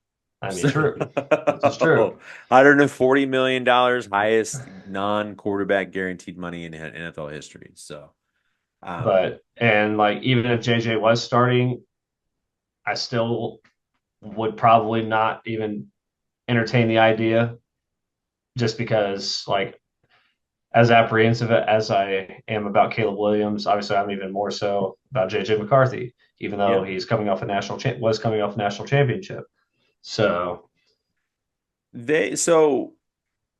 I mean, So, true. This is true. $140 million, highest non-quarterback guaranteed money in NFL history. So, um, But and like even if JJ was starting, I still would probably not even entertain the idea just because like as apprehensive as I am about Caleb Williams, obviously I'm even more so about JJ McCarthy, even though yeah, he's coming off a was coming off a national championship. So so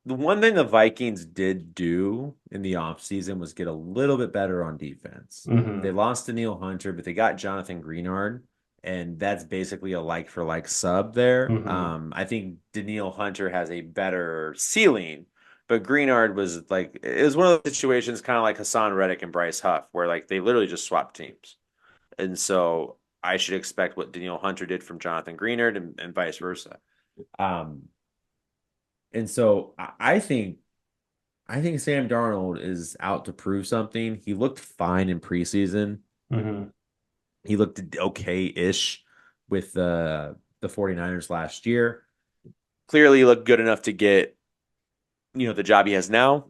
the one thing the Vikings did do in the offseason was get a little bit better on defense. They mhm, lost to Neil Hunter, but they got Jonathan Greenard, and that's basically a like for like sub there. mhm. I think Daniil Hunter has a better ceiling, but Greenard was like it was one of those situations kind of like Hassan Reddick and Bryce Huff, where like they literally just swapped teams. And so I should expect what Daniil Hunter did from Jonathan Greenard and vice versa. Um, And so I think Sam Darnold is out to prove something. He looked fine in preseason. Hmm. He looked okay-ish with the 49ers last year. Clearly he looked good enough to get, the job he has now.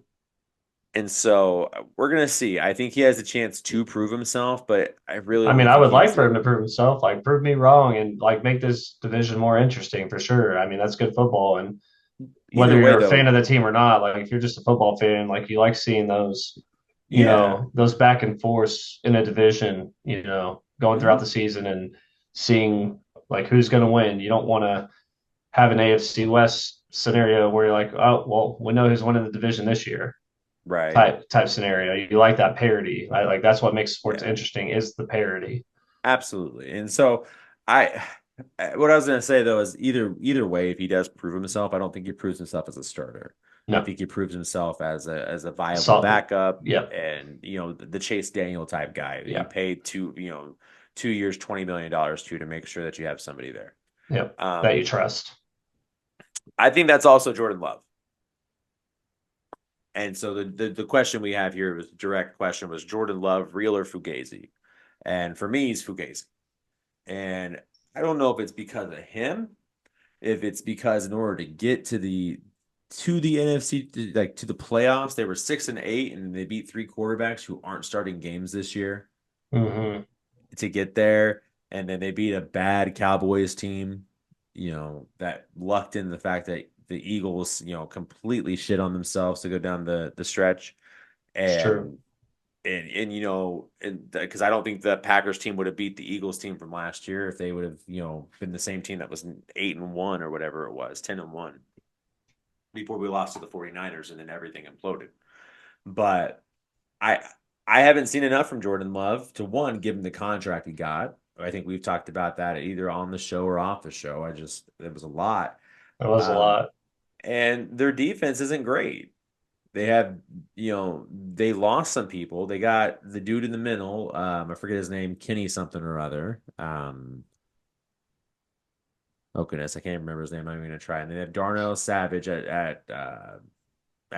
And so we're gonna see. I think he has a chance to prove himself, but I really I only mean, I think would he like has for the him to prove himself, like prove me wrong and like make this division more interesting for sure. I mean, that's good football. And either whether way you're a fan though. of the team or not, like if you're just a football fan, like you like seeing those, Yeah. those back and forths in a division, going throughout Hmm. the season and seeing like who's going to win. You don't want to have an AFC West scenario where you're like, oh, well, we know who's winning the division this year Right. type scenario. You like that parity. Like that's what makes sports Yeah. interesting is the parity. Absolutely. And so I what I was gonna say though is either way, if he does prove himself, I don't think he proves himself as a starter. I No, think he proves himself as a viable so backup yeah, and the Chase Daniel type guy that you yeah, paid 2 years, $20 million to make sure that you have somebody there. yeah, that you Um, trust. I think that's also Jordan Love. And so the question we have here was direct question was Jordan Love real or Fugazi? And for me, he's Fugazi. And I don't know if it's because of him, if it's because in order to get to the NFC, like to the playoffs, they were 6-8 and they beat three quarterbacks who aren't starting games this year Hmm. to get there. And then they beat a bad Cowboys team, that lucked in the fact that the Eagles, completely shit on themselves to go down the stretch. It's true. And and because I don't think the Packers team would have beat the Eagles team from last year if they would have, been the same team that was 8-1 or whatever it was, 10-1 before we lost to the 49ers and then everything imploded. But I I haven't seen enough from Jordan Love to one, give him the contract he got. I think we've talked about that either on the show or off the show. It was a lot. It was a Um, lot. and their defense isn't great. They have, they lost some people. They got the dude in the middle. I forget his name, Kenny something or other. Oh goodness, I can't remember his name. I'm going to try. And they have Darnell Savage at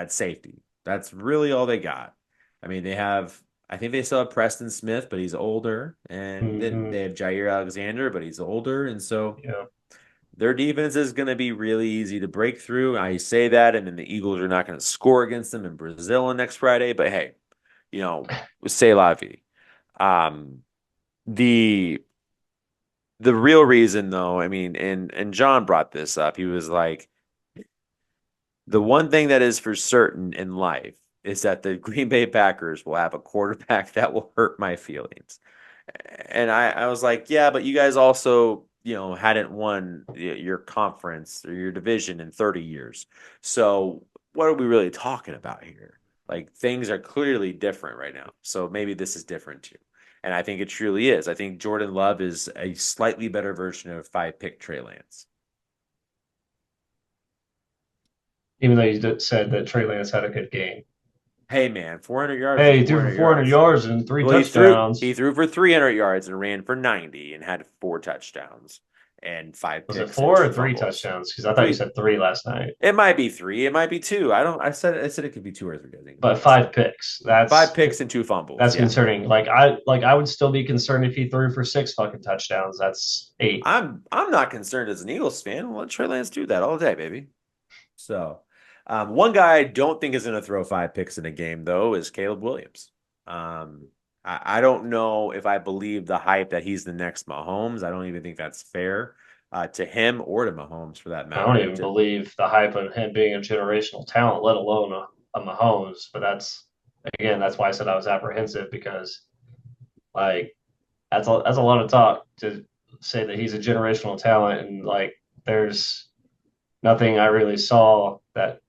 safety. That's really all they got. I mean, they have. I think they still have Preston Smith, but he's older, and then Hmm. they have Jair Alexander, but he's older, and so Yeah. their defense is going to be really easy to break through. I say that, and then the Eagles are not going to score against them in Brazil on next Friday. But hey, say la vie. Um, the the real reason, though, I mean, and John brought this up. He was like, the one thing that is for certain in life is that the Green Bay Packers will have a quarterback that will hurt my feelings. And I was like, yeah, but you guys also, hadn't won your conference or your division in 30 years. So what are we really talking about here? Like things are clearly different right now. So maybe this is different too. And I think it truly is. I think Jordan Love is a slightly better version of five-pick Trey Lance. Even though you said that Trey Lance had a good game. Hey man, 400 yards is Hey, he threw 400 for 400 yards. yards and three Well, he touchdowns. threw for 300 yards and ran for 90 and had four touchdowns and five Was it picks and four or two three fumbles. touchdowns? Because I thought you Three. said three last night. It might be three. It might be two. I don't. I said it could be two or three. I think is But what I five said. picks. Five picks and two fumbles. That's Yeah. concerning. I would still be concerned if he threw for six fucking touchdowns. That's eight. I'm not concerned as an Eagles fan. Let Trey Lance do that all day, baby. So, one guy I don't think is going to throw five picks in a game though is Caleb Williams. Um, I don't know if I believe the hype that he's the next Mahomes. I don't even think that's fair to him or to Mahomes for that I don't matter. even believe the hype of him being a generational talent, let alone a Mahomes. But that's why I said I was apprehensive because like that's a lot of talk to say that he's a generational talent and like there's nothing I really saw that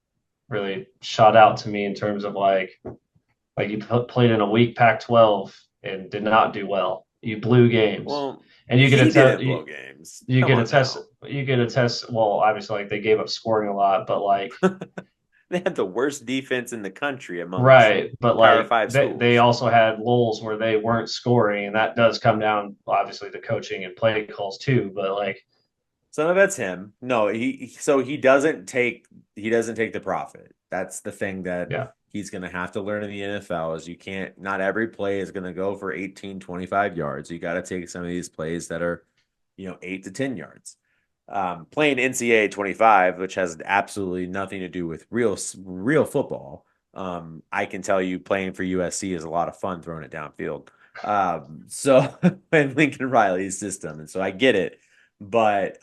really shot out to me in terms of like you played in a weak Pac-12 and did not do well. You blew games, Well, and you get a he test. didn't blow games. You Come get a on test. now. You get a test. Well, obviously, like they gave up scoring a lot, but like They had the worst defense in the country amongst right, but Power like Five they schools. also had lulls where they weren't scoring, and that does come down obviously to coaching and play calls too. But like Some of it's him. No, so he doesn't take the profit. That's the thing that Yeah. he's going to have to learn in the NFL is you can't not every play is going to go for 18, 25 yards. You got to take some of these plays that are, 8 to 10 yards. Playing NCAA 25, which has absolutely nothing to do with real football. I can tell you playing for USC is a lot of fun throwing it downfield. So in Lincoln Riley's system, and so I get it. But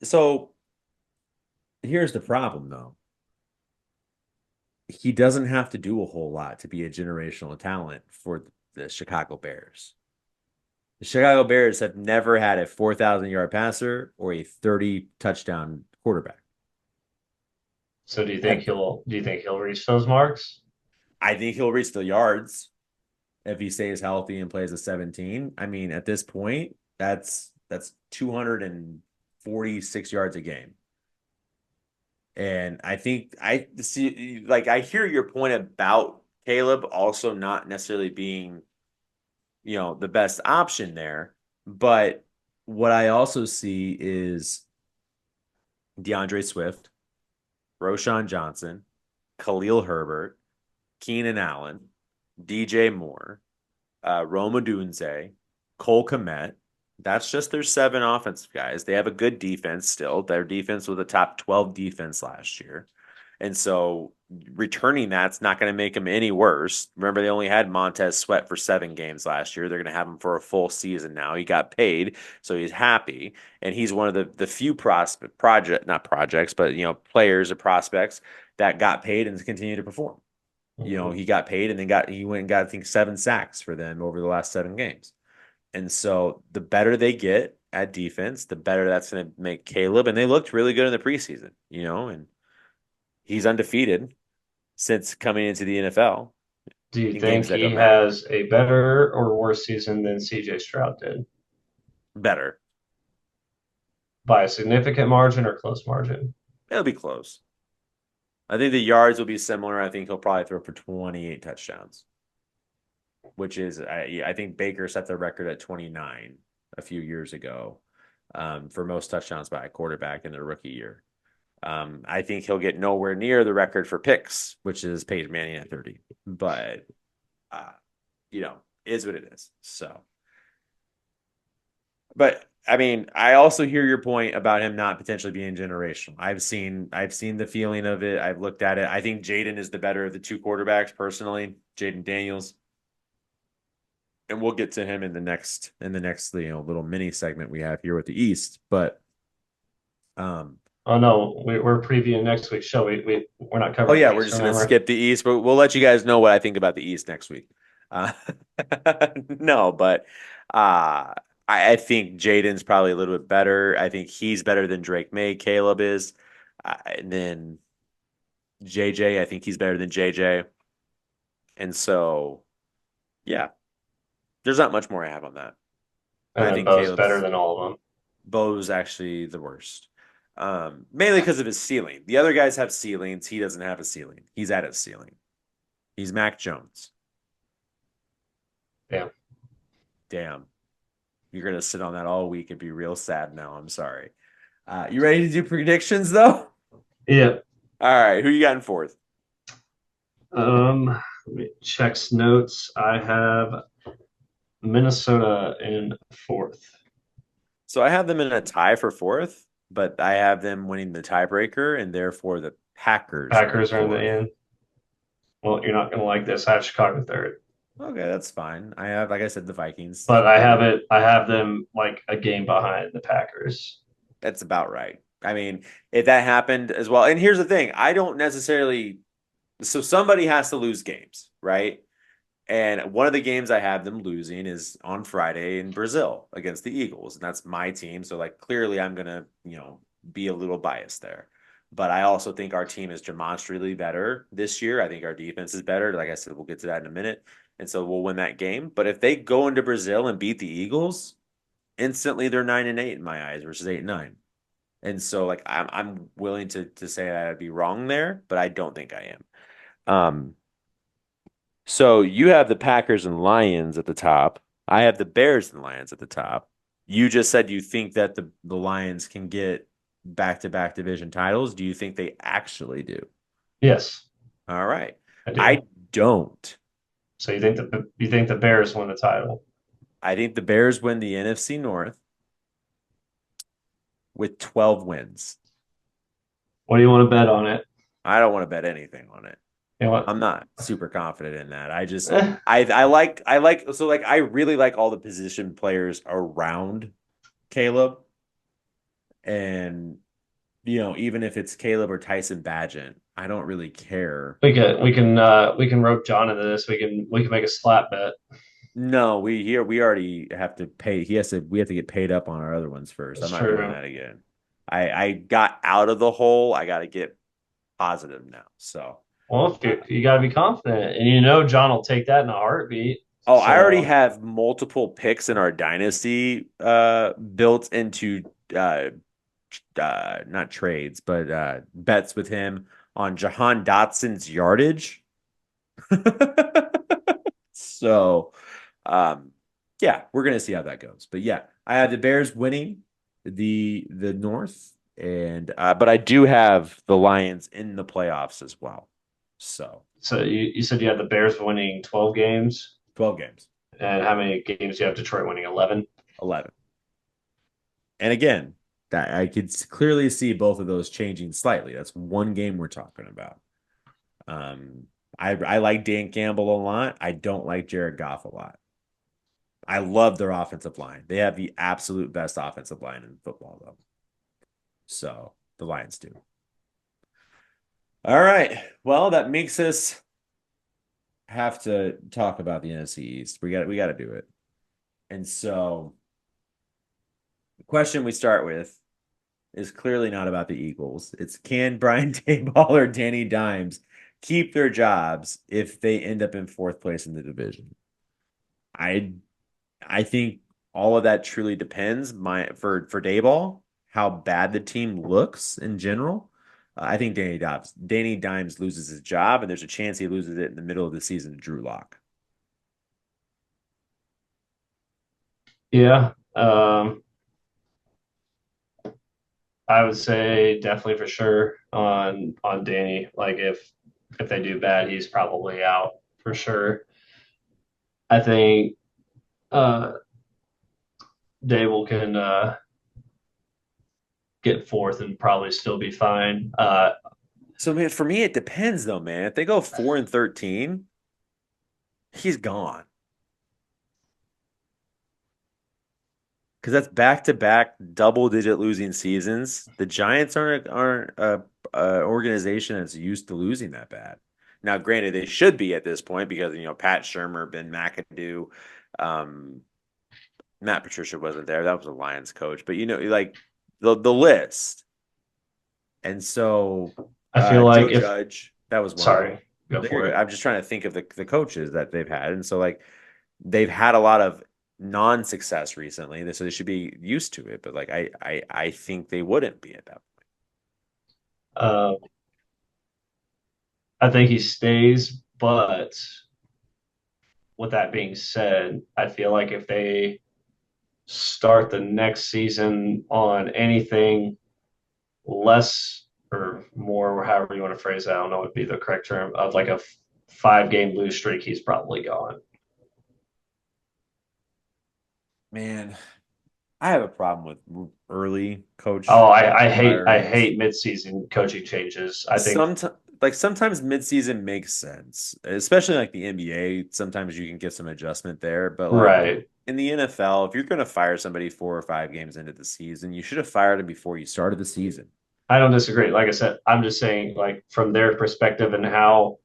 so here's the problem, though. He doesn't have to do a whole lot to be a generational talent for the Chicago Bears. The Chicago Bears have never had a 4,000-yard passer or a 30 touchdown quarterback. So Have do you think he'll reach those marks? I think he'll reach the yards if he stays healthy and plays a 17. I mean, at this point, that's 246 yards a game. And I think I see, like, I hear your point about Caleb also not necessarily being, the best option there. But what I also see is DeAndre Swift, Roshan Johnson, Khalil Herbert, Keenan Allen, DJ Moore, Roma Dunze, Cole Komet. That's just their seven offensive guys. They have a good defense still. Their defense was a top 12 defense last year. And so returning that's not going to make them any worse. Remember, they only had Montez Sweat for 7 games last year. They're going to have him for a full season now. He got paid, so he's happy. And he's one of the few not projects, but players or prospects that got paid and continue to perform. Mhm. He got paid and then he went and got, I think, 7 sacks for them over the last 7 games. And so the better they get at defense, the better that's going to make Caleb. And they looked really good in the preseason, and he's undefeated since coming into the NFL Do you in think games that he don't matter. has a better or worse season than CJ Stroud did Better. by a significant margin or close margin? It'll be close. I think the yards will be similar. I think he'll probably throw for 28 touchdowns, which is, I think Baker set the record at 29 a few years ago for most touchdowns by a quarterback in their rookie year. I think he'll get nowhere near the record for picks, which is Peyton Manning at 30. But, uh, is what it is. So, but I mean, I also hear your point about him not potentially being generational. I've seen the feeling of it. I've looked at it. I think Jaden is the better of the two quarterbacks personally, Jaden Daniels. And we'll get to him in the next little mini segment we have here with the East. But um Oh no, we're previewing next week's show. We're not oh covering yeah, the we're East, just gonna remember? skip the East, but we'll let you guys know what I think about the East next week. Uh, no, but I think Jaden's probably a little bit better. I think he's better than Drake May. Caleb is, and then JJ. I think he's better than JJ. And so, yeah, there's not much more I have on that. But And I then think Bo's better Caleb's than all of them. Bo's actually the worst. Mainly because of his ceiling. The other guys have ceilings. He doesn't have a ceiling. He's at his ceiling. He's Mac Jones. Yeah. Damn. You're gonna sit on that all week and be real sad now. I'm sorry. You ready to do predictions though? Yeah. All right. Who you got in fourth? Let me check notes. I have Minnesota in fourth. So I have them in a tie for fourth, but I have them winning the tiebreaker, and therefore the Packers are in Packers are in the fourth. end. Well, you're not going to like this. I have Chicago third, Okay, that's fine. I have, like I said, the Vikings but I have third. it. I have them like a game behind the Packers. That's about right. I mean, if that happened as well, and here's the thing, I don't necessarily. So somebody has to lose games, right? And one of the games I have them losing is on Friday in Brazil against the Eagles. And that's my team. So, like, clearly I'm going to, be a little biased there. But I also think our team is demonstrably better this year. I think our defense is better. Like I said, we'll get to that in a minute. And so we'll win that game. But if they go into Brazil and beat the Eagles, instantly they're 9-8 in my eyes versus 8-9. And so, like, I'm willing to say that I'd be wrong there, but I don't think I am. So you have the Packers and Lions at the top. I have the Bears and Lions at the top. You just said you think that the Lions can get back-to-back division titles. Do you think they actually do? Yes, All right. I I do. don't. So you think the Bears win the title? I think the Bears win the NFC North with 12 wins. What do you want to bet on it? I don't want to bet anything on it. You know what? I'm not super confident in that. I I really like all the position players around Caleb. And even if it's Caleb or Tyson Badgett, I don't really care. We can rope John into this. We can make a slap bet. No, we already have to pay. We have to get paid up on our other ones first. I'm That's not doing true. that again. I got out of the hole. I got to get positive now. So, Well, if uh, you got to be confident, and you know John will take that in a heartbeat. oh, I already So have multiple picks in our dynasty built into not trades, but bets with him on Jahan Dotson's yardage. So, um, yeah, we're gonna see how that goes. But yeah, I have the Bears winning the North, and but I do have the Lions in the playoffs as well. So you said you had the Bears winning 12 games, 12 games, and how many games do you have Detroit winning? 11. 11. And again, that I could clearly see both of those changing slightly. That's one game we're talking about. Um, I like Dan Campbell a lot. I don't like Jared Goff a lot. I love their offensive line. They have the absolute best offensive line in football, though. So the Lions do. All right. Well, that makes us have to talk about the NFC East. We got to do it. And so the question we start with is clearly not about the Eagles. It's can Brian Daboll or Danny Dimes keep their jobs if they end up in fourth place in the division? I I think all of that truly depends. For Dayball, how bad the team looks in general. I think Danny Dimes loses his job, and there's a chance he loses it in the middle of the season to Drew Lock. Yeah. I would say definitely for sure on Danny. Like if they do bad, he's probably out for sure. I think uh Dable can get fourth and probably still be fine. So man, for me, it depends though, man. If they go 4-13, he's gone because that's back to back double digit losing seasons. The Giants aren't a organization that's used to losing that bad. Now, granted, they should be at this point because Pat Shermer, Ben McAdoo, um, Matt Patricia wasn't there. That was a Lions coach, but like the list. And so I feel Joe like if Judge, that was one of them. sorry, go No, you're for good. it. I'm just trying to think of the coaches that they've had. And so like they've had a lot of non-success recently, so they should be used to it. But like I think they wouldn't be at that point. Uh, I think he stays, but with that being said, I feel like if they start the next season on anything less or more, or however you want to phrase it, I don't know what would be the correct term, of like a 5 game lose streak, he's probably gone. Man, I have a problem with early Oh, coach I firings. hate midseason coaching changes. I think Sometimes like sometimes midseason makes sense, especially like the NBA. Sometimes you can get some adjustment there, but like right. in the NFL, if you're going to fire somebody 4 or 5 games into the season, you should have fired him before you started the season. I don't disagree. Like I said, I'm just saying, like from their perspective and how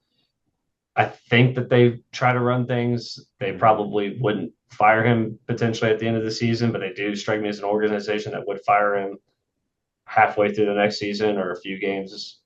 I think that they try to run things, they Mhm. probably wouldn't fire him potentially at the end of the season, but they do strike me as an organization that would fire him halfway through the next season or a few games.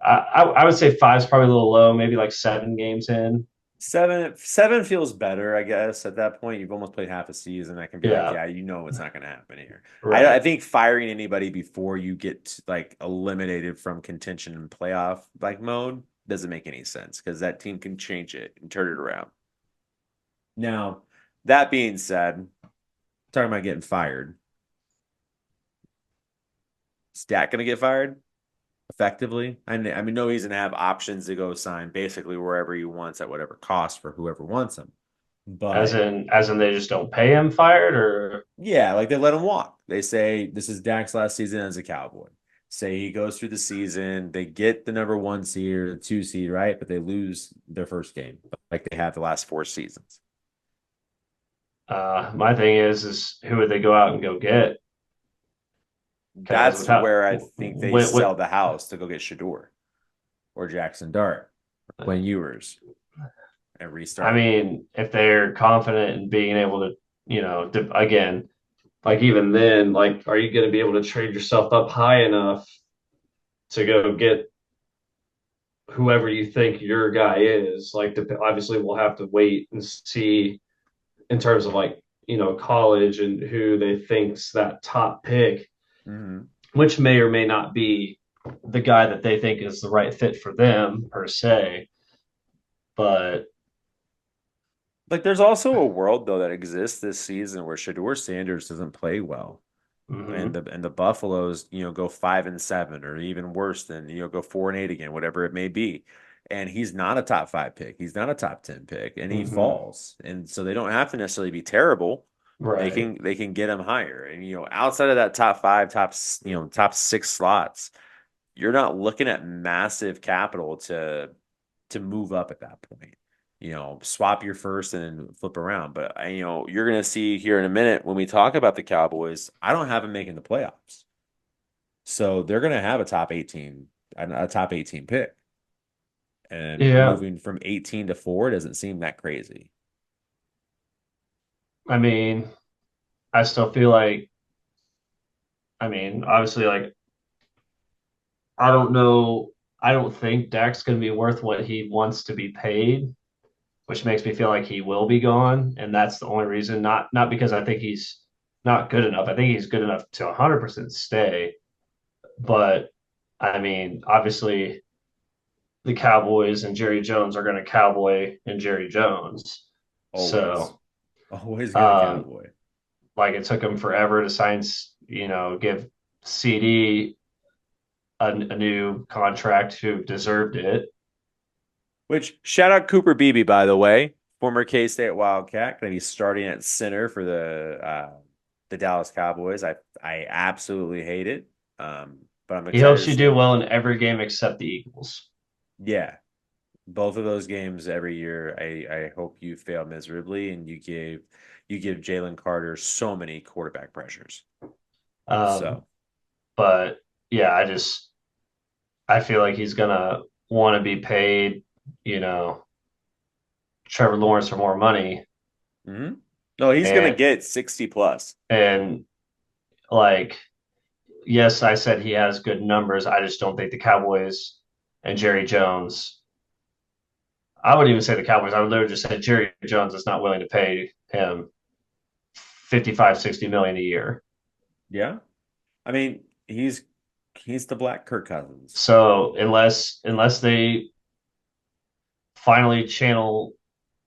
I would say five's probably a little low, maybe like 7 games in. Seven feels better, I guess. At that point, you've almost played half a season. I can be like, Yeah, yeah, it's not going to happen here. I right. think firing anybody before you get like eliminated from contention and playoff like mode doesn't make any sense because that team can change it and turn it around. Now, that being said, Talking about getting fired. Is Dak going to get fired effectively? I mean, no, he's going to have options to go sign basically wherever he wants at whatever cost for whoever wants him. But As in they just don't pay him fired, or yeah, like they let him walk. They say this is Dak's last season as a Cowboy. Say he goes through the season, they get the number 1 seed or the 2 seed, right? But they lose their first game, like they have the last 4 seasons. my thing is who would they go out and go get? Because That's without where I think they with sell the house to go get Shador or Jackson Dart or Quinn Ewers and I restart. mean, if they're confident in being able to, again, like even then, like, are you going to be able to trade yourself up high enough to go get whoever you think your guy is? Like, obviously, we'll have to wait and see in terms of like, college and who they think's that top pick, Mm-hmm. which may or may not be the guy that they think is the right fit for them per se. But Like there's also a world though that exists this season where Shador Sanders doesn't play well. And mhm, the Buffaloes, go 5-7 or even worse than, go 4-8 again, whatever it may be. And he's not a top 5 pick. He's not a top 10 pick, and he mhm, falls. And so they don't have to necessarily be terrible. right. They can get him higher. And outside of that top five, top 6 slots, you're not looking at massive capital to move up at that point. Swap your first and then flip around. But you're going to see here in a minute when we talk about the Cowboys, I don't have them making the playoffs. So they're going to have a top 18 pick. And Yeah, moving from 18 to 4 doesn't seem that crazy. I mean, I still feel like, I mean, obviously, like, I don't know. I don't think Dak's going to be worth what he wants to be paid, which makes me feel like he will be gone. And that's the only reason, not because I think he's not good enough. I think he's good enough to 100% stay. But I mean, obviously, the Cowboys and Jerry Jones are going to cowboy and Jerry Jones. Always. So, Always going to um, Cowboy. like it took him forever to sign, give CD a new contract who deserved it. Which shout out Cooper Beebe, by the way, former K-State Wildcat, going to be starting at center for the Dallas Cowboys. I absolutely hate it, but I'm He excited helps to you see do him. well in every game except the Eagles. Yeah, both of those games every year. I hope you fail miserably, and you give Jalen Carter so many quarterback pressures. Um, So but yeah, I feel like he's gonna want to be paid, you know, Trevor Lawrence for more money, hmm no, he's going to and get 60 plus. and like yes, I said he has good numbers. I just don't think the Cowboys and Jerry Jones. I wouldn't even say the Cowboys. I would literally just say Jerry Jones is not willing to pay him 55, 60 million a year. Yeah, I mean he's the Black Kirk Cousins. So unless they finally channel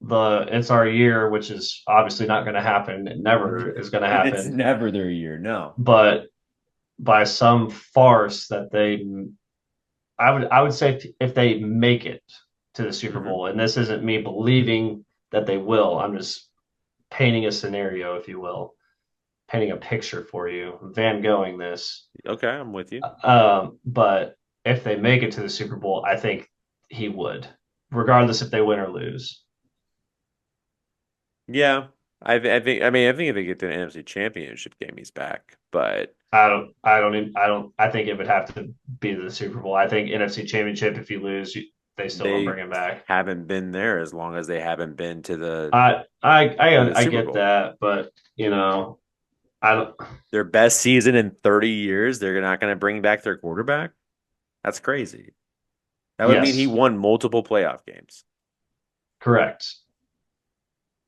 the it's our year, which is obviously not going to happen. It never is going to It's happen. never their year. No. But by some farce that I would say if they make it to the Super hmm Bowl, and this isn't me believing that they will, I'm just painting a scenario, if you will, painting a picture for you, Van Goghing this. Okay, I'm with you. But if they make it to the Super Bowl, I think he would, regardless if they win or lose. Yeah, I think. I mean, I think if they get to the NFC Championship game, he's back. But I think it would have to be the Super Bowl. I think NFC Championship, if you lose, they still don't they bring him back. haven't been there as long as they haven't been to the I Super get Bowl. that, but I don't. Their best season in 30 years, they're not going to bring back their quarterback. That's crazy. That would mean he Yes, won multiple playoff games. correct.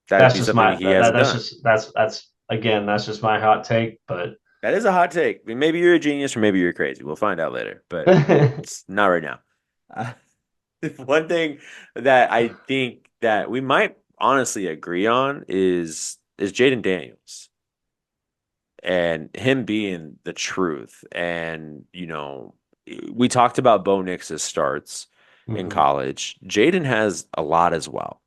That'd That's be just something my he hasn't that's done. just that's again that's just my hot take, but That is a hot take. I mean, maybe you're a genius or maybe you're crazy. We'll find out later, but it's not right now. Uh, one thing that I think that we might honestly agree on is Jaden Daniels. and him being the truth. And, we talked about Bo Nix's starts in Hmm. college. Jaden has a lot as well.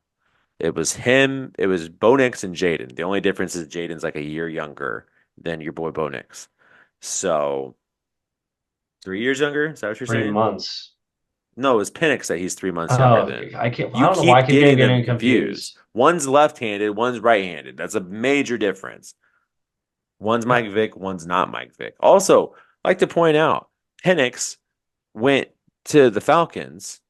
It was him, it was Bo Nix and Jaden. The only difference is Jaden's like a year younger than your boy Bo Nix. So 3 years younger? Is that what you're Three saying? months. No, it was Penix that he's 3 months younger Oh, than. I can't. I You don't know why I keep keep getting them getting confused. confused. One's left-handed, one's right-handed. That's a major difference. One's Mike Vick, one's not Mike Vick. Also, I like to point out, Penix went to the Falcons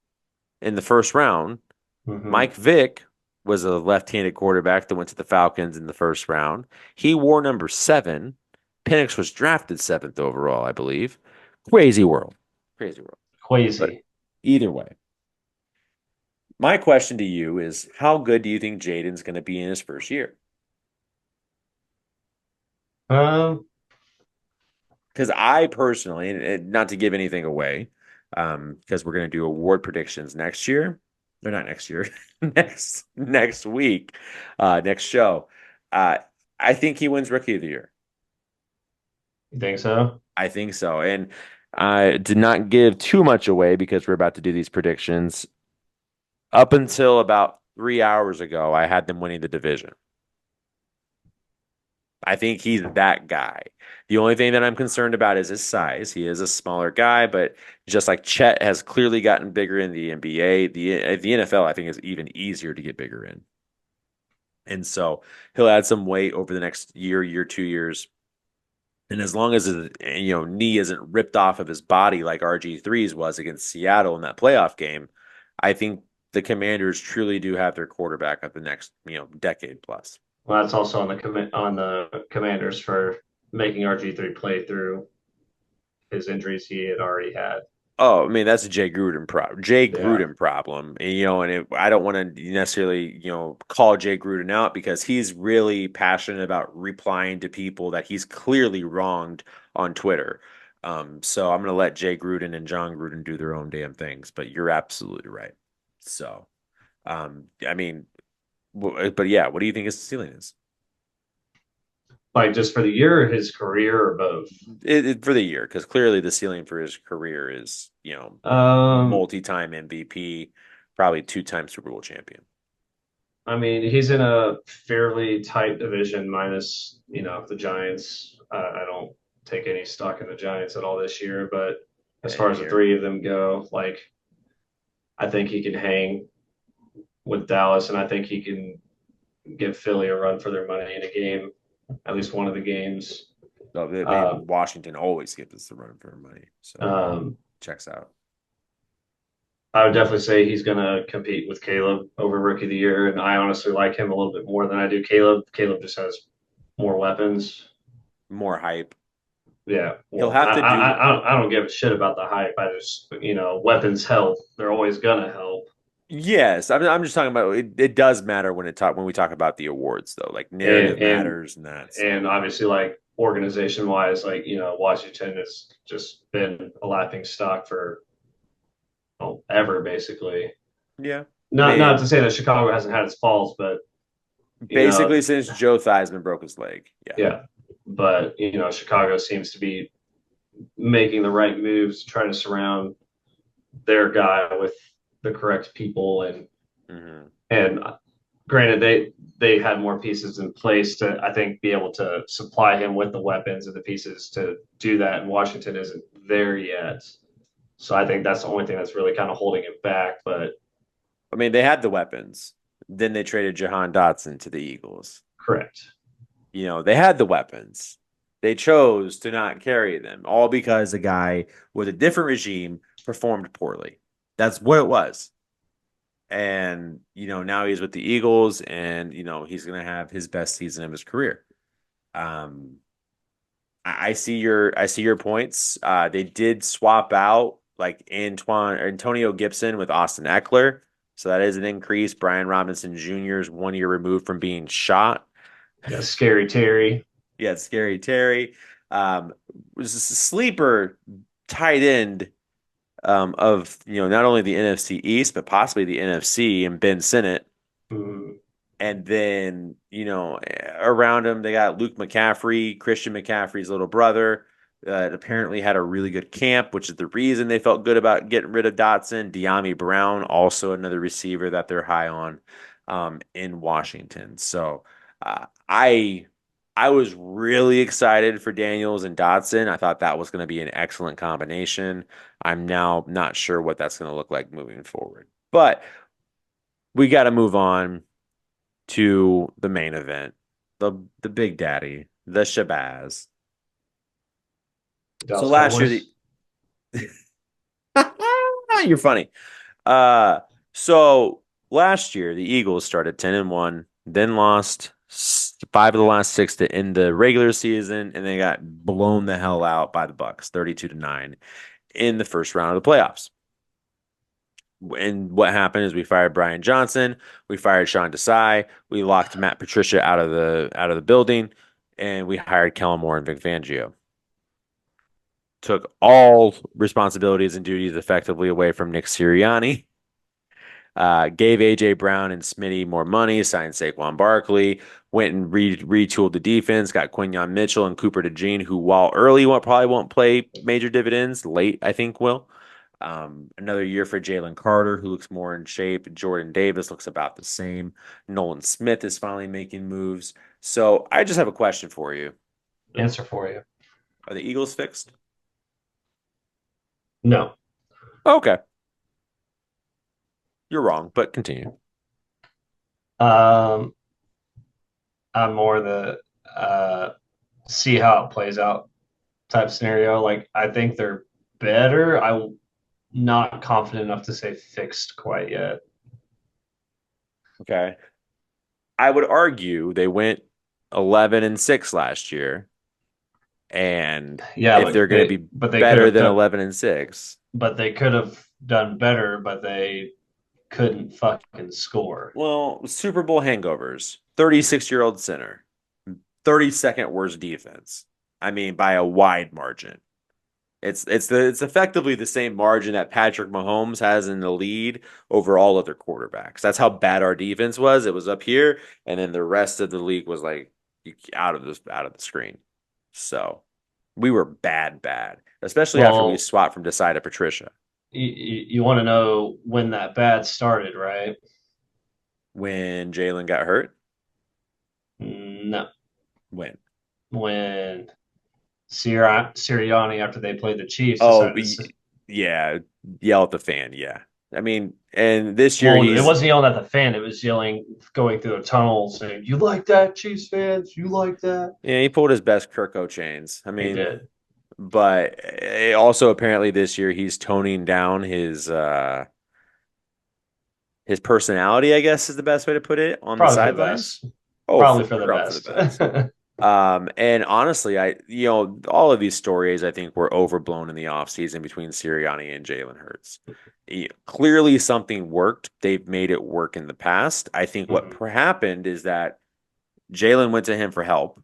in the first round. Hmm. Mike Vick was a left-handed quarterback that went to the Falcons in the first round. He wore number 7. Penix was drafted 7th overall, I believe. Crazy world. Crazy world. But Quasi. either way, my question to you is how good do you think Jaden's going to be in his first year? Um, Because I personally, and not to give anything away, because we're going to do award predictions next year. They're not next year, next week, next show. Uh, I think he wins Rookie of the Year. you think so? I think so, and I did not give too much away because we're about to do these predictions. Up until about 3 hours ago, I had them winning the division. I think he's that guy. The only thing that I'm concerned about is his size. He is a smaller guy, but just like Chet has clearly gotten bigger in the NBA, the NFL I think is even easier to get bigger in. And so he'll add some weight over the next year, 2 years. And as long as his knee isn't ripped off of his body like RG3's was against Seattle in that playoff game, I think the Commanders truly do have their quarterback of the next decade plus. Well, that's also on the Commanders for making RG3 play through his injuries he had already had. Oh, I mean that's a Jay Gruden problem. Jay Yeah. Gruden problem, I don't want to necessarily call Jay Gruden out because he's really passionate about replying to people that he's clearly wronged on Twitter. So I'm gonna let Jay Gruden and John Gruden do their own damn things. But you're absolutely right. So, I mean, but yeah, what do you think his ceiling is? Like just for the year, his career, or both. For the year, because clearly the ceiling for his career is, Um, multi-time MVP, probably 2 time Super Bowl champion. I mean, he's in a fairly tight division, minus the Giants. I don't take any stock in the Giants at all this year, but as far Same as the here. three of them go, like I think he can hang with Dallas, and I think he can give Philly a run for their money in a game, at least one of the games. I Uh, mean, Washington always gives us the run for money, so um, checks out. I would definitely say he's going to compete with Caleb over Rookie of the Year, and I honestly like him a little bit more than I do Caleb. Caleb just has more weapons. More hype. Yeah, He'll well, have to do. I don't give a shit about the hype. I just weapons help. They're always gonna help. Yes, I'm just talking about it. It does matter when we talk about the awards, though. Like And narrative and matters and that. and So obviously, like organization wise, like Washington has just been a laughing stock for ever basically. yeah, I Not mean, to say that Chicago hasn't had its faults, but you know, basically since Joe Theismann broke his leg, yeah. yeah. But Chicago seems to be making the right moves to try to surround their guy with the correct people, Hmm. and granted they had more pieces in place to I think be able to supply him with the weapons and the pieces to do that, and Washington isn't there yet. So I think that's the only thing that's really kind of holding it back. But I mean, they had the weapons. Then they traded Jahan Dotson to the Eagles. correct. They had the weapons. They chose to not carry them, all because a guy with a different regime performed poorly. That's what it was. And, now he's with the Eagles and, he's going to have his best season of his career. Um, I see your points. They did swap out like Antonio Gibson with Austin Eckler. So that is an increase. Brian Robinson Jr. is 1 year removed from being shot. Yeah, scary Terry. Yeah, Scary Terry. Was a sleeper tight end of not only the NFC East but possibly the NFC and Ben Sinnott. Mm. And then, around him, they got Luke McCaffrey, Christian McCaffrey's little brother, apparently had a really good camp, which is the reason they felt good about getting rid of Dotson. De'Ami Brown, also another receiver that they're high on in Washington. So I was really excited for Daniels and Dotson. I thought that was going to be an excellent combination. I'm now not sure what that's going to look like moving forward. But we got to move on to the main event, the Big Daddy, the Shabazz. So Dallas last year, Cowboys. you're funny. Uh, so last year the Eagles started 10-1, then lost five of the last six to end the regular season, and they got blown the hell out by the Bucks, 32-9 in the first round of the playoffs. And what happened is we fired Brian Johnson, we fired Sean Desai, we locked Matt Patricia out of the building, and we hired Kellen Moore and Vic Fangio. Took all responsibilities and duties effectively away from Nick Sirianni. Gave AJ Brown and Smitty more money, signed Saquon Barkley, went and retooled the defense, got Quinyon Mitchell and Cooper DeJean, who while early probably won't play major dividends, late I think will. Another year for Jalen Carter, who looks more in shape. Jordan Davis looks about the same. Nolan Smith is finally making moves. So I just have a question for you. Answer for you. Are the Eagles fixed? No. Okay, you're wrong, but continue. Um, I'm more the see how it plays out type scenario. Like I think they're better. I'm not confident enough to say fixed quite yet. Okay. I would argue they went 11-6 last year. And Yeah, if they're going to be but they could better have than done 11-6, but they could have done better, but they couldn't fucking score. well, Super Bowl hangovers, 36-year-old center, 32nd worst defense. I mean, by a wide margin. It's effectively the same margin that Patrick Mahomes has in the lead over all other quarterbacks. That's how bad our defense was. It was up here, and then the rest of the league was like out of the screen. So we were bad, especially after we Well, swapped from Desai to Patricia. you want to know when that bad started, right? When Jalen got hurt, No, when? when Sirianni, after they played the Chiefs, Oh, decided to. yeah, yell at the fan. Yeah, I mean, and this year Well, it he's wasn't yelling at the fan; it was yelling, going through the tunnel, saying, "You like that, Chiefs fans? You like that?" yeah he pulled his best Kirko chains. I He mean, did. but also apparently this year he's toning down his personality, I guess is the best way to put it, on the Probably for the sidelines. best. Oh, Probably for for the sure, for the best. best. And honestly, all of these stories I think were overblown in the offseason between Sirianni and Jalen Hurts. Clearly something worked. They've made it work in the past. I think what Mhm. happened is that Jalen went to him for help.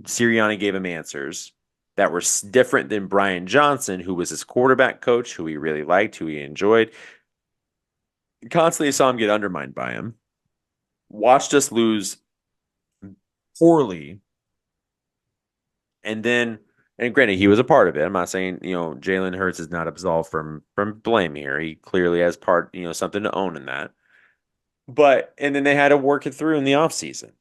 Sirianni gave him answers that were different than Brian Johnson, who was his quarterback coach, who he really liked, who he enjoyed. Constantly saw him get undermined by him. Watched us lose poorly, and then, and granted, he was a part of it. I'm not saying Jalen Hurts is not absolved from blame here. He clearly has something to own in that. But and then they had to work it through in the offseason.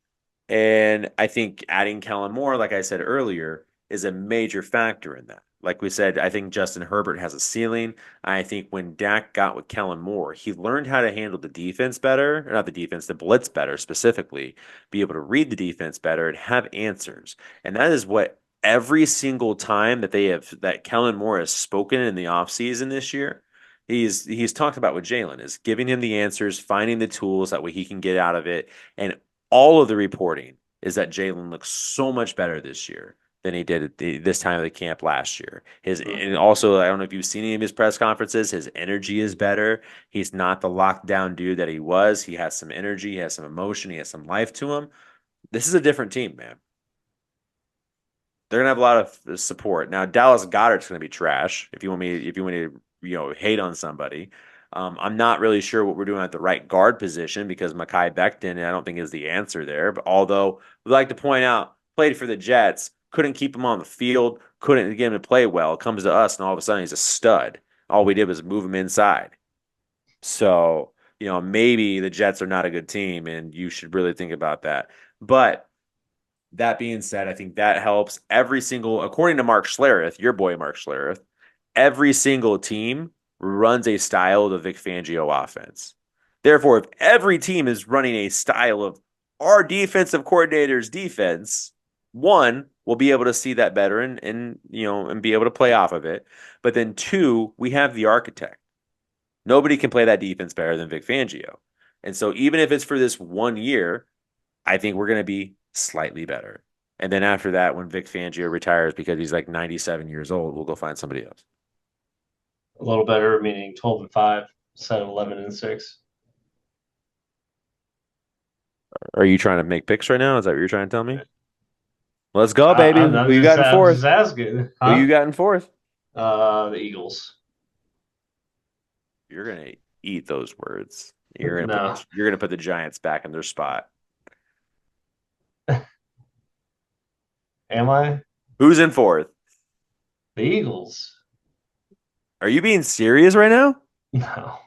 And I think adding Kellen Moore, like I said earlier, is a major factor in that. Like we said, I think Justin Herbert has a ceiling. I think when Dak got with Kellen Moore, he learned how to handle the defense better, or not the defense, the blitz better specifically, be able to read the defense better and have answers. And that is what every single time that Kellen Moore has spoken in the offseason this year, he's talked about with Jalen is giving him the answers, finding the tools that way he can get out of it. And all of the reporting is that Jalen looks so much better this year than he did at this time of the camp last year. And also, I don't know if you've seen any of his press conferences. His energy is better. He's not the lockdown dude that he was. He has some energy. He has some emotion. He has some life to him. This is a different team, man. They're gonna have a lot of support now. Dallas Goedert's gonna be trash. If you want me to, hate on somebody, I'm not really sure what we're doing at the right guard position because Mekhi Becton, I don't think is the answer there. But although we'd like to point out, played for the Jets, couldn't keep him on the field, couldn't get him to play well. Comes to us, and all of a sudden he's a stud. All we did was move him inside. So, maybe the Jets are not a good team, and you should really think about that. But that being said, I think that helps every single, according to Mark Schlereth, your boy Mark Schlereth, every single team runs a style of the Vic Fangio offense. Therefore, if every team is running a style of our defensive coordinator's defense, one, we'll be able to see that better and be able to play off of it. But then two, we have the architect. Nobody can play that defense better than Vic Fangio. And so even if it's for this 1 year, I think we're going to be slightly better. And then after that, when Vic Fangio retires because he's like 97 years old, we'll go find somebody else. A little better, meaning 12-5 instead of 11-6. Are you trying to make picks right now? Is that what you're trying to tell me? Let's go, I, baby. I'm, Who I'm you just got in I'm just fourth? asking, Who huh? you got in fourth? The Eagles. You're gonna eat those words. No, You're gonna put the Giants back in their spot. am I? Who's in fourth? The Eagles. Are you being serious right now? No,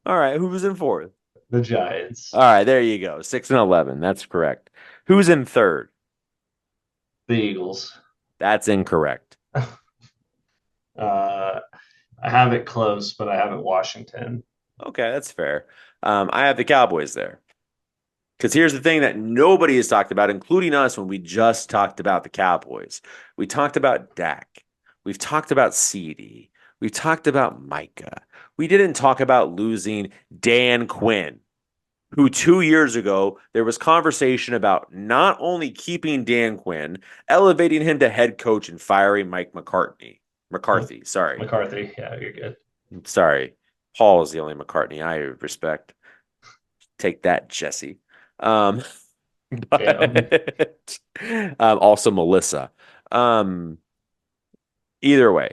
All right, who's in fourth? the All Giants. right, there you go. 6 and 11. That's correct. Who's in third? The Eagles. That's incorrect. I have it close, but I have it Washington. Okay, that's fair. I have the Cowboys there. Because here's the thing that nobody has talked about, including us, when we just talked about the Cowboys. We talked about Dak. We've talked about CD. We've talked about Micah. We didn't talk about losing Dan Quinn, who 2 years ago there was conversation about not only keeping Dan Quinn, elevating him to head coach and firing Mike McCartney. McCarthy, sorry. McCarthy. Yeah, you're good. Sorry. Paul is the only McCartney I respect. Take that, Jesse. Um, Damn. but also Melissa. Um, Either way,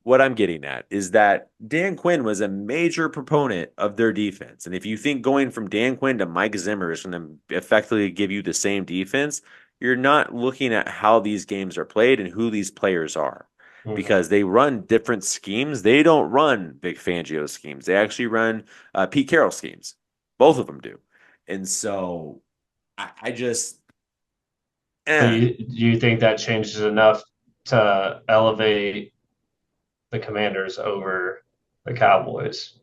what I'm getting at is that Dan Quinn was a major proponent of their defense. And if you think going from Dan Quinn to Mike Zimmer is going to effectively give you the same defense, you're not looking at how these games are played and who these players are Mhm. because they run different schemes. They don't run Vic Fangio schemes. They actually run Pete Carroll schemes. Both of them do. And so I just, So eh. you think that changes enough to elevate the Commanders over the Cowboys?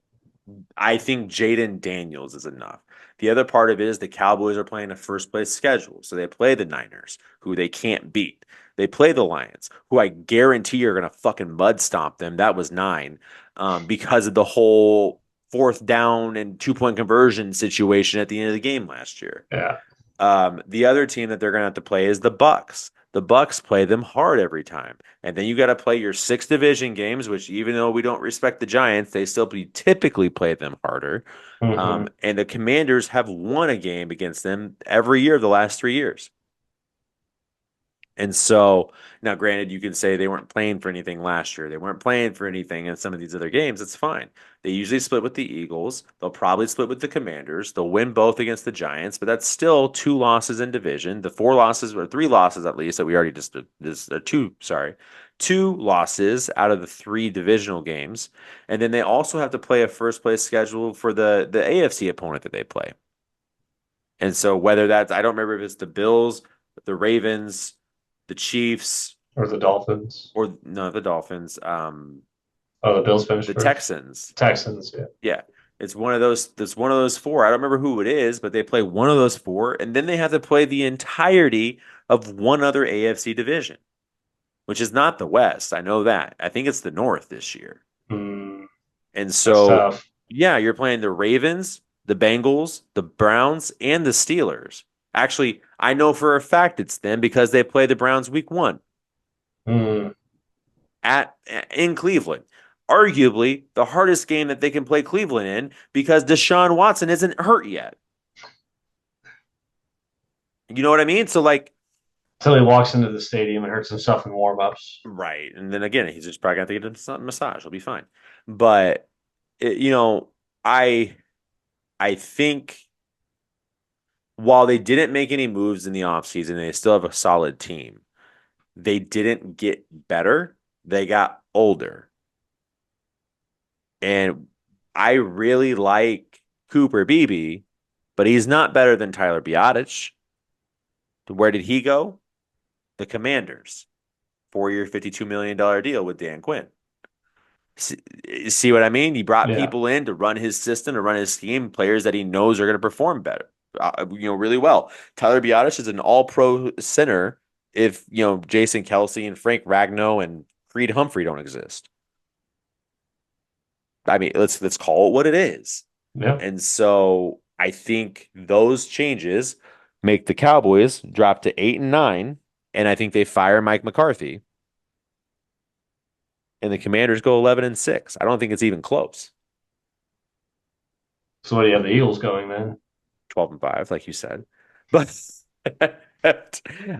I think Jaden Daniels is enough. The other part of it is the Cowboys are playing a first place schedule. So they play the Niners, who they can't beat. They play the Lions, who I guarantee are going to fucking mud stomp them. That was nine because of the whole fourth down and 2 point conversion situation at the end of the game last year. Yeah. The other team that they're going to have to play is the Bucks. The Bucks play them hard every time, and then you got to play your six division games, which even though we don't respect the Giants, they still typically play them harder. Hmm. And the Commanders have won a game against them every year of the last 3 years. And so now, granted, you can say they weren't playing for anything last year. They weren't playing for anything in some of these other games. It's fine. They usually split with the Eagles. They'll probably split with the Commanders. They'll win both against the Giants, but that's still 2 losses in division. The 4 losses or 3 losses at least that we already just two. Sorry, 2 losses out of the 3 divisional games, and then they also have to play a first place schedule for the AFC opponent that they play. And so whether that's I don't remember if it's the Bills, the Ravens, the Chiefs, Or the Dolphins? or no, the Dolphins, Oh, the Bills finished the first. Texans. Texans. Yeah. Yeah. It's one of those that's one of those four. I don't remember who it is, but they play one of those four, and then they have to play the entirety of one other AFC division, which is not the West. I know that. I think it's the North this year. Mm, And that's so, tough. yeah, you're playing the Ravens, the Bengals, the Browns, and the Steelers. Actually, I know for a fact it's them because they play the Browns week 1 Mm. at in Cleveland. Arguably the hardest game that they can play Cleveland in because Deshaun Watson isn't hurt yet. You know what I mean? So like, Until he walks into the stadium and hurts himself in warm-ups. right. And then again, he's just probably gonna have to get a massage. He'll be fine. But it, you know, I I think while they didn't make any moves in the offseason, they still have a solid team. They didn't get better, they got older. And I really like Cooper Beebe, but he's not better than Tyler Biotic. Where did he go? The Commanders. 4 year, $52 million deal with Dan Quinn. See what I mean? He brought Yeah. people in to run his system, to run his scheme, players that he knows are going to perform better, really well. Tyler Biotis is an all-pro center if Jason Kelsey and Frank Ragnow and Creed Humphrey don't exist. I mean, let's call it what it is. Yeah. And so I think those changes make the Cowboys drop to 8-9, and I think they fire Mike McCarthy, and the Commanders go 11-6. I don't think it's even close. So what do you have the Eagles going then? 12-5, like you said. But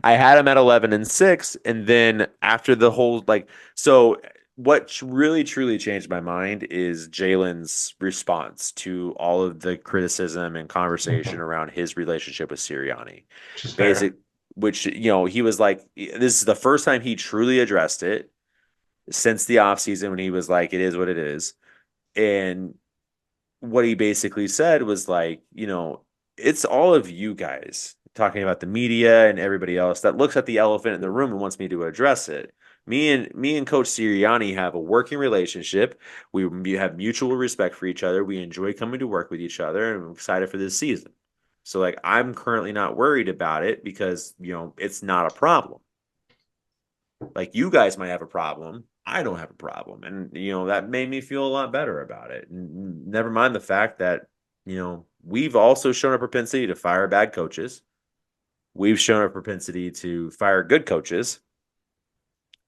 I had him at 11-6. And then after the whole, so what really truly changed my mind is Jalen's response to all of the criticism and conversation Mhm. around his relationship with Sirianni. Which is fair. Basic, which, he was like, this is the first time he truly addressed it since the offseason when he was like, it is what it is. And what he basically said was like, it's all of you guys talking about the media and everybody else that looks at the elephant in the room and wants me to address it. Me and Coach Sirianni have a working relationship. We have mutual respect for each other. We enjoy coming to work with each other, and I'm excited for this season. So like I'm currently not worried about it because, it's not a problem. Like you guys might have a problem. I don't have a problem. And, that made me feel a lot better about it. And never mind the fact that, we've also shown a propensity to fire bad coaches. We've shown a propensity to fire good coaches.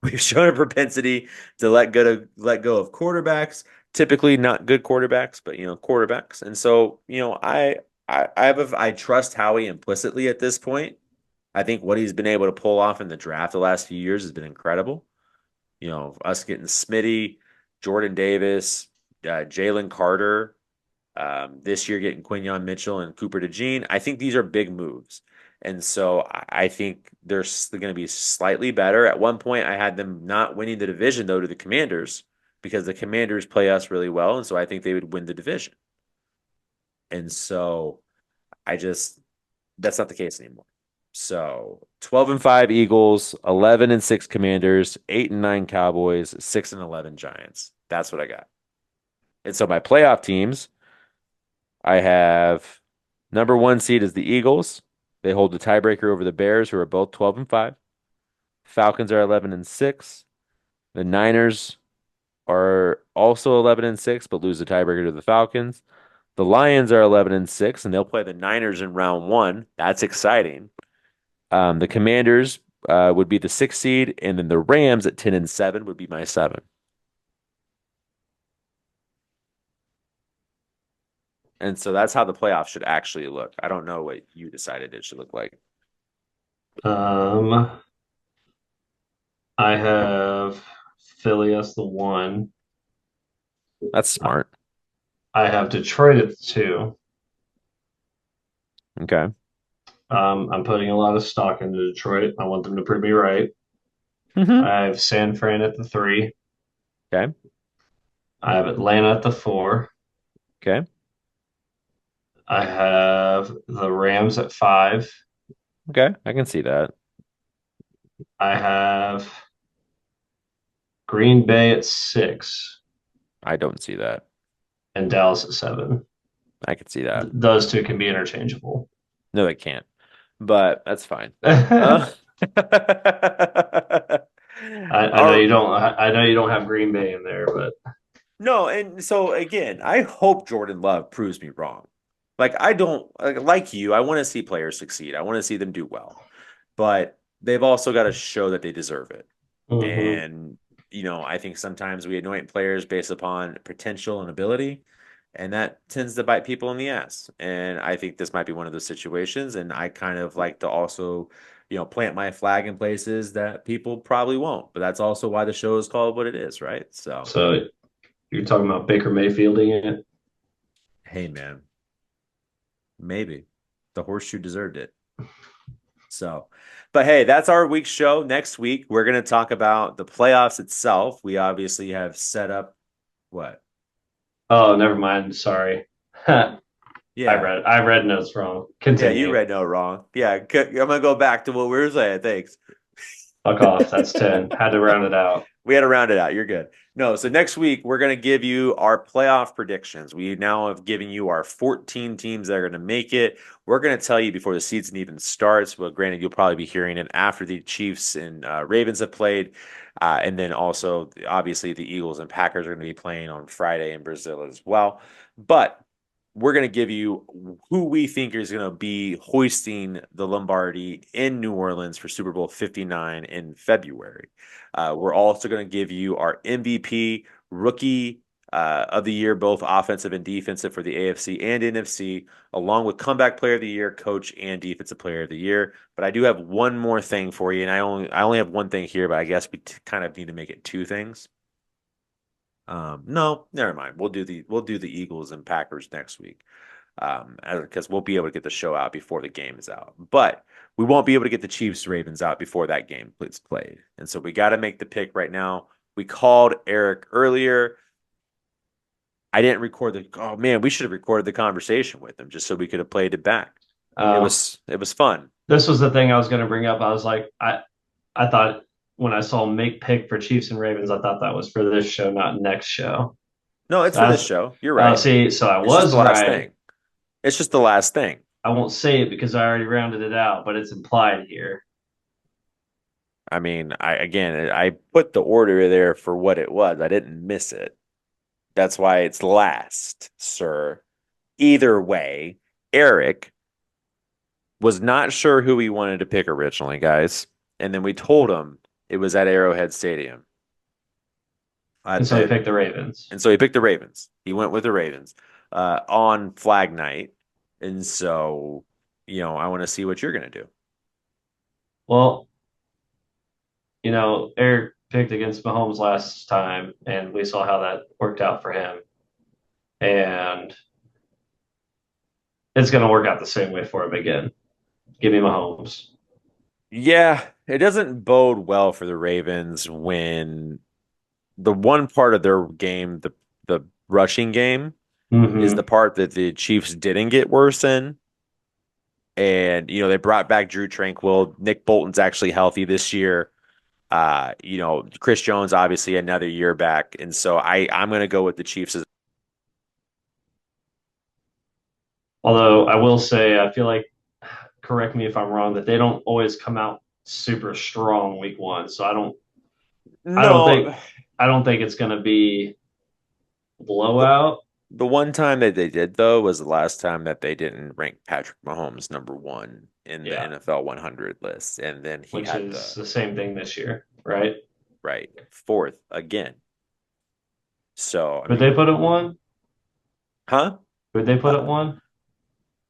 We've shown a propensity to let go of quarterbacks, typically not good quarterbacks, but quarterbacks. And so, I trust Howie implicitly at this point. I think what he's been able to pull off in the draft the last few years has been incredible. Us getting Smitty, Jordan Davis, Jalen Carter, this year getting Quinyon Mitchell and Cooper DeJean. I think these are big moves. And so I think they're going to be slightly better. At one point, I had them not winning the division, though, to the Commanders because the Commanders play us really well. And so I think they would win the division. And so I just, that's not the case anymore. So 12-5 Eagles, 11-6 Commanders, 8-9 Cowboys, 6-11 Giants. That's what I got. And so my playoff teams, I have number one seed is the Eagles. They hold the tiebreaker over the Bears, who are both 12-5. Falcons are 11-6. The Niners are also 11-6, but lose the tiebreaker to the Falcons. The Lions are 11-6, and they'll play the Niners in round one. That's exciting. The Commanders would be the sixth seed, and then the Rams at 10-7 would be my seven. And so that's how the playoffs should actually look. I don't know what you decided it should look like. Um, I have Philly as the one. That's I smart. I have Detroit at the two. Okay. I'm putting a lot of stock into Detroit. I want them to prove me right. Hmm. I have San Fran at the three. Okay. I have Atlanta at the four. Okay. I have the Rams at five. Okay. I can see that. I have Green Bay at six I don't see that. and Dallas at seven. I can see that. Those two can be interchangeable. No, they can't. But that's fine. I, Uh, I know Our, you don't. I know you don't have Green Bay in there, but no, and so again, I hope Jordan Love proves me wrong. Like I don't like you. I want to see players succeed. I want to see them do well, but they've also got to show that they deserve it. hmm. And I think sometimes we anoint players based upon potential and ability, and that tends to bite people in the ass. And I think this might be one of those situations. And I kind of like to also, plant my flag in places that people probably won't. But that's also why the show is called what it is, right? So. So you're talking about Baker Mayfielding it. Hey, man, maybe the horseshoe deserved it. So, but hey, that's our week's show. Next week, we're going to talk about the playoffs itself. We obviously have set up what? Oh, never mind. Sorry. Yeah. I read notes wrong. Yeah, you Continue. read no wrong. Yeah, I'm going to go back to what we were saying. Thanks. Fuck off. That's 10. Had to round it out. We had to round it out. You're good. No, so next week we're going to give you our playoff predictions. We now have given you our 14 teams that are going to make it. We're going to tell you before the season even starts. Well, granted, you'll probably be hearing it after the Chiefs and Ravens have played. And then also, obviously, the Eagles and Packers are going to be playing on Friday in Brazil as well. But we're going to give you who we think is going to be hoisting the Lombardi in New Orleans for Super Bowl 59 in February. We're also going to give you our MVP, rookie of the year, both offensive and defensive for the AFC and NFC, along with comeback player of the year, coach, and defensive player of the year. But I do have one more thing for you, and I only have one thing here, but I guess we kind of need to make it two things. No, never mind. We'll do the Eagles and Packers next week. Because we'll be able to get the show out before the game is out. But we won't be able to get the Chiefs Ravens out before that game is played. And so we got to make the pick right now. We called Eric earlier. I didn't record the oh man, we should have recorded the conversation with him just so we could have played it back. It Uh, was it was fun. this was the thing I was going to bring up. I was like, I thought when I saw make pick for Chiefs and Ravens, I thought that was for this show, not next show. No, it's So for this that's show. You're right. see, so I It's just the was last right. thing. It's just the last thing. I won't say it because I already rounded it out, but it's implied here. I mean, I put the order there for what it was. I didn't miss it. That's why it's last, sir. Either way, Eric was not sure who he wanted to pick originally, guys. And then we told him it was at Arrowhead Stadium. And so he And picked the Ravens. so he picked the Ravens. He went with the Ravens on Flag Night. And so, I want to see what you're going to do. Well, Eric picked against Mahomes last time, and we saw how that worked out for him. And it's going to work out the same way for him again. Give me Mahomes. Yeah, it doesn't bode well for the Ravens when the one part of their game, the rushing game, is the Mm-hmm. part that the Chiefs didn't get worse in. And, they brought back Drew Tranquil. Nick Bolton's actually healthy this year. Chris Jones, obviously another year back. And so I'm going to go with the Chiefs. Although I will say, I feel like, correct me if I'm wrong, that they don't always come out super strong week one. So I don't No, think, I don't think it's going to be the, blowout, the one time that they did, though, was the last time that they didn't rank Patrick Mahomes number one in the yeah, NFL 100 list. And then he which had is the the same thing this year, right? right fourth again. So, I Would they mean, put it one? huh? Would they put Uh, it one?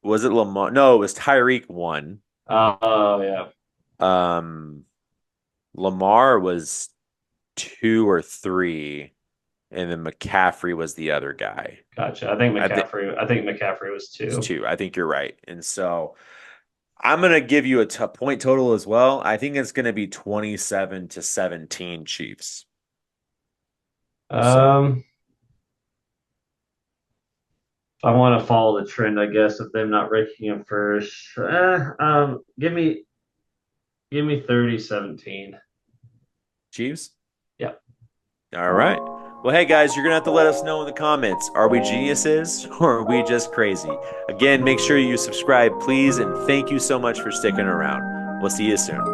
was it Lamar? No, it was Tyreek one. Oh, yeah. Um, Lamar was two or three, and then McCaffrey was the other guy. Gotcha. I think I think McCaffrey was it's two. two. I think you're right. And so I'm gonna give you a point total as well. I think it's gonna be 27-17 Chiefs. So Um, I want to follow the trend, I guess, of them not ranking him first. Give me 30-17. Chiefs. Yeah. All right. Well, hey guys, you're gonna have to let us know in the comments. Are we geniuses or are we just crazy? Again, make sure you subscribe, please, and thank you so much for sticking around. We'll see you soon.